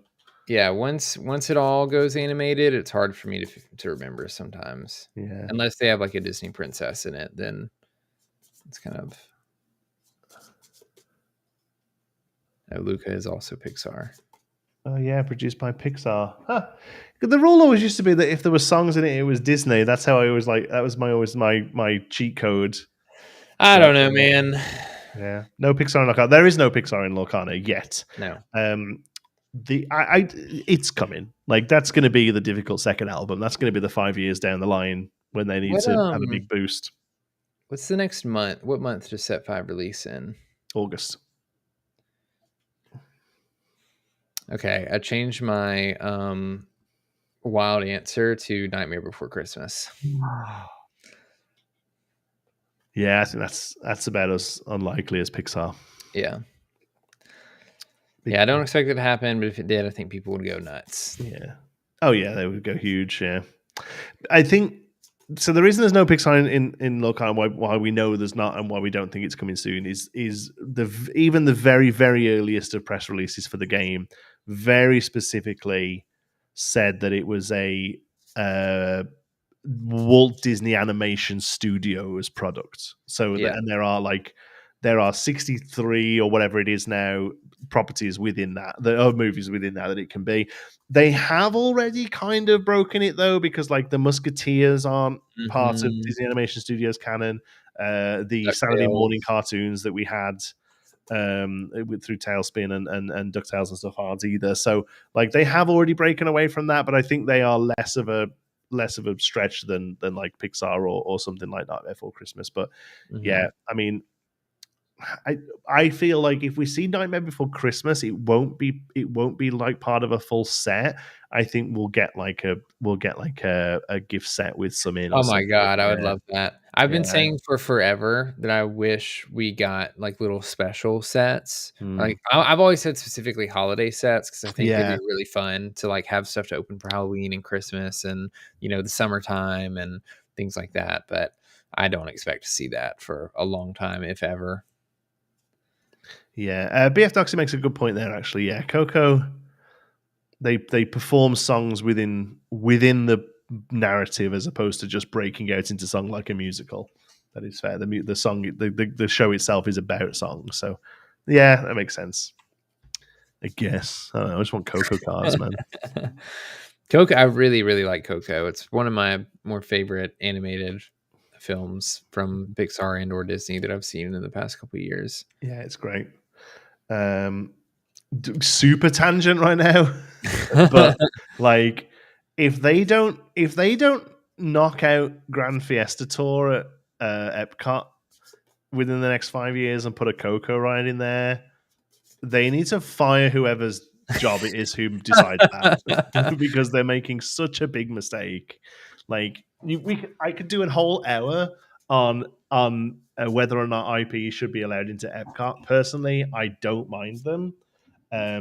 Yeah, once it all goes animated, it's hard for me to remember sometimes. Yeah. Unless they have like a Disney princess in it, then it's kind of. No, Luca is also Pixar. Oh yeah, produced by Pixar. Huh. The rule always used to be that if there were songs in it, it was Disney. That's how I always like. That was my cheat code. I But don't know, man. yeah, no Pixar in Lorcana. There is no Pixar in Lorcana yet. No. It's coming. Like that's going to be the difficult second album. That's going to be the 5 years down the line when they need What to have a big boost. what's the next month? What month does Set 5 release in? August. Okay, I changed my wild answer to Nightmare Before Christmas. Yeah, I think that's about as unlikely as Pixar. Yeah. Yeah, I don't expect it to happen, but if it did, I think people would go nuts. Yeah. Oh yeah, they would go huge. Yeah. I think so. The reason there's no Pixar in Lorcana, why we know there's not, and why we don't think it's coming soon, is even the very very earliest of press releases for the game very specifically said that it was a Walt Disney Animation Studios product. So Yeah. and there are 63 or whatever it is now properties within that, the movies within that it can be. They have already kind of broken it though, because like the Musketeers aren't part of Mhm. Disney Animation Studios canon. The Saturday morning DuckTales. cartoons that we had through Tailspin and DuckTales and stuff aren't either. So like they have already broken away from that, but I think they are less of a stretch than like Pixar or something like that Before Christmas. But yeah, Mhm. I mean, I feel like if we see Nightmare Before Christmas, it won't be like part of a full set. I think we'll get like a gift set with some in or Oh my something. god, I would Yeah, love that. I've been yeah. saying for forever that I wish we got like little special sets. Hmm. Like I've always said specifically holiday sets because I think they'd be Yeah, really fun to like have stuff to open for Halloween and Christmas and the summertime and things like that. But I don't expect to see that for a long time, if ever. yeah. BF Doxy makes a good point there, actually. Yeah, Coco. they perform songs within the narrative as opposed to just breaking out into song like a musical. That is fair. The song, the show itself is about songs. So yeah, that makes sense. I guess. I don't know. I just want Coco cars, man. Coco, I really, really like Coco. It's one of my more favorite animated films from Pixar and or Disney that I've seen in the past couple of years. Yeah, it's great. Super tangent right now, but like if they don't knock out Grand Fiesta Tour at Epcot within the next 5 years and put a Coco ride in there, they need to fire whoever's job it is who decides that because they're making such a big mistake. Like I could do a whole hour on whether or not IP should be allowed into Epcot. Personally, I don't mind them.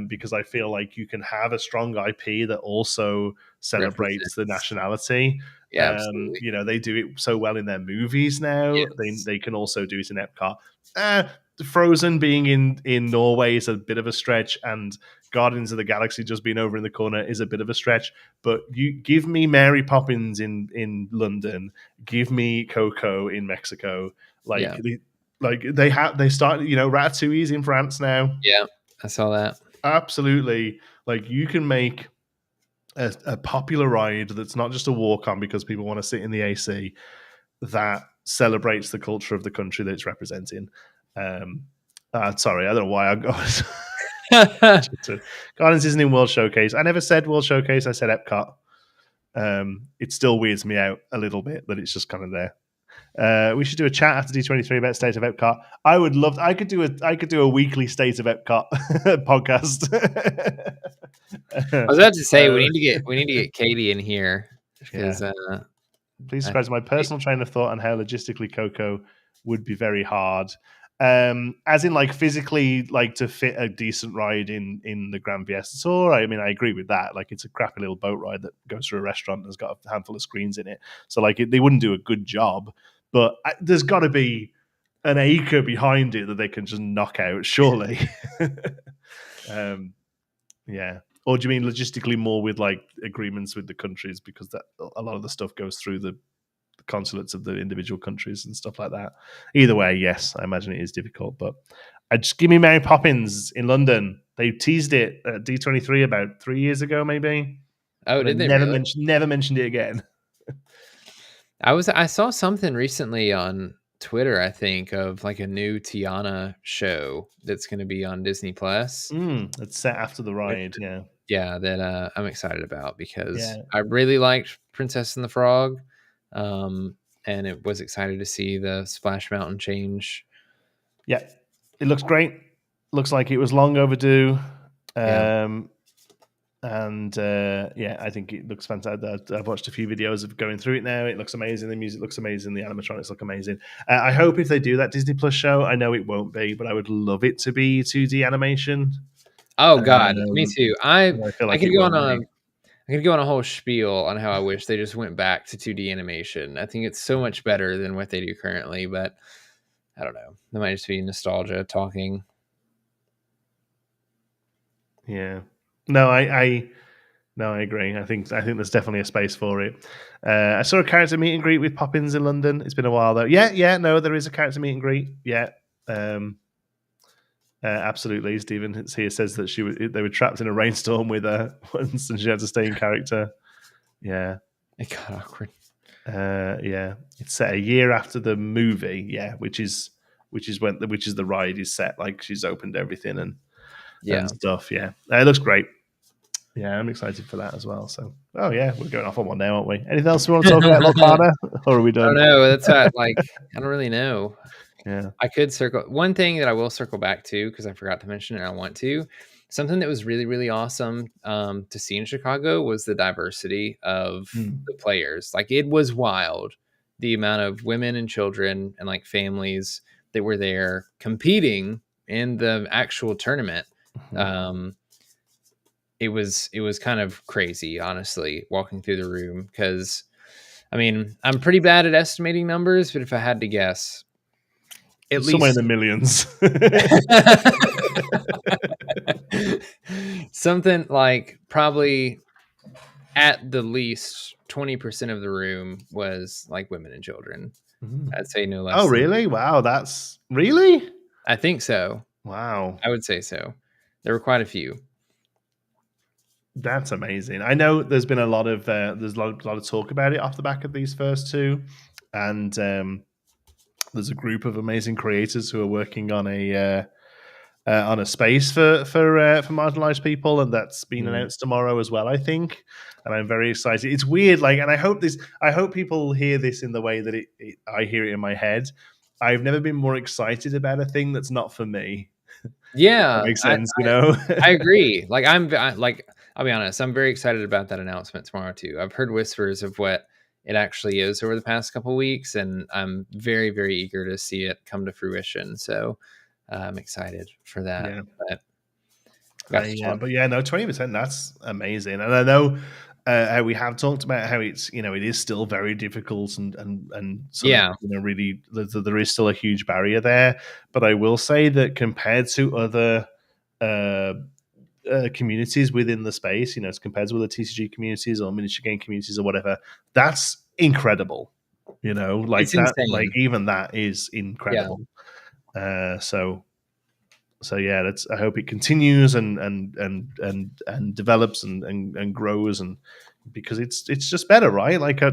Because I feel like you can have a strong IP that also celebrates the nationality. Yeah, absolutely. You know, they do it so well in their movies now. Yes. They can also do it in Epcot. Frozen being in Norway is a bit of a stretch, and Guardians of the Galaxy just being over in the corner is a bit of a stretch. But you give me Mary Poppins in London, give me Coco in Mexico. Like they start, you know, Ratatouille's in France now. Yeah, I saw that. Absolutely. Like you can make a popular ride that's not just a walk on because people want to sit in the AC that celebrates the culture of the country that it's representing. Sorry, I don't know why I got Guardians isn't in World Showcase. I never said World Showcase, I said Epcot. It still weirds me out a little bit that it's just kind of there. We should do a chat after D23 about State of Epcot. I would love. I could do a weekly State of Epcot podcast. I was about to say we need to get Katie in here because. Please describe my personal train of thought on how logistically Coco would be very hard. As in, like physically, like to fit a decent ride in the Grand Fiesta Tour. I mean, I agree with that. Like, it's a crappy little boat ride that goes through a restaurant and has got a handful of screens in it. So, like, they wouldn't do a good job. But there's got to be an acre behind it that they can just knock out, surely. Yeah. Or do you mean logistically more with like agreements with the countries, because that a lot of the stuff goes through the consulates of the individual countries and stuff like that? Either way, yes, I imagine it is difficult. But just give me Mary Poppins in London. They teased it at D23 about 3 years ago, maybe. Oh, did they never really? Never mentioned it again. I saw something recently on Twitter, I think, of like a new Tiana show that's going to be on Disney Plus. It's set after the ride, yeah, that I'm excited about because I really liked Princess and the Frog, and it was excited to see the Splash Mountain change. Yeah, it looks great. Looks like it was long overdue. And I think it looks fantastic. I've watched a few videos of going through it now. It looks amazing. The music looks amazing. The animatronics look amazing. I hope if they do that Disney Plus show, I know it won't be, but I would love it to be 2D animation. Oh God, me too. I feel like I could go on a whole spiel on how I wish they just went back to 2D animation. I think it's so much better than what they do currently, but I don't know. That might just be nostalgia talking. Yeah. No, I agree. I think there's definitely a space for it. I saw a character meet and greet with Poppins in London. It's been a while though. No, there is a character meet and greet. Yeah. Absolutely. Stephen here says that they were trapped in a rainstorm with her once and she had to stay in character. Yeah. It got awkward. Yeah. It's set a year after the movie, which is the ride is set. Like, she's opened everything and stuff. Yeah. It looks great. Yeah, I'm excited for that as well. So, we're going off on one now, aren't we? Anything else we want to talk about, Lorcana? Or are we done? I don't know. That's what, I don't really know. Yeah. I could circle. One thing that I will circle back to, because I forgot to mention it, and I want to. Something that was really, really awesome to see in Chicago was the diversity of the players. Like, it was wild, the amount of women and children and like families that were there competing in the actual tournament. It was kind of crazy, honestly, walking through the room, because I mean, I'm pretty bad at estimating numbers, but if I had to guess, at least somewhere in the millions. Something like probably at the least 20% of the room was like women and children. Mm. I'd say no Oh, less than. really? Wow, that's really I think so. wow. I would say so. There were quite a few. That's amazing. I know there's been a lot of there's a lot of talk about it off the back of these first two, and there's a group of amazing creators who are working on a space for marginalized people, and that's been Mhm. announced tomorrow as well, I think. And I'm very excited. It's weird, like, and I hope people hear this in the way that I hear it in my head. I've never been more excited about a thing that's not for me. That Yeah, makes sense, you know. I agree. Like like I'll be honest, I'm very excited about that announcement tomorrow too. I've heard whispers of what it actually is over the past couple weeks, and I'm very, very eager to see it come to fruition. So I'm excited for that. Yeah. But got to talk. But yeah, no, 20%. That's amazing, and I know how we have talked about how it's it is still very difficult and sort of Yeah, really there is still a huge barrier there. But I will say that compared to other uh, communities within the space, as compared to other TCG communities or miniature game communities or whatever, that's incredible. Like it's that, like insane. even that is Yeah, incredible. So yeah, that's. I hope it continues and develops and grows, and because it's just better, right? Like I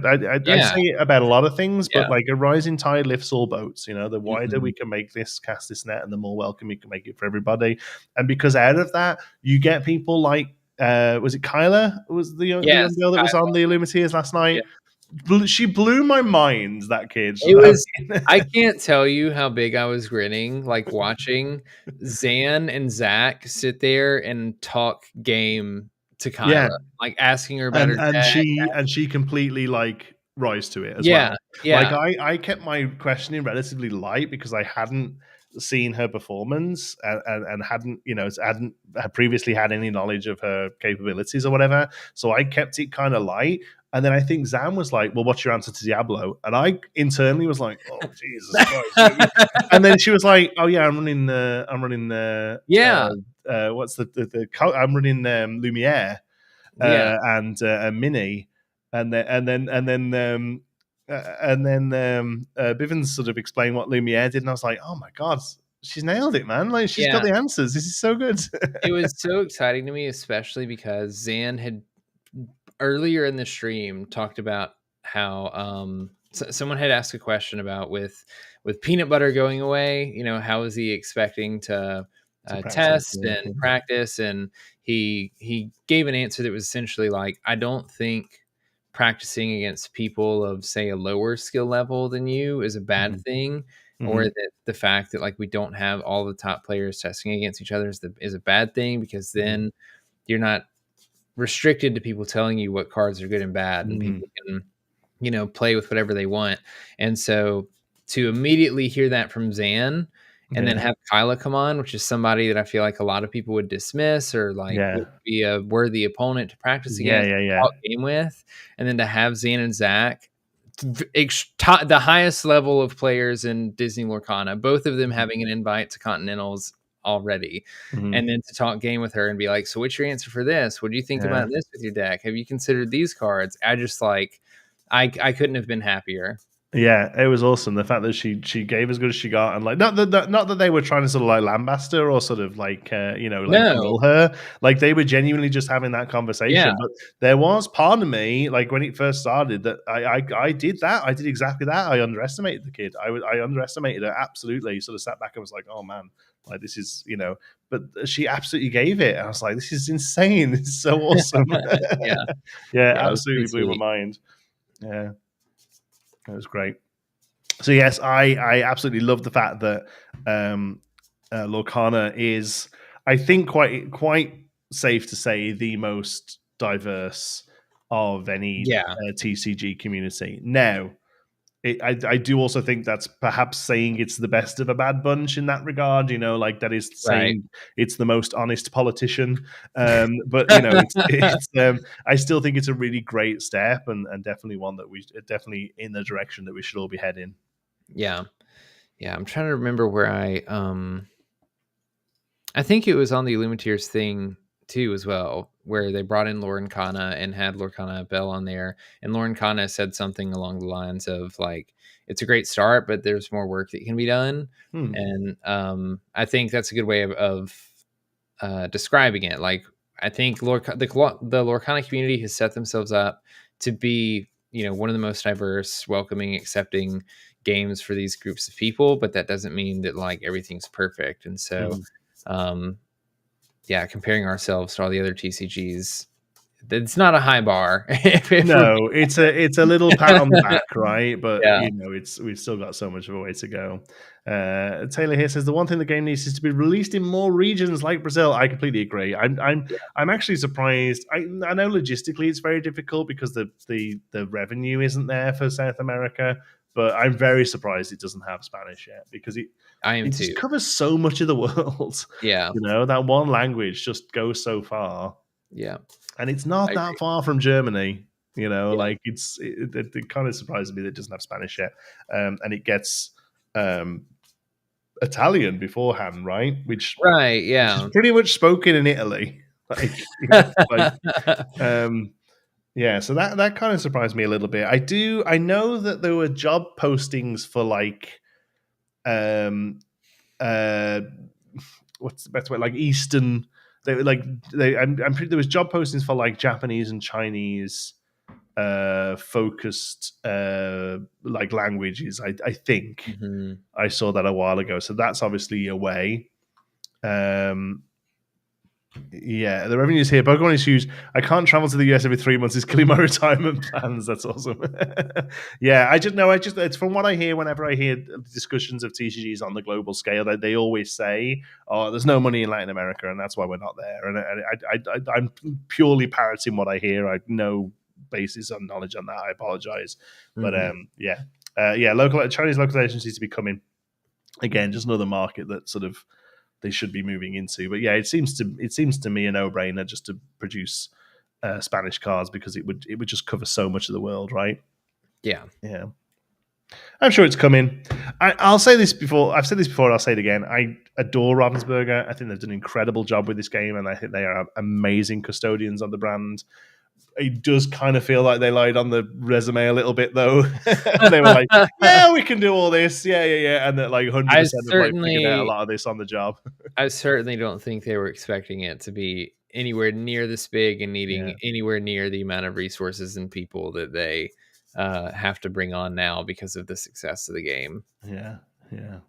yeah, say it about a lot of things, but yeah. like a rising tide lifts all boats. The wider we Mhm. can make this cast this net, and the more welcome we can make it for everybody. And because out of that, you get people like was it Kyla? Was the young Yes, girl that was Kyla. on the Illuminateers last Yeah. night? She blew my mind. That kid. It was I can't tell you how big I was grinning, like, watching Zan and Zach sit there and talk game to Yeah, Kyla, like, asking her about and her and deck. she completely like rise to it as Yeah, well. Like yeah, I kept my questioning relatively light because I hadn't seen her performance and hadn't had previously had any knowledge of her capabilities or whatever. So I kept it kind of light. And then I think Zam was like, "Well, what's your answer to Diablo?" And I internally was like, "Oh, Jesus Christ!" And then she was like, "Oh yeah, I'm running yeah, what's I'm running Lumiere." yeah, And Mini, and then Bivens sort of explained what Lumiere did, and I was like, oh my god, she's nailed it, man! Like she's got yeah. the answers. This is so good. It was so exciting to me, especially because Zan had earlier in the stream talked about how someone had asked a question about with peanut butter going away, how is he expecting to To practice, test and practice, and he gave an answer that was essentially like, I don't think practicing against people of, say, a lower skill level than you is a bad Mhm, thing, or mhm, that the fact that, like, we don't have all the top players testing against each other is a bad thing, because mhm, then you're not restricted to people telling you what cards are good and bad, and mhm. people can, play with whatever they want. And so to immediately hear that from Zan, and then Yeah, have Kyla come on, which is somebody that I feel like a lot of people would dismiss, or like yeah, would be a worthy opponent to practice yeah, against, yeah, yeah. talk game with, and then to have Zan and Zach, the highest level of players in Disney Lorcana, both of them Mhm, having an invite to Continentals already, mhm. and then to talk game with her and be like, so what's your answer for this? What do you think Yeah. about this with your deck? Have you considered these cards? I just like, I couldn't have been happier. Yeah, it was awesome. The fact that she gave as good as she got, and like not that they were trying to sort of like lambaste her or sort of like like No. belittle her. Like they were genuinely just having that Yeah. conversation. But there was part of me, like when it first started, that I did that. I did exactly that. I underestimated the kid. I underestimated her absolutely. Sort of sat back and was like, oh man, like this is But she absolutely gave it. And I was like, this is insane. This is so awesome. Yeah. Yeah, Yeah. It was pretty absolutely blew my sweet. mind. Yeah, it was great. So yes, I absolutely love the fact that um, Lorcana is, I think, quite safe to say, the most diverse of any Yeah. TCG community. Now, I do also think that's perhaps saying it's the best of a bad bunch in that regard. Like that is Right. saying it's the most honest politician. But it's I still think it's a really great step, and definitely one that we definitely in the direction that we should all be heading. Yeah. Yeah. I'm trying to remember where I think it was on the Illuminateers thing too, as well, where they brought in Lorcana and had Lorcana Bell on there, and Lorcana said something along the lines of like, "It's a great start, but there's more work that can be done." Hmm. And I think that's a good way of describing it. Like, I think the Lorcana community has set themselves up to be, one of the most diverse, welcoming, accepting games for these groups of people, but that doesn't mean that like everything's perfect. And so, Mhm. um, yeah, comparing ourselves to all the other TCGs, it's not a high bar. if we're No, it's a little pat on the back, right? But Yeah, we've still got so much of a way to go. Taylor here says the one thing the game needs is to be released in more regions like Brazil. I completely agree. I'm actually surprised. I know logistically it's very difficult because the revenue isn't there for South America, but I'm very surprised it doesn't have Spanish yet because I am it just too. covers so much of the world. Yeah, That one language just goes so far. yeah, And it's I not that agree. far from Germany. Yeah, Like it kind of surprises me that it doesn't have Spanish yet, and it gets um, Italian beforehand, right? right. Which is Yeah. pretty much spoken in Italy. Like um, yeah. So that kind of surprised me a little bit. I know that there were job postings for like um uh what's the best way, like Eastern. They were like I'm pretty, there was job postings for like Japanese and Chinese focused like languages. I think Mhm. I saw that a while ago, so that's obviously a way. um yeah, the revenue's here. Pokemon is huge. I can't travel to the US every 3 months. It's killing my retirement plans. That's awesome. Yeah, I just know. I just it's from what I hear. Whenever I hear discussions of TCGs on the global scale, they always say, "Oh, there's no money in Latin America, and that's why we're not there." And I'm purely parroting what I hear. I have no basis on knowledge on that. I apologize, but Mhm. yeah. Local Chinese localization seems to be coming again. Just another market that sort of they should be moving into. But yeah, it seems to me a no brainer just to produce Spanish cards because it would just cover so much of the world, right? Yeah. Yeah, I'm sure it's coming. I'll say this before. I've said this before. And I'll say it again. I adore Ravensburger. I think they've done an incredible job with this game, and I think they are amazing custodians of the brand. It does kind of feel like they lied on the resume a little bit, though. They were like, "Yeah, we can do all this, yeah," and that like I 100% have like figured out a certainly lot of this on the job. I certainly don't think they were expecting it to be anywhere near this big and Yeah, needing anywhere near the amount of resources and people that they have to bring on now because of the success of the game. yeah, yeah.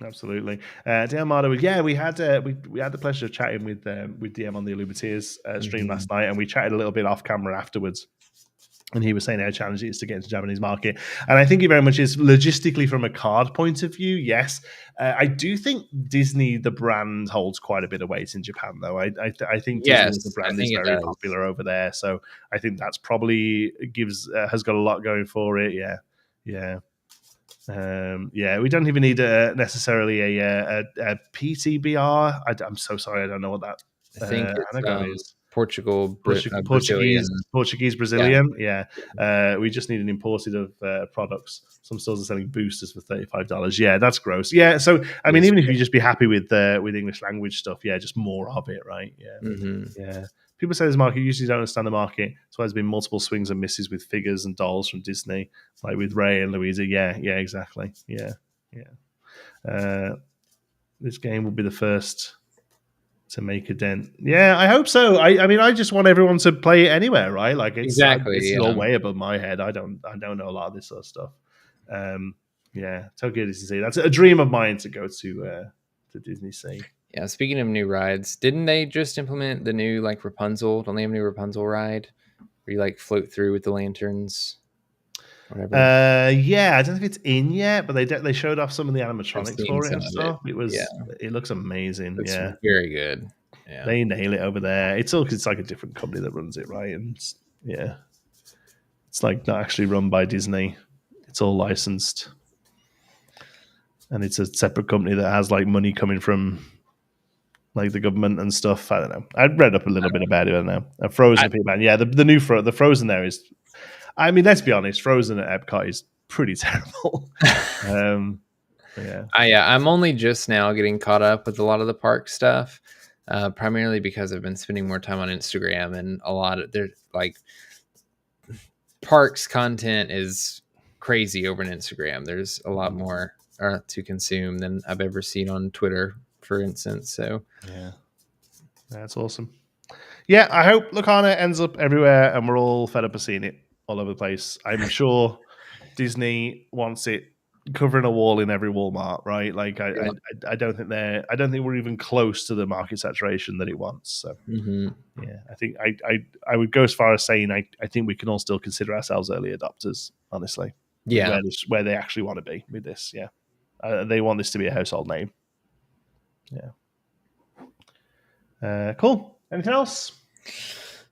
Absolutely, DM Mardo. Yeah, we had the pleasure of chatting with DM on the Illuminateers stream Mhm. last night, and we chatted a little bit off camera afterwards. And he was saying how challenging it is to get into the Japanese market, and I think it very much is logistically from a card point of view. Yes, I do think Disney, the brand, holds quite a bit of weight in Japan, though. I think Disney as a Yes, I brand is think it very does. popular over there, so I think that's probably gives has got a lot going for it. Yeah, yeah. Yeah, we don't even need necessarily a PTBR. I'm so sorry, I don't know what that I think it's anagram is. Brazilian. Portuguese Yeah, Brazilian. Yeah, yeah, we just need an imported of products. Some stores are selling boosters for $35. Yeah, that's gross. Yeah, so I it mean, is. even if you just be happy with English language stuff, yeah, just more of it, right? Yeah, Mhm. yeah. People say this market usually don't understand the market. That's why there's been multiple swings and misses with figures and dolls from Disney, like with Ray and Louisa. Yeah, yeah, exactly. Yeah, yeah. This game will be the first to make a dent. Yeah, I hope so. I mean, I just want everyone to play it anywhere, right? Like Exactly. this is all Yeah. way above my head. I don't know a lot of this sort of stuff. Um, yeah, Tokyo Disney Sea. That's a dream of mine to go to Disney Sea. Yeah. Speaking of new rides, didn't they just implement the new like Rapunzel? Don't they have a new Rapunzel ride where you like float through with the lanterns, whatever? Yeah, I don't know if it's in yet, but they showed off some of the I've animatronics seen for it some and of it. stuff. Yeah, It looks amazing. looks Yeah, very good. Yeah. they nail it over there. It's like a different company that runs it, right? And yeah, it's like not actually run by Disney. It's all licensed, and it's a separate company that has like money coming from like the government and stuff. I don't know. I read up a little bit about it. I don't know. I, Frozen, man. Yeah, the new the Frozen there is. I mean, let's be honest. Frozen at Epcot is pretty terrible. um, Yeah. I'm only just now getting caught up with a lot of the park stuff, primarily because I've been spending more time on Instagram, and a lot of there's like parks content is crazy over on Instagram. There's a lot more to consume than I've ever seen on Twitter, for instance. So Yeah. That's awesome. Yeah, I hope Lorcana ends up everywhere and we're all fed up of seeing it all over the place. I'm sure Disney wants it covering a wall in every Walmart, right? Like yeah. I don't think I don't think we're even close to the market saturation that it wants. So Mm-hmm. yeah, I think I would go as far as saying I think we can all still consider ourselves early adopters, honestly, with Yeah. where they actually want to be with this. Yeah, they want this to be a household name. Yeah. Cool. Anything else?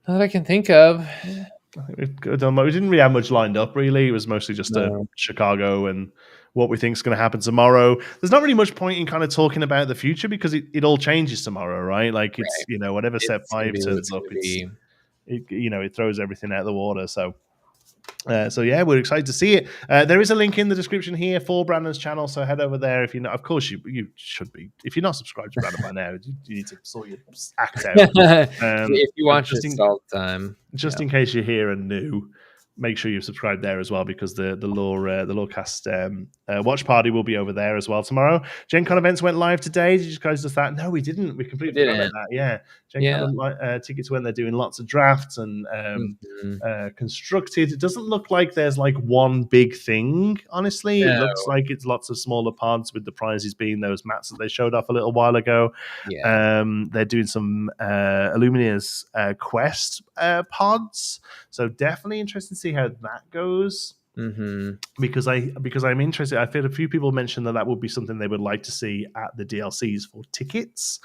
Not that I can think of. I think we've done. We didn't really have much lined up. Really, it was mostly just a No. Chicago and what we think is going to happen tomorrow. There's not really much point in kind of talking about the future because it all changes tomorrow, right? Like it's Right. whatever set It's gonna five be what it's turns up, gonna be. it throws everything out of the water. So yeah, we're excited to see it. There is a link in the description here for Brandon's channel, so head over there if you're not. Of course, you should be. If you're not subscribed to Brandon by now, you need to sort your act out. If you But watch this all the time, just in case you're here and new, make sure you subscribe there as well because the Lorecast watch party will be over there as well tomorrow. Gen Con events went live today. Did you guys just that? No, we didn't. We we completely forgot about didn't. that. Yeah, Gen Yeah. Con tickets when they're doing lots of drafts and Mhm. constructed. It doesn't look like there's like one big thing. Honestly, it No. looks like it's lots of smaller pods with the prizes being those mats that they showed off a little while ago. Yeah. They're doing some Illumina's Quest pods, so definitely interested to see how that goes. Mm-hmm. Because I'm interested. I feel a few people mentioned that would be something they would like to see at the DLCs for tickets,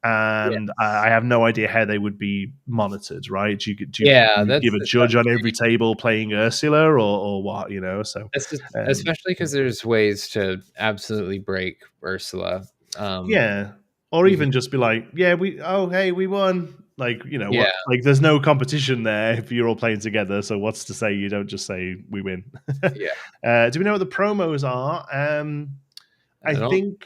and I have no idea how they would be monitored. Right? Do Yeah, you give a that's judge on the every thing. table playing Ursula or what? So That's just, um, especially because there's ways to absolutely break Ursula. yeah, or You can, even just be like, yeah, hey, we won. Like, yeah, what? Like, there's no competition there if you're all playing together. So what's to say you don't just say we win? yeah. Do we know what the promos are? I I don't. think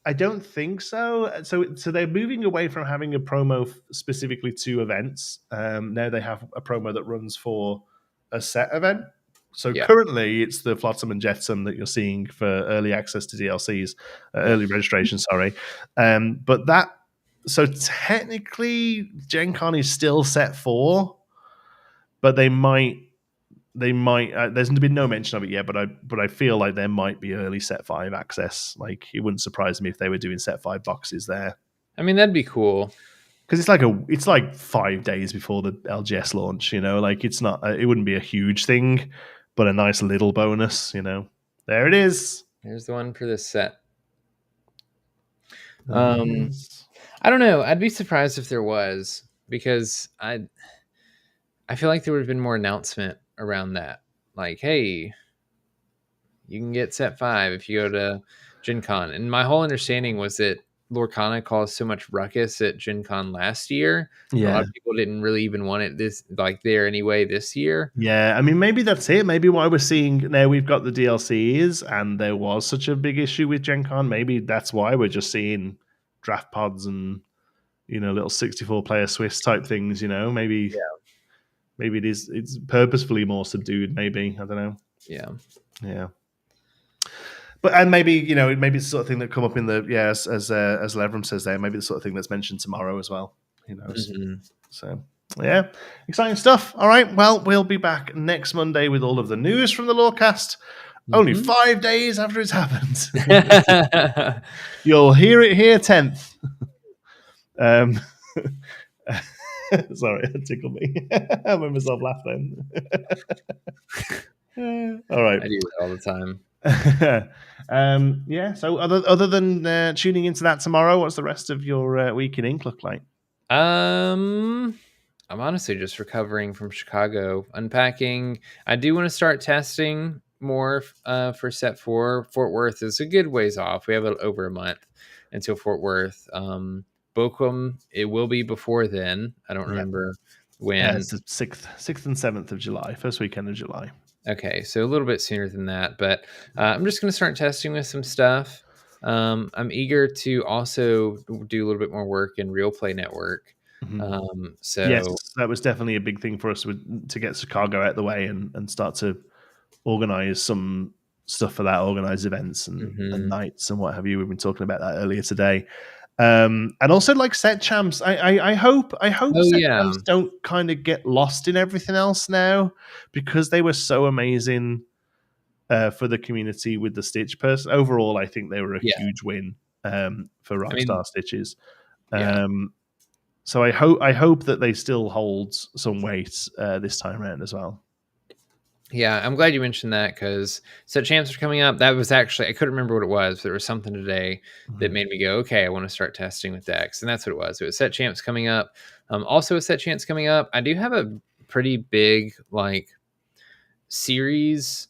I don't think so. So they're moving away from having a promo specifically to events. Now they have a promo that runs for a set event. So Yeah, currently, it's the Flotsam and Jetsam that you're seeing for early access to DLCs, yeah. early registration. Sorry, but that. So technically, Gen Con is still set for, but they might. There's been no mention of it yet, but I feel like there might be early set 5 access. Like it wouldn't surprise me if they were doing set 5 boxes there I mean, that'd be cool. because it's like 5 days before the LGS launch. Like it's not. It wouldn't be a huge thing, but a nice little bonus. There it is. Here's the one for this set. There it is. I don't know. I'd be surprised if there was, because I feel like there would have been more announcement around that. Like, hey, you can get set 5 if you go to Gen Con. And my whole understanding was that Lorcana caused so much ruckus at Gen Con last year. A lot Yeah. of people didn't really even want it there anyway this year. Yeah, I mean, maybe that's it. Maybe why we're seeing now we've got the DLCs, and there was such a big issue with Gen Con. Maybe that's why we're just seeing draft pods and little 64 player Swiss type things. Maybe it's purposefully more subdued. Maybe I don't know. Yeah. And maybe maybe it's the sort of thing that come up in the as Levram says there. Maybe the sort of thing that's mentioned tomorrow as well. Who knows? Mm-hmm. So yeah, exciting stuff. All right, well we'll be back next Monday with all of the news from the Lorecast. Only 5 days after it's happened. You'll hear it here 10th. Sorry, it tickled me. I made myself laugh then. All right. I do that all the time. So other than tuning into that tomorrow, what's the rest of your week in ink look like? I'm honestly just recovering from Chicago, unpacking. I do want to start testing more for set 4. Fort Worth is a good ways off. We have over a month until Fort Worth. Bochum, it will be before then. I don't remember when. It's the 6th and 7th of July, first weekend of July. Okay, so a little bit sooner than that, but I'm just going to start testing with some stuff. I'm eager to also do a little bit more work in Real Play Network. Mhm. Yes, So that was definitely a big thing for us to get Chicago out of the way and start to organize some stuff for that, organize events and mhm. nights and what have you. We've been talking about that earlier today. And also like set champs. I hope Oh set yeah, champs don't kind of get lost in everything else now, because they were so amazing for the community with the Stitch person. Overall, I think they were a yeah. huge win for I mean, Rockstar Stitches. yeah. Um, so I hope that they still hold some weight this time around as well. Yeah, I'm glad you mentioned that because set champs are coming up. That was actually I couldn't remember what it was, but there was something today that Mhm. made me go, okay, I want to start testing with decks, and that's what it was. It was set champs coming up. Also, a set champs coming up. I do have a pretty big like series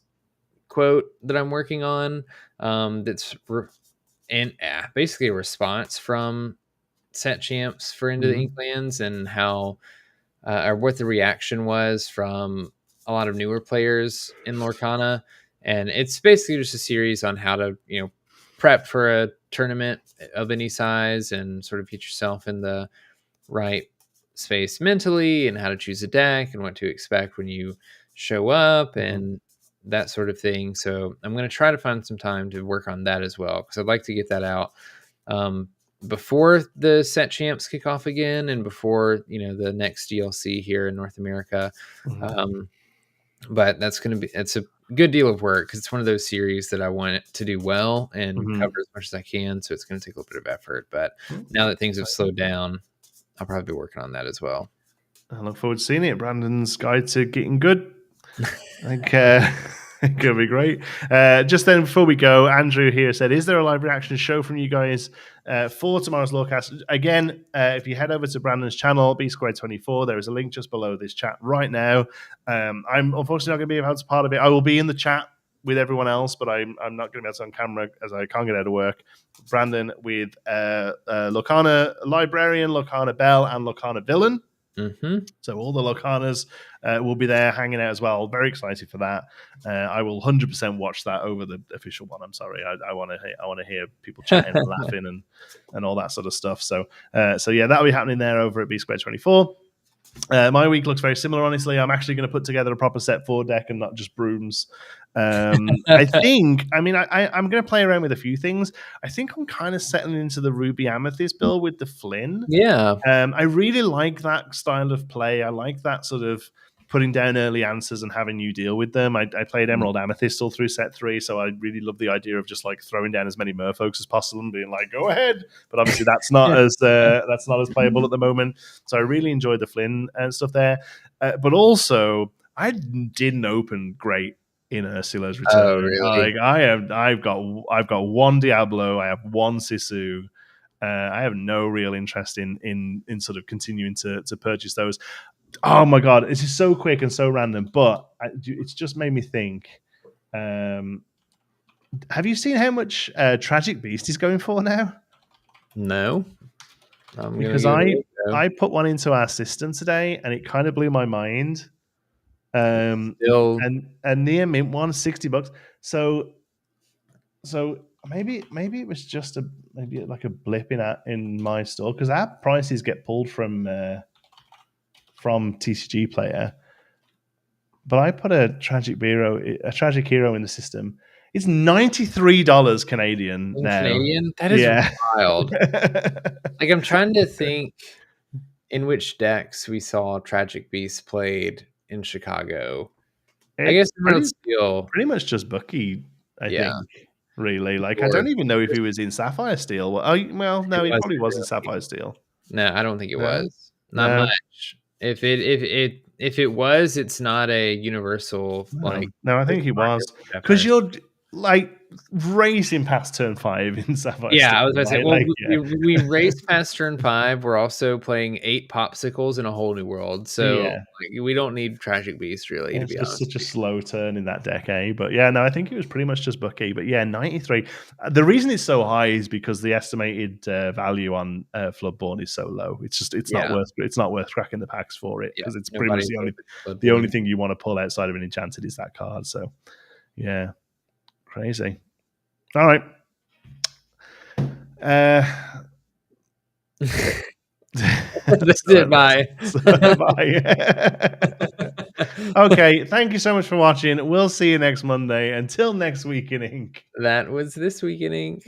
quote that I'm working on. That's basically a response from set champs for Into the Mhm. Inklands and how or what the reaction was from a lot of newer players in Lorcana. And it's basically just a series on how to, prep for a tournament of any size and sort of get yourself in the right space mentally and how to choose a deck and what to expect when you show up Mhm. and that sort of thing. So I'm going to try to find some time to work on that as well because I'd like to get that out um, before the set champs kick off again and before the next DLC here in North America. Mhm. Um, but it's a good deal of work because it's one of those series that I want it to do well and Mhm. cover as much as I can. So it's going to take a little bit of effort. But Mm, now that things have exciting. slowed down, I'll probably be working on that as well. I look forward to seeing it. Brandon's guide to getting good. I think it could be great. Just then, before we go, Andrew here said, "Is there a live reaction show from you guys for tomorrow's Lorecast?" Again, if you head over to Brandon's channel, B Square 24, there is a link just below this chat right now. I'm unfortunately not going to be able to part of it. I will be in the chat with everyone else, but I'm not going to be able to on camera as I can't get out of work. Brandon with Lorcana Librarian, Lorcana Bell, and Lorcana Villain. Mm-hmm. So all the Locanas will be there hanging out as well. Very excited for that. I will 100% watch that over the official one. I'm sorry, I want to hear people chatting and laughing and all that sort of stuff. So yeah, that'll be happening there over at B Square 24. My week looks very similar, honestly. I'm actually going to put together a proper set 4 deck and not just brooms. I think, I'm going to play around with a few things. I think I'm kind of settling into the Ruby Amethyst build with the Flynn. Yeah. I really like that style of play. I like that sort of putting down early answers and having you deal with them. I played Emerald Amethyst all through set 3, so I really love the idea of just like throwing down as many merfolks as possible and being like, "Go ahead!" But obviously, that's not as playable at the moment. So I really enjoyed the Flynn and stuff there. But also, I didn't open great in Ursula's Oh, Return. really? Like I've got one Diablo, I have one Sisu. I have no real interest in sort of continuing to purchase those. Oh my god, this is so quick and so random, but it's just made me think. Um, have you seen how much Tragic Beast is going for now? No. I'm gonna Because give it a look though. I put one into our system today, and it kind of blew my mind. Still, And near mint one, $60. So maybe it was just maybe like a blip in my store, because our prices get pulled from TCG Player. But I put a tragic hero in the system. It's $93 Canadian in now. Canadian, that is Yeah. wild. Like I'm trying to think in which decks we saw Tragic Beast played in Chicago. I guess It's Emerald Steel, pretty much just Bucky, I yeah, think. Really, like I or don't even know if he was in Sapphire Steel. Well, it no, he was probably was in really. Sapphire Steel. No, I don't think it No, was. Not no, much. If it was, it's not a universal no, like no. I place think to he find was, it, because Sapphire. you're like racing past turn 5 in Sapphire Yeah, I Stone, was gonna say, right? well, Like, yeah. we raced past turn 5. We're also playing 8 popsicles in a whole new world, so Yeah. like, we don't need Tragic Beast really, to It's be just honest such a with you. slow turn in that deck, eh? But yeah, no, I think it was pretty much just Bucky. But yeah, 93. The reason it's so high is because the estimated value on Floodborn is so low. It's just it's not Yeah, worth cracking the packs for it yeah, because it's pretty much nobody's looking at the only Bloodborne. thing you want to pull outside of an enchanted is that card. So yeah, crazy. All right. That's So it, bye. bye. Okay, thank you so much for watching. We'll see you next Monday. Until next week in ink. That was This Week in Ink.